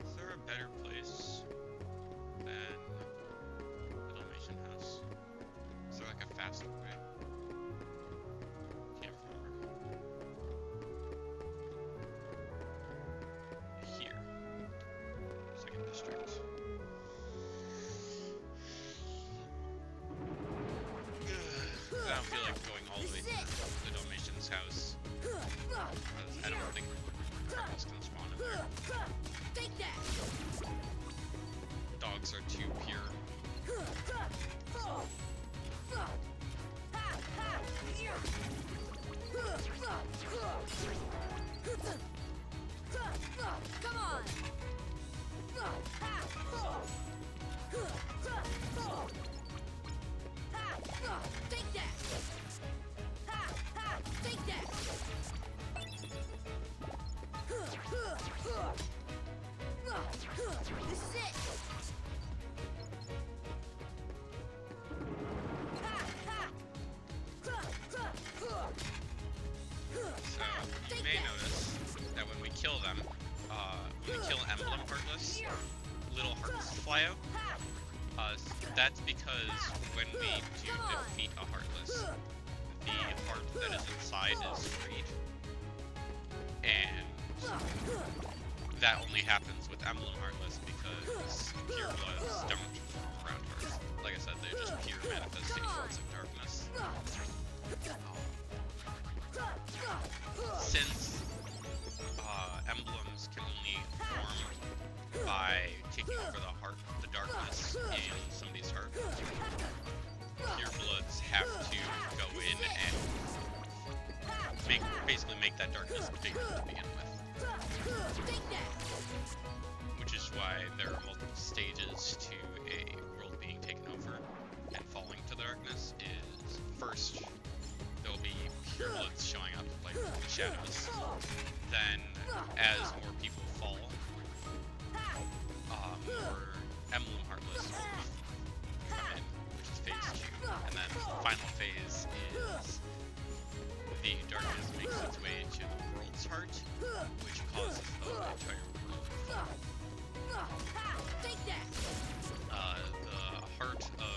Is there a better place than the Dalmatian house? Is there like a faster way? Can't remember. Here. Second district. I don't feel like going all the way to the Dalmatian's house. Because I don't think Heartless can spawn in there. Take that! Dogs are too pure. Come on! Take that! Take that! This is it! So, you may notice that when we kill them, when we kill Emblem Heartless, little hearts fly out. That's because when we do defeat a Heartless, the heart that is inside is freed. and that only happens with Emblem Heartless because pure bloods don't form around hearts. Like I said, they're just pure manifestations of darkness. Since emblems can only form by taking over the darkness in somebody's heart, pure bloods have to go in and basically make that darkness bigger to begin with. Which is why there are multiple stages to a world being taken over and falling to the darkness. Is first there'll be pure bloods showing up like the shadows. Then as more people fall, more Emblem Heartless will come in, which is phase 2. And then the final phase is the darkness makes its way into the world's heart, which causes the entire world to fall. The heart of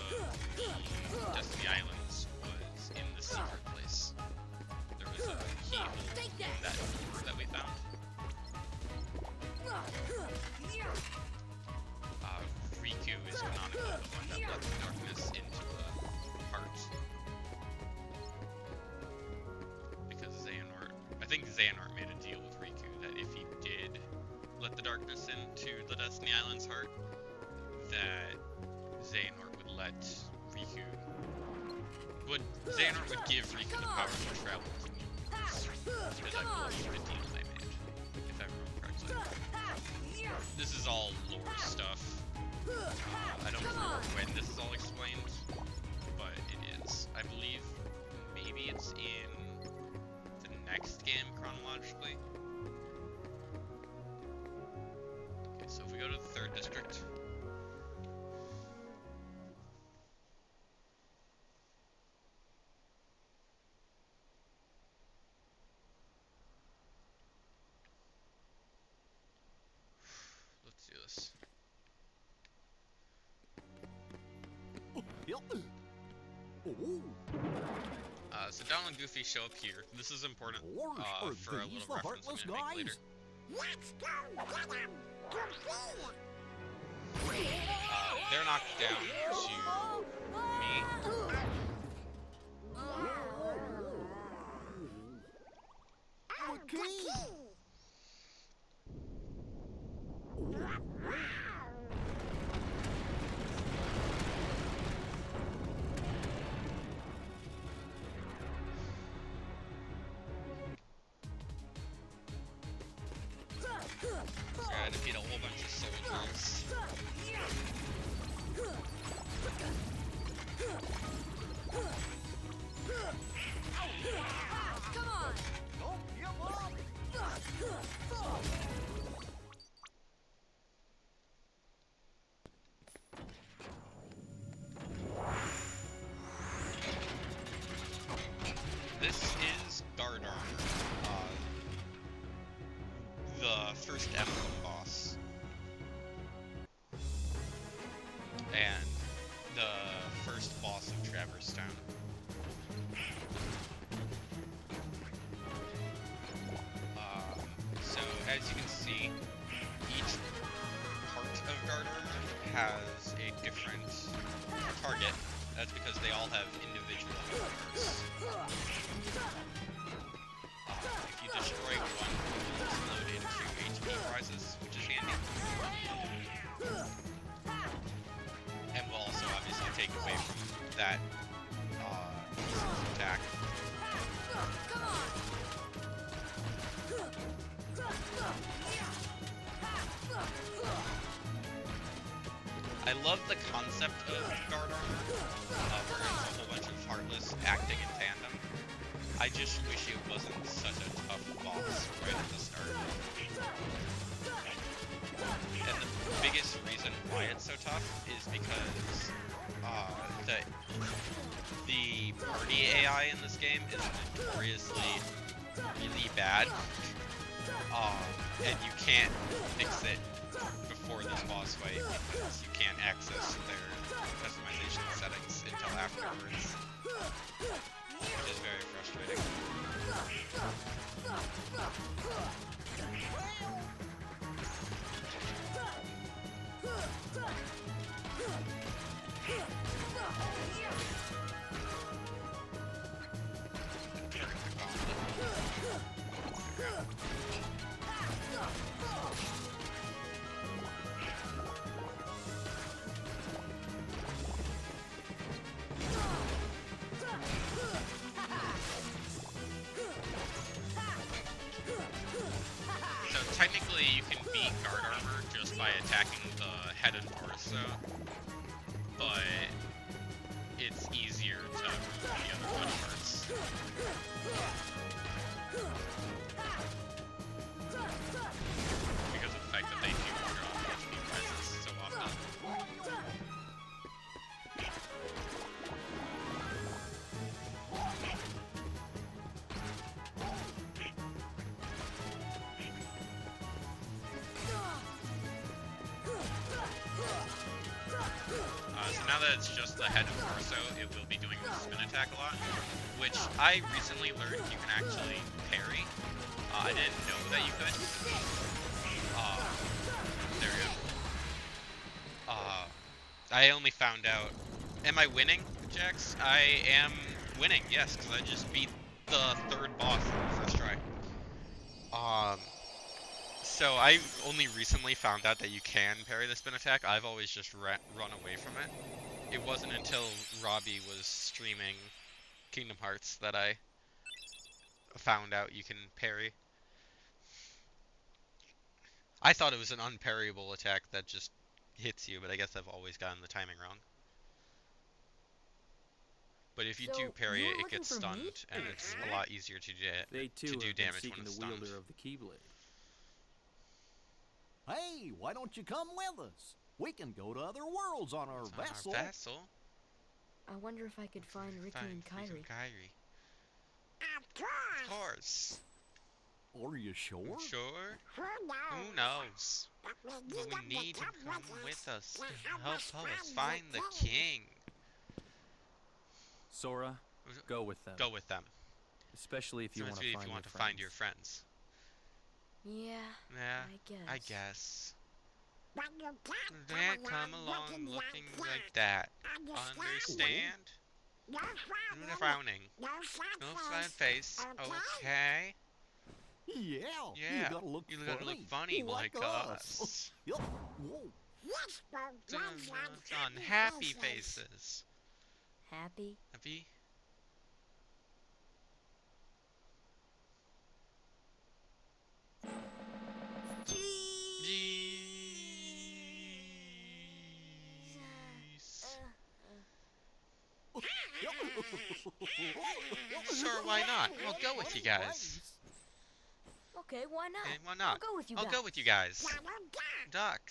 the Destiny Islands was in the secret place. There was a keyhole in that door that we found. Riku is canonically the one that lets the darkness into the heart. Because Xehanort, I think Xehanort made a deal with Riku that if he did let the darkness into the Destiny Island's heart, that Xehanort would let Riku... Xehanort would give Riku the power to travel to new worlds. Because I believe the deal they made, if I remember correctly. This is all lore stuff. I don't remember when this is all explained, but it is. I believe maybe it's in the next game chronologically. Okay, so if we go to the 3rd district. Let's do this. So Donald and Goofy show up here. This is important for a little reference I'm going to make later. Let's go get him, Goofy! They're knocked down to me. Oh, the key! Gotta defeat a whole bunch of soldiers. Come on! Don't give up! This is Guard Armor, the first Emblem boss, and the first boss of Traverse Town. So as you can see, each part of Guard Armor has a different target. That's because they all have individual powers. If you destroy one, it will explode into HP prizes, which is handy. And will also obviously take away from that attack. I love the concept of Guard Armor, where it's a whole bunch of Heartless acting in tandem. I just wish it wasn't such a tough boss right at the start. And the biggest reason why it's so tough is because the party AI in this game is notoriously really bad, and you can't fix it before this boss fight because you can't access their customization settings until afterwards, which is very frustrating. So technically you can beat guard armor just by attacking the head and torso, but it's easier to move the other body parts. Because of the fact that they do drop HP prizes so often. So now that it's just the head and torso, it will be doing the spin attack a lot, which I recently learned you can actually parry. I didn't know that you could. There we go. I only found out. Am I winning, Jax? I am winning, yes, because I just beat the third boss in the first try. So I only recently found out that you can parry the spin attack. I've always just run away from it. It wasn't until Robbie was streaming Kingdom Hearts that I found out you can parry. I thought it was an unparryable attack that just hits you, but I guess I've always gotten the timing wrong. But if you do parry it, it gets stunned, and it's a lot easier to do damage when it's stunned. The wielder of the Keyblade. Hey, why don't you come with us? We can go to other worlds on our vessel. I wonder if I could find Ricky and Kairi. Of course. Are you sure? Sure. Who knows? But we need to come with us to help us find the king. Sora, go with them. Go with them. Especially if you want to find your friends. Yeah, I guess. Don't come along looking like that. Understand? No frowning. No sad face. Okay? Yeah. You gotta look funny like us. Unhappy faces. Happy? Happy? Sure, why not? I'll go with you guys. Okay, why not? Okay, why not? I'll go with you guys. Duck.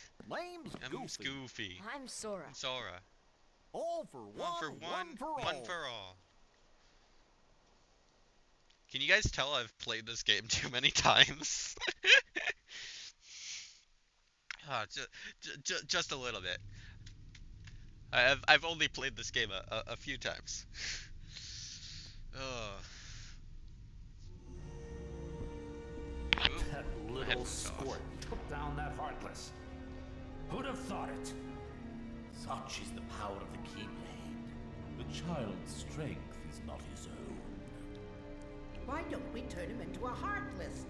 Name's Goofy. I'm Sora. Sora. All for one for all. Can you guys tell I've played this game too many times? Just a little bit. I've only played this game a few times. That little squirt took down that Heartless. Who'd have thought it? Such is the power of the Keyblade. The child's strength is not his own. Why don't we turn him into a Heartless?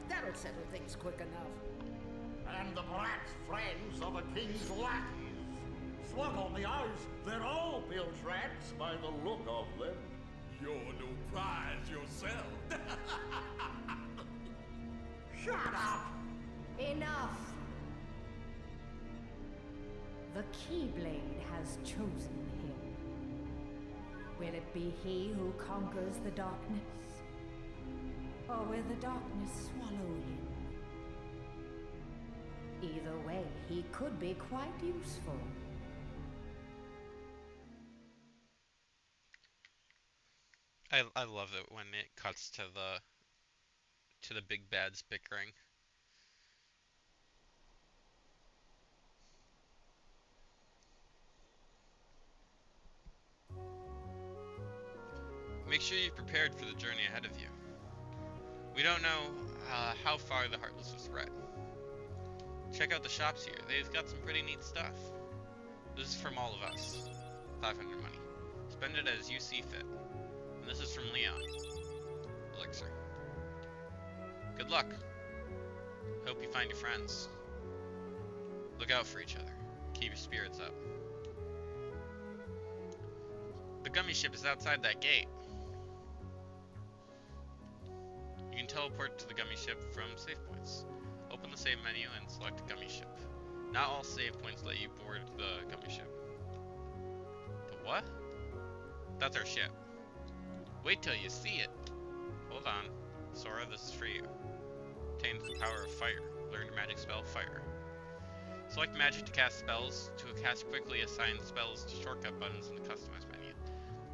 That'll settle things quick enough. And the brat's friends are the king's lackeys. Swap me eyes, they're all built rats by the look of them. You're no prize yourself. Shut up! Enough! The Keyblade has chosen him. Will it be he who conquers the darkness? Or will the darkness swallow him? Either way, he could be quite useful. I love it when it cuts to the big bads bickering. make sure you're prepared for the journey ahead of you. We don't know how far the Heartless will spread. Check out the shops here. They've got some pretty neat stuff. This is from all of us. 500 money. Spend it as you see fit. And this is from Leon. Elixir. Good luck. Hope you find your friends. Look out for each other. Keep your spirits up. The gummy ship is outside that gate. You can teleport to the gummy ship from save points. Open the save menu and select a gummy ship. Not all save points let you board the gummy ship. The what? That's our ship. Wait till you see it. Hold on. Sora, this is for you. Obtains the power of fire. Learn your magic spell, fire. Select magic to cast spells. To cast quickly, assign spells to shortcut buttons in the customize menu.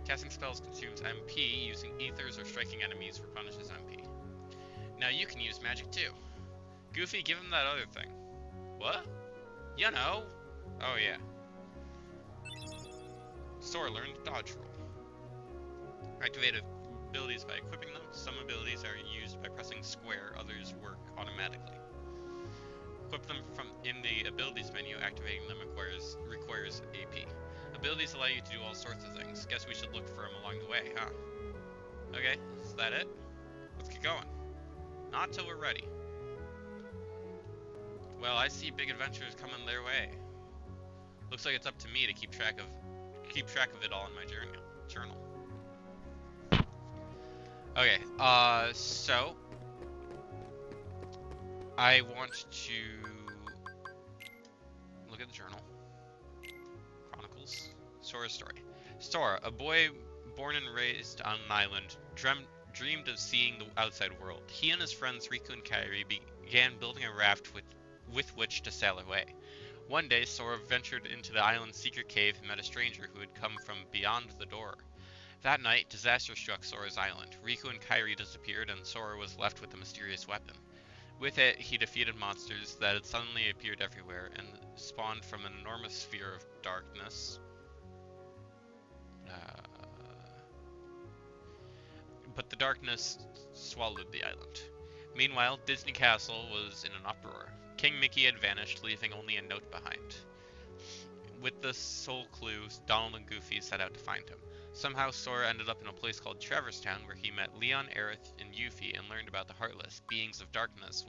Casting spells consumes MP. Using ethers or striking enemies replenishes MP. Now you can use magic too. Goofy, give him that other thing. What? You know. Oh yeah. Sora learned dodge roll. Activate abilities by equipping them. Some abilities are used by pressing square, others work automatically. Equip them from in the abilities menu. Activating them requires AP. Abilities allow you to do all sorts of things. Guess we should look for them along the way, huh? Okay, is that it? Let's get going. Not till we're ready. Well, I see big adventures coming their way. Looks like it's up to me to keep track of it all in my journal. Okay, so I want to look at the journal. Chronicles. Sora's story. Sora, a boy born and raised on an island, dreamed of seeing the outside world. He and his friends Riku and Kairi began building a raft with which to sail away. One day, Sora ventured into the island's secret cave and met a stranger who had come from beyond the door. That night, disaster struck Sora's island. Riku and Kairi disappeared, and Sora was left with a mysterious weapon. With it, he defeated monsters that had suddenly appeared everywhere and spawned from an enormous sphere of darkness. But the darkness swallowed the island. Meanwhile, Disney Castle was in an uproar. King Mickey had vanished, leaving only a note behind. With the soul clue, Donald and Goofy set out to find him. Somehow, Sora ended up in a place called Traverse Town, where he met Leon, Aerith, and Yuffie, and learned about the Heartless, beings of darkness,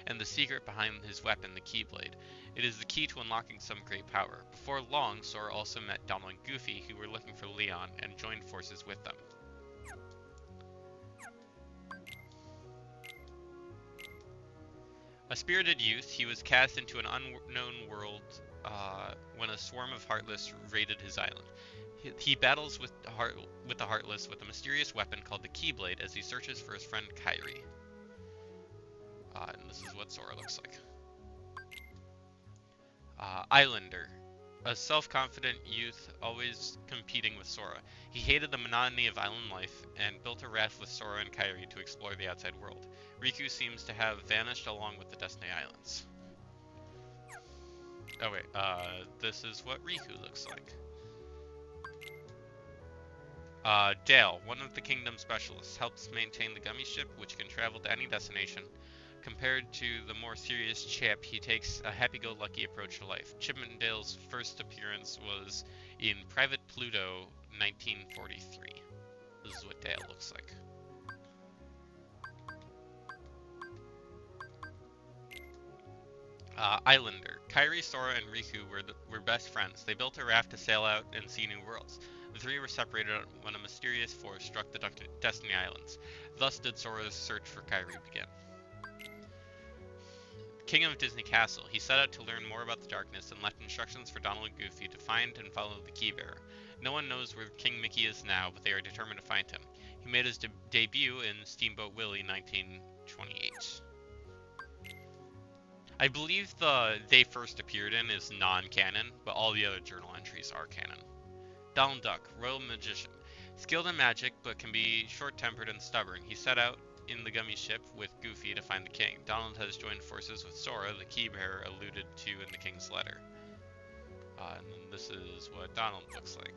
and the secret behind his weapon, the Keyblade. It is the key to unlocking some great power. Before long, Sora also met Donald and Goofy, who were looking for Leon, and joined forces with them. A spirited youth, he was cast into an unknown world when a swarm of Heartless raided his island. He battles with the Heartless with a mysterious weapon called the Keyblade as he searches for his friend Kairi. And this is what Sora looks like. Islander. A self-confident youth always competing with Sora. He hated the monotony of island life and built a raft with Sora and Kairi to explore the outside world. Riku seems to have vanished along with the Destiny Islands. Oh wait, this is what Riku looks like. Dale, one of the Kingdom specialists, helps maintain the gummy ship, which can travel to any destination. Compared to the more serious Chip, he takes a happy-go-lucky approach to life. Chip and Dale's first appearance was in Private Pluto, 1943. This is what Dale looks like. Islander. Kairi, Sora, and Riku were best friends. They built a raft to sail out and see new worlds. The three were separated when a mysterious force struck the Destiny Islands. Thus did Sora's search for Kairi begin. King of Disney Castle, he set out to learn more about the darkness and left instructions for Donald and Goofy to find and follow the Keybearer. No one knows where King Mickey is now, but they are determined to find him. He made his debut in Steamboat Willie 1928. I believe the they first appeared in is non-canon, but all the other journal entries are canon. Donald Duck, Royal Magician. Skilled in magic, but can be short-tempered and stubborn. He set out in the gummy ship with Goofy to find the king. Donald has joined forces with Sora, the Keybearer alluded to in the king's letter. And then this is what Donald looks like.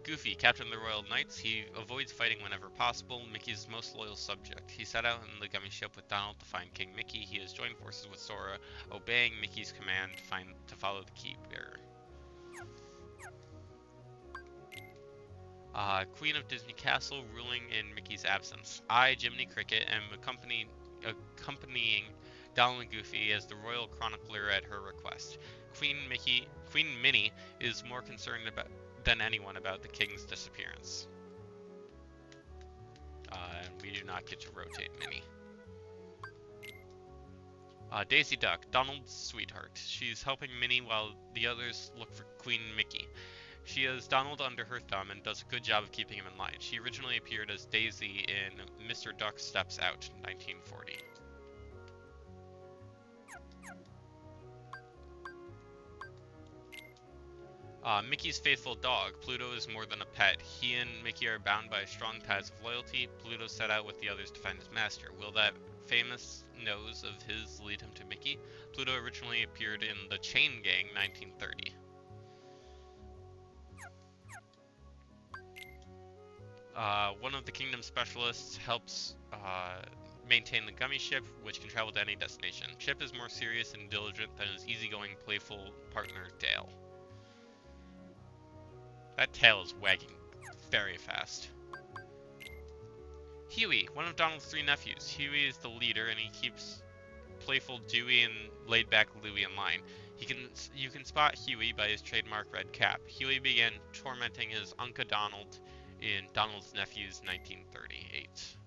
Goofy, captain of the Royal Knights, he avoids fighting whenever possible, Mickey's most loyal subject. He set out in the gummy ship with Donald to find King Mickey. He has joined forces with Sora, obeying Mickey's command to follow the key bearer. Queen of Disney Castle, ruling in Mickey's absence. I, Jiminy Cricket, am accompanying Donald and Goofy as the royal chronicler at her request. Queen Minnie is more concerned than anyone about the king's disappearance. And we do not get to rotate Minnie. Daisy Duck, Donald's sweetheart. She's helping Minnie while the others look for Queen Mickey. She has Donald under her thumb and does a good job of keeping him in line. She originally appeared as Daisy in Mr. Duck Steps Out, 1940. Mickey's faithful dog. Pluto is more than a pet. He and Mickey are bound by strong ties of loyalty. Pluto set out with the others to find his master. Will that famous nose of his lead him to Mickey? Pluto originally appeared in The Chain Gang, 1930. One of the Kingdom specialists helps maintain the gummy ship, which can travel to any destination. Chip is more serious and diligent than his easygoing, playful partner, Dale. That tail is wagging very fast. Huey, one of Donald's 3 nephews. Huey is the leader, and he keeps playful Dewey and laid-back Louie in line. You can spot Huey by his trademark red cap. Huey began tormenting his Uncle Donald in Donald's Nephews, 1938.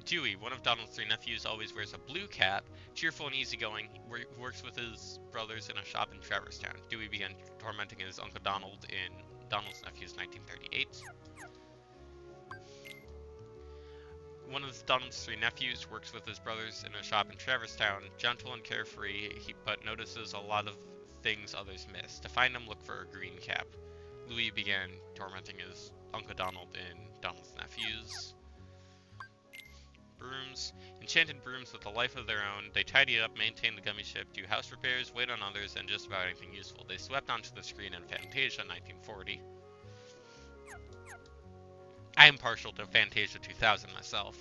Dewey, one of Donald's 3 nephews, always wears a blue cap, cheerful and easygoing. He works with his brothers in a shop in Traverstown. Dewey began tormenting his Uncle Donald in Donald's Nephews, 1938. One of Donald's 3 nephews works with his brothers in a shop in Traverstown, gentle and carefree, but notices a lot of things others miss. To find him, look for a green cap. Louis began tormenting his Uncle Donald in Donald's Nephews. Brooms. Enchanted brooms with a life of their own. They tidy up, maintain the gummy ship, do house repairs, wait on others, and just about anything useful. They swept onto the screen in Fantasia 1940. I am partial to Fantasia 2000 myself.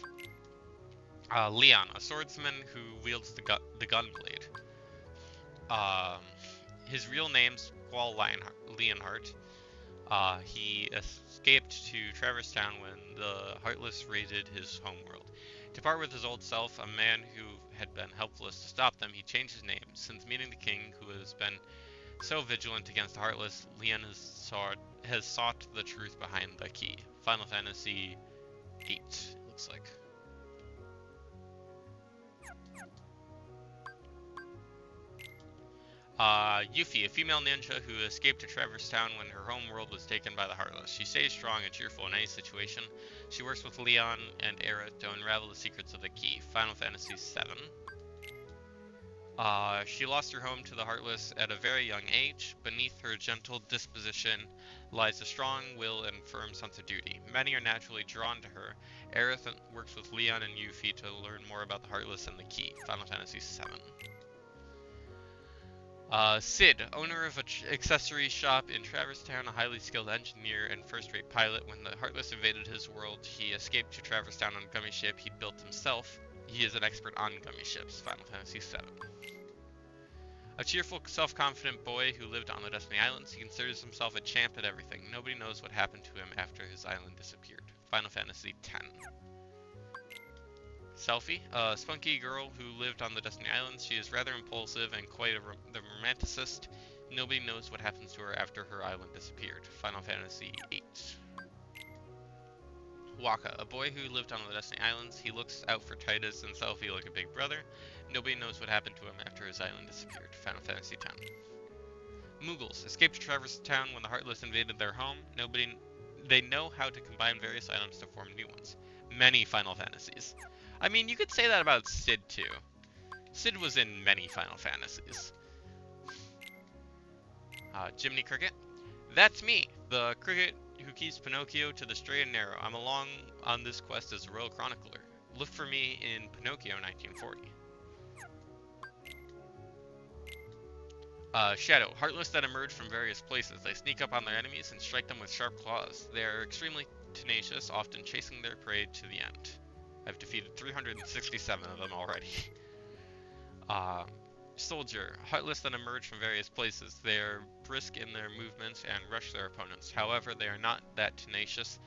Leon, a swordsman who wields the gunblade. His real name's Paul Leonhardt. He escaped to Traverstown when the Heartless raided his homeworld. To part with his old self, a man who had been helpless to stop them, he changed his name. Since meeting the king, who has been so vigilant against the Heartless, Leon has sought the truth behind the key. Final Fantasy VIII, it looks like. Yuffie, a female ninja who escaped to Traverstown when her home world was taken by the Heartless. She stays strong and cheerful in any situation. She works with Leon and Aerith to unravel the secrets of the key. Final Fantasy VII. She lost her home to the Heartless at a very young age. Beneath her gentle disposition lies a strong will and firm sense of duty. Many are naturally drawn to her. Aerith works with Leon and Yuffie to learn more about the Heartless and the key. Final Fantasy VII. Sid, owner of an accessory shop in Traverstown, a highly skilled engineer and first-rate pilot. When the Heartless invaded his world, he escaped to Traverstown on a gummy ship he built himself. He is an expert on gummy ships. Final Fantasy VII. A cheerful, self-confident boy who lived on the Destiny Islands, he considers himself a champ at everything. Nobody knows what happened to him after his island disappeared. Final Fantasy X. Selphie, a spunky girl who lived on the Destiny Islands. She is rather impulsive and quite the romanticist. Nobody knows what happens to her after her island disappeared. Final Fantasy VIII. Waka, a boy who lived on the Destiny Islands. He looks out for Titus and Selphie like a big brother. Nobody knows what happened to him after his island disappeared. Final Fantasy X. Moogles, escaped to Traverstown when the Heartless invaded their home. They know how to combine various items to form new ones. Many Final Fantasies. I mean, you could say that about Sid, too. Sid was in many Final Fantasies. Jiminy Cricket. That's me, the cricket who keeps Pinocchio to the straight and narrow. I'm along on this quest as a royal chronicler. Look for me in Pinocchio 1940. Shadow, heartless that emerge from various places. They sneak up on their enemies and strike them with sharp claws. They are extremely tenacious, often chasing their prey to the end. I've defeated 367 of them already. Soldier, heartless that emerge from various places. They are brisk in their movements and rush their opponents. However, they are not that tenacious.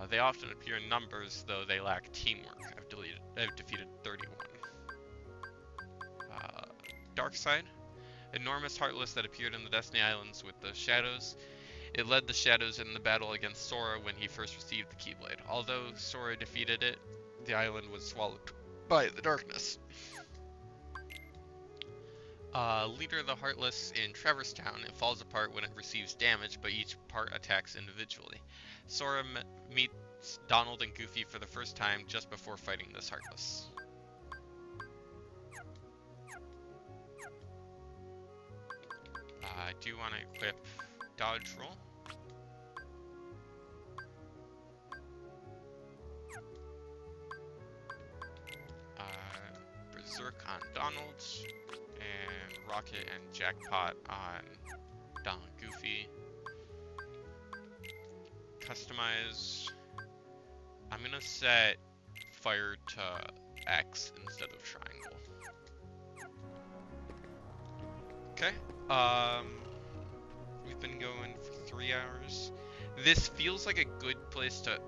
They often appear in numbers, though they lack teamwork. I've defeated 31. Dark Side, enormous heartless that appeared in the Destiny Islands with the Shadows. It led the Shadows in the battle against Sora when he first received the Keyblade. Although Sora defeated it, the island was swallowed by the darkness. Leader of the Heartless in Traverse Town. It falls apart when it receives damage, but each part attacks individually. Sora meets Donald and Goofy for the first time just before fighting this Heartless. I do want to equip Dodge Roll. Berserk on Donald, and Rocket and Jackpot on Donald and Goofy. Customize. I'm gonna set fire to X instead of triangle. Okay. We've been going for 3 hours. This feels like a good place to...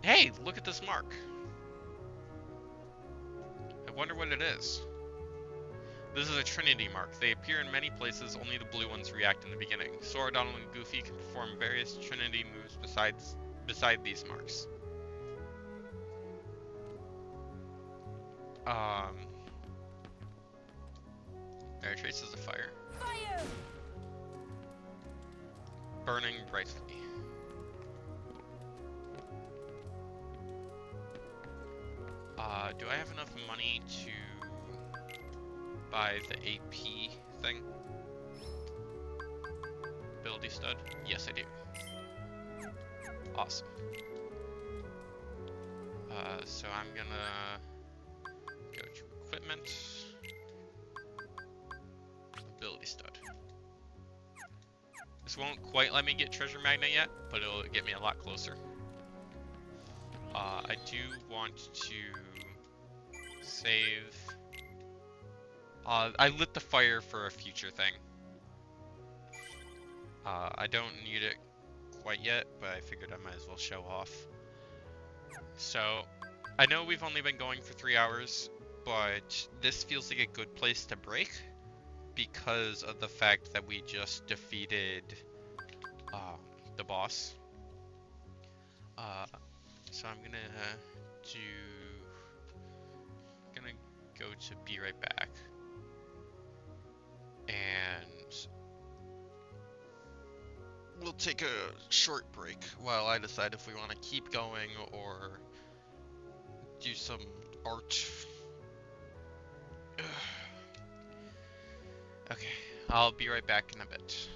Hey, look at this mark. I wonder what it is. This is a Trinity mark. They appear in many places, only the blue ones react in the beginning. Sora, Donald, and Goofy can perform various Trinity moves beside these marks. There are traces of fire. Fire! Burning brightly. Do I have enough money to buy the AP thing? Ability stud? Yes, I do. Awesome. So I'm gonna go to equipment. Ability stud. This won't quite let me get treasure magnet yet, but it'll get me a lot closer. I do want to save. I lit the fire for a future thing. I don't need it quite yet, but I figured I might as well show off. So, I know we've only been going for 3 hours, but this feels like a good place to break because of the fact that we just defeated the boss. So I'm gonna go to Be Right Back, and we'll take a short break while I decide if we want to keep going or do some art. Okay, I'll be right back in a bit.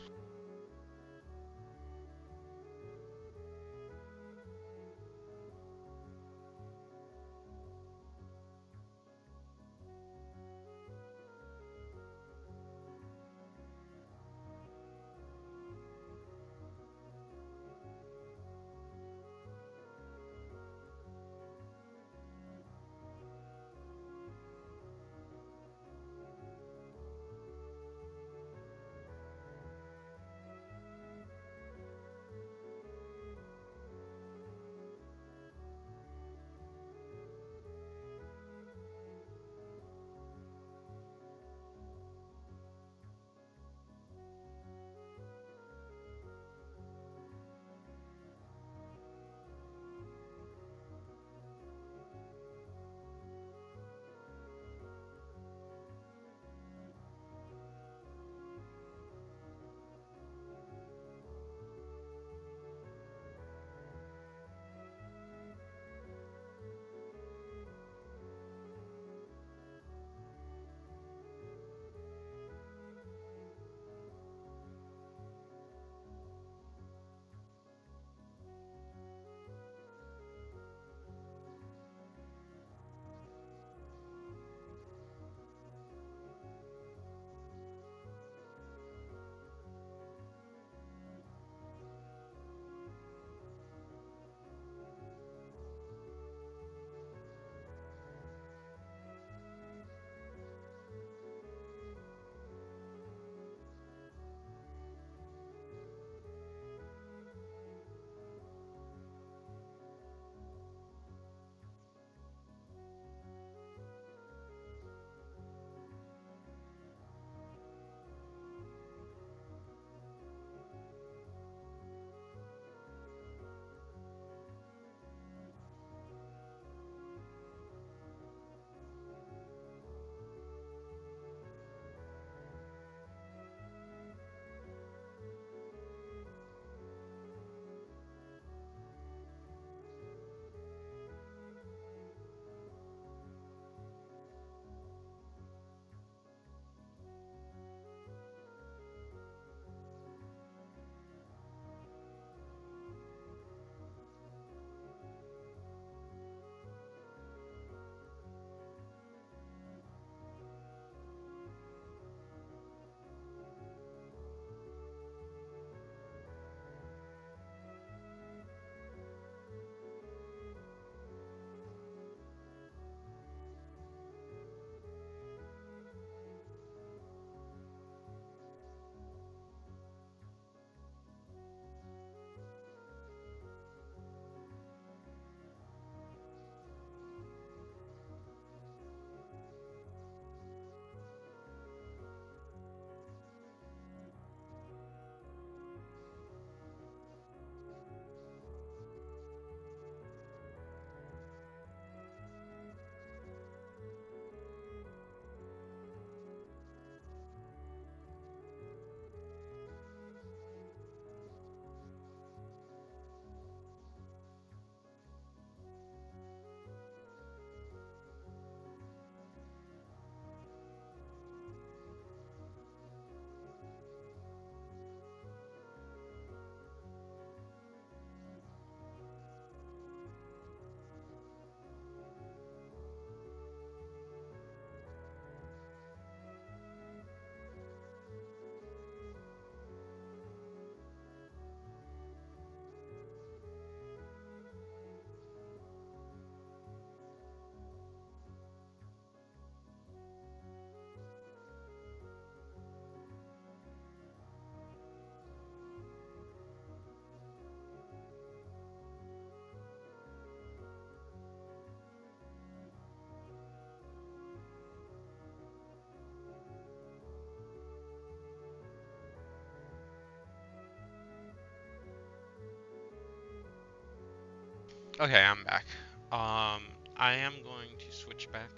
Okay, I'm back. I am going to switch back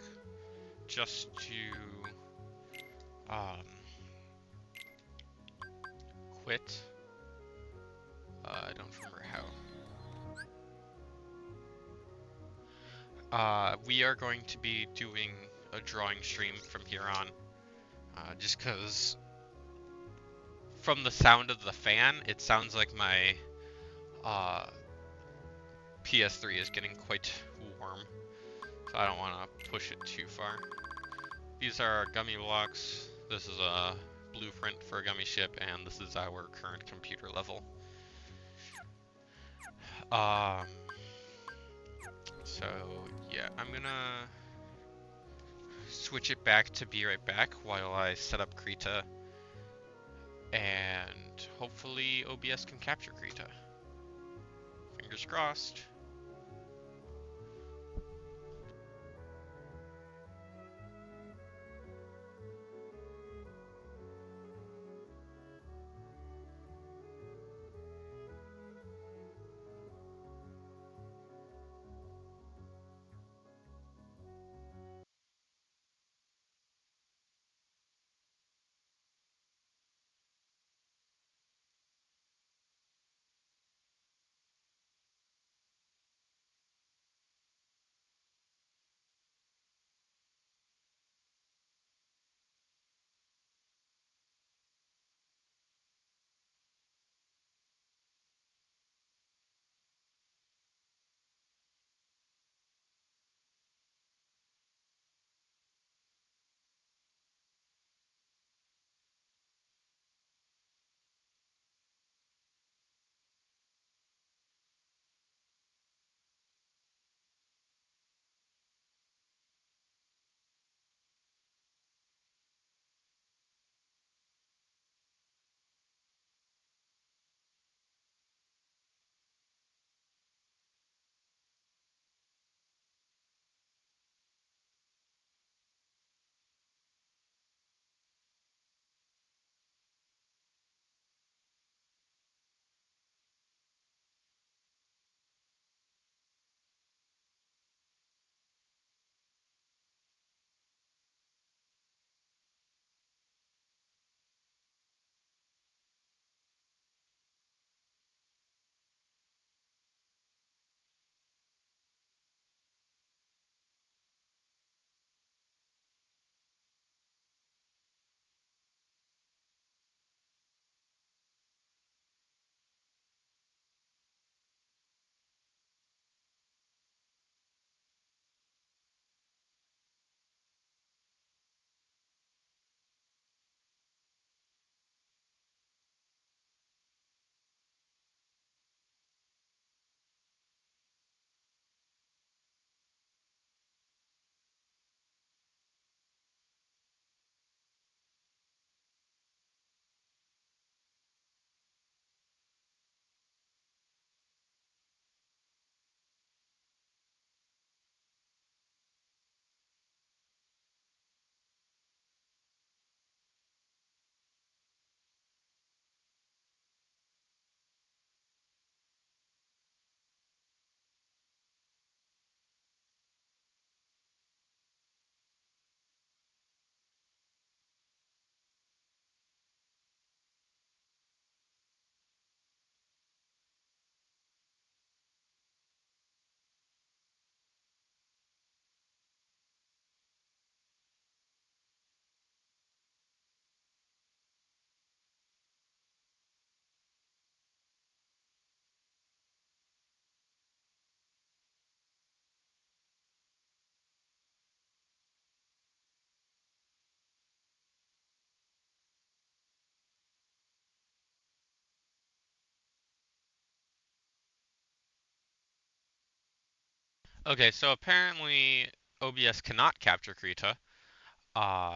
just to quit. I don't remember how. We are going to be doing a drawing stream from here on, just because from the sound of the fan, it sounds like my PS3 is getting quite warm, so I don't want to push it too far. These are our gummy blocks. This is a blueprint for a gummy ship, and this is our current computer level. So yeah, I'm gonna switch it back to be right back while I set up Krita, and hopefully OBS can capture Krita. Fingers crossed. Okay, so apparently OBS cannot capture Krita,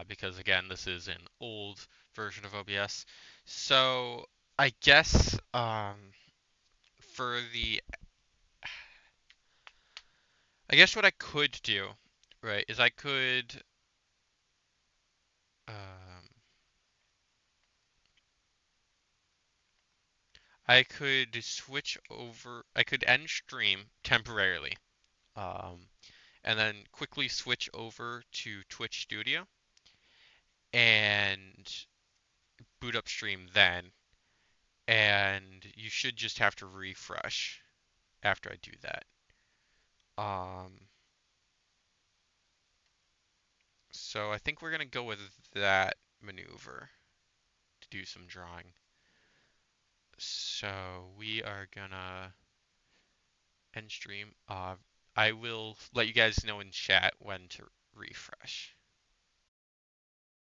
because again, this is an old version of OBS. So I guess for the, I guess what I could do, right, is um, I could switch over, I could end stream temporarily, and then quickly switch over to Twitch Studio and boot up stream then, and you should just have to refresh after I do that. So I think we're gonna go with that maneuver to do some drawing. So we are gonna end stream. I will let you guys know in chat when to refresh.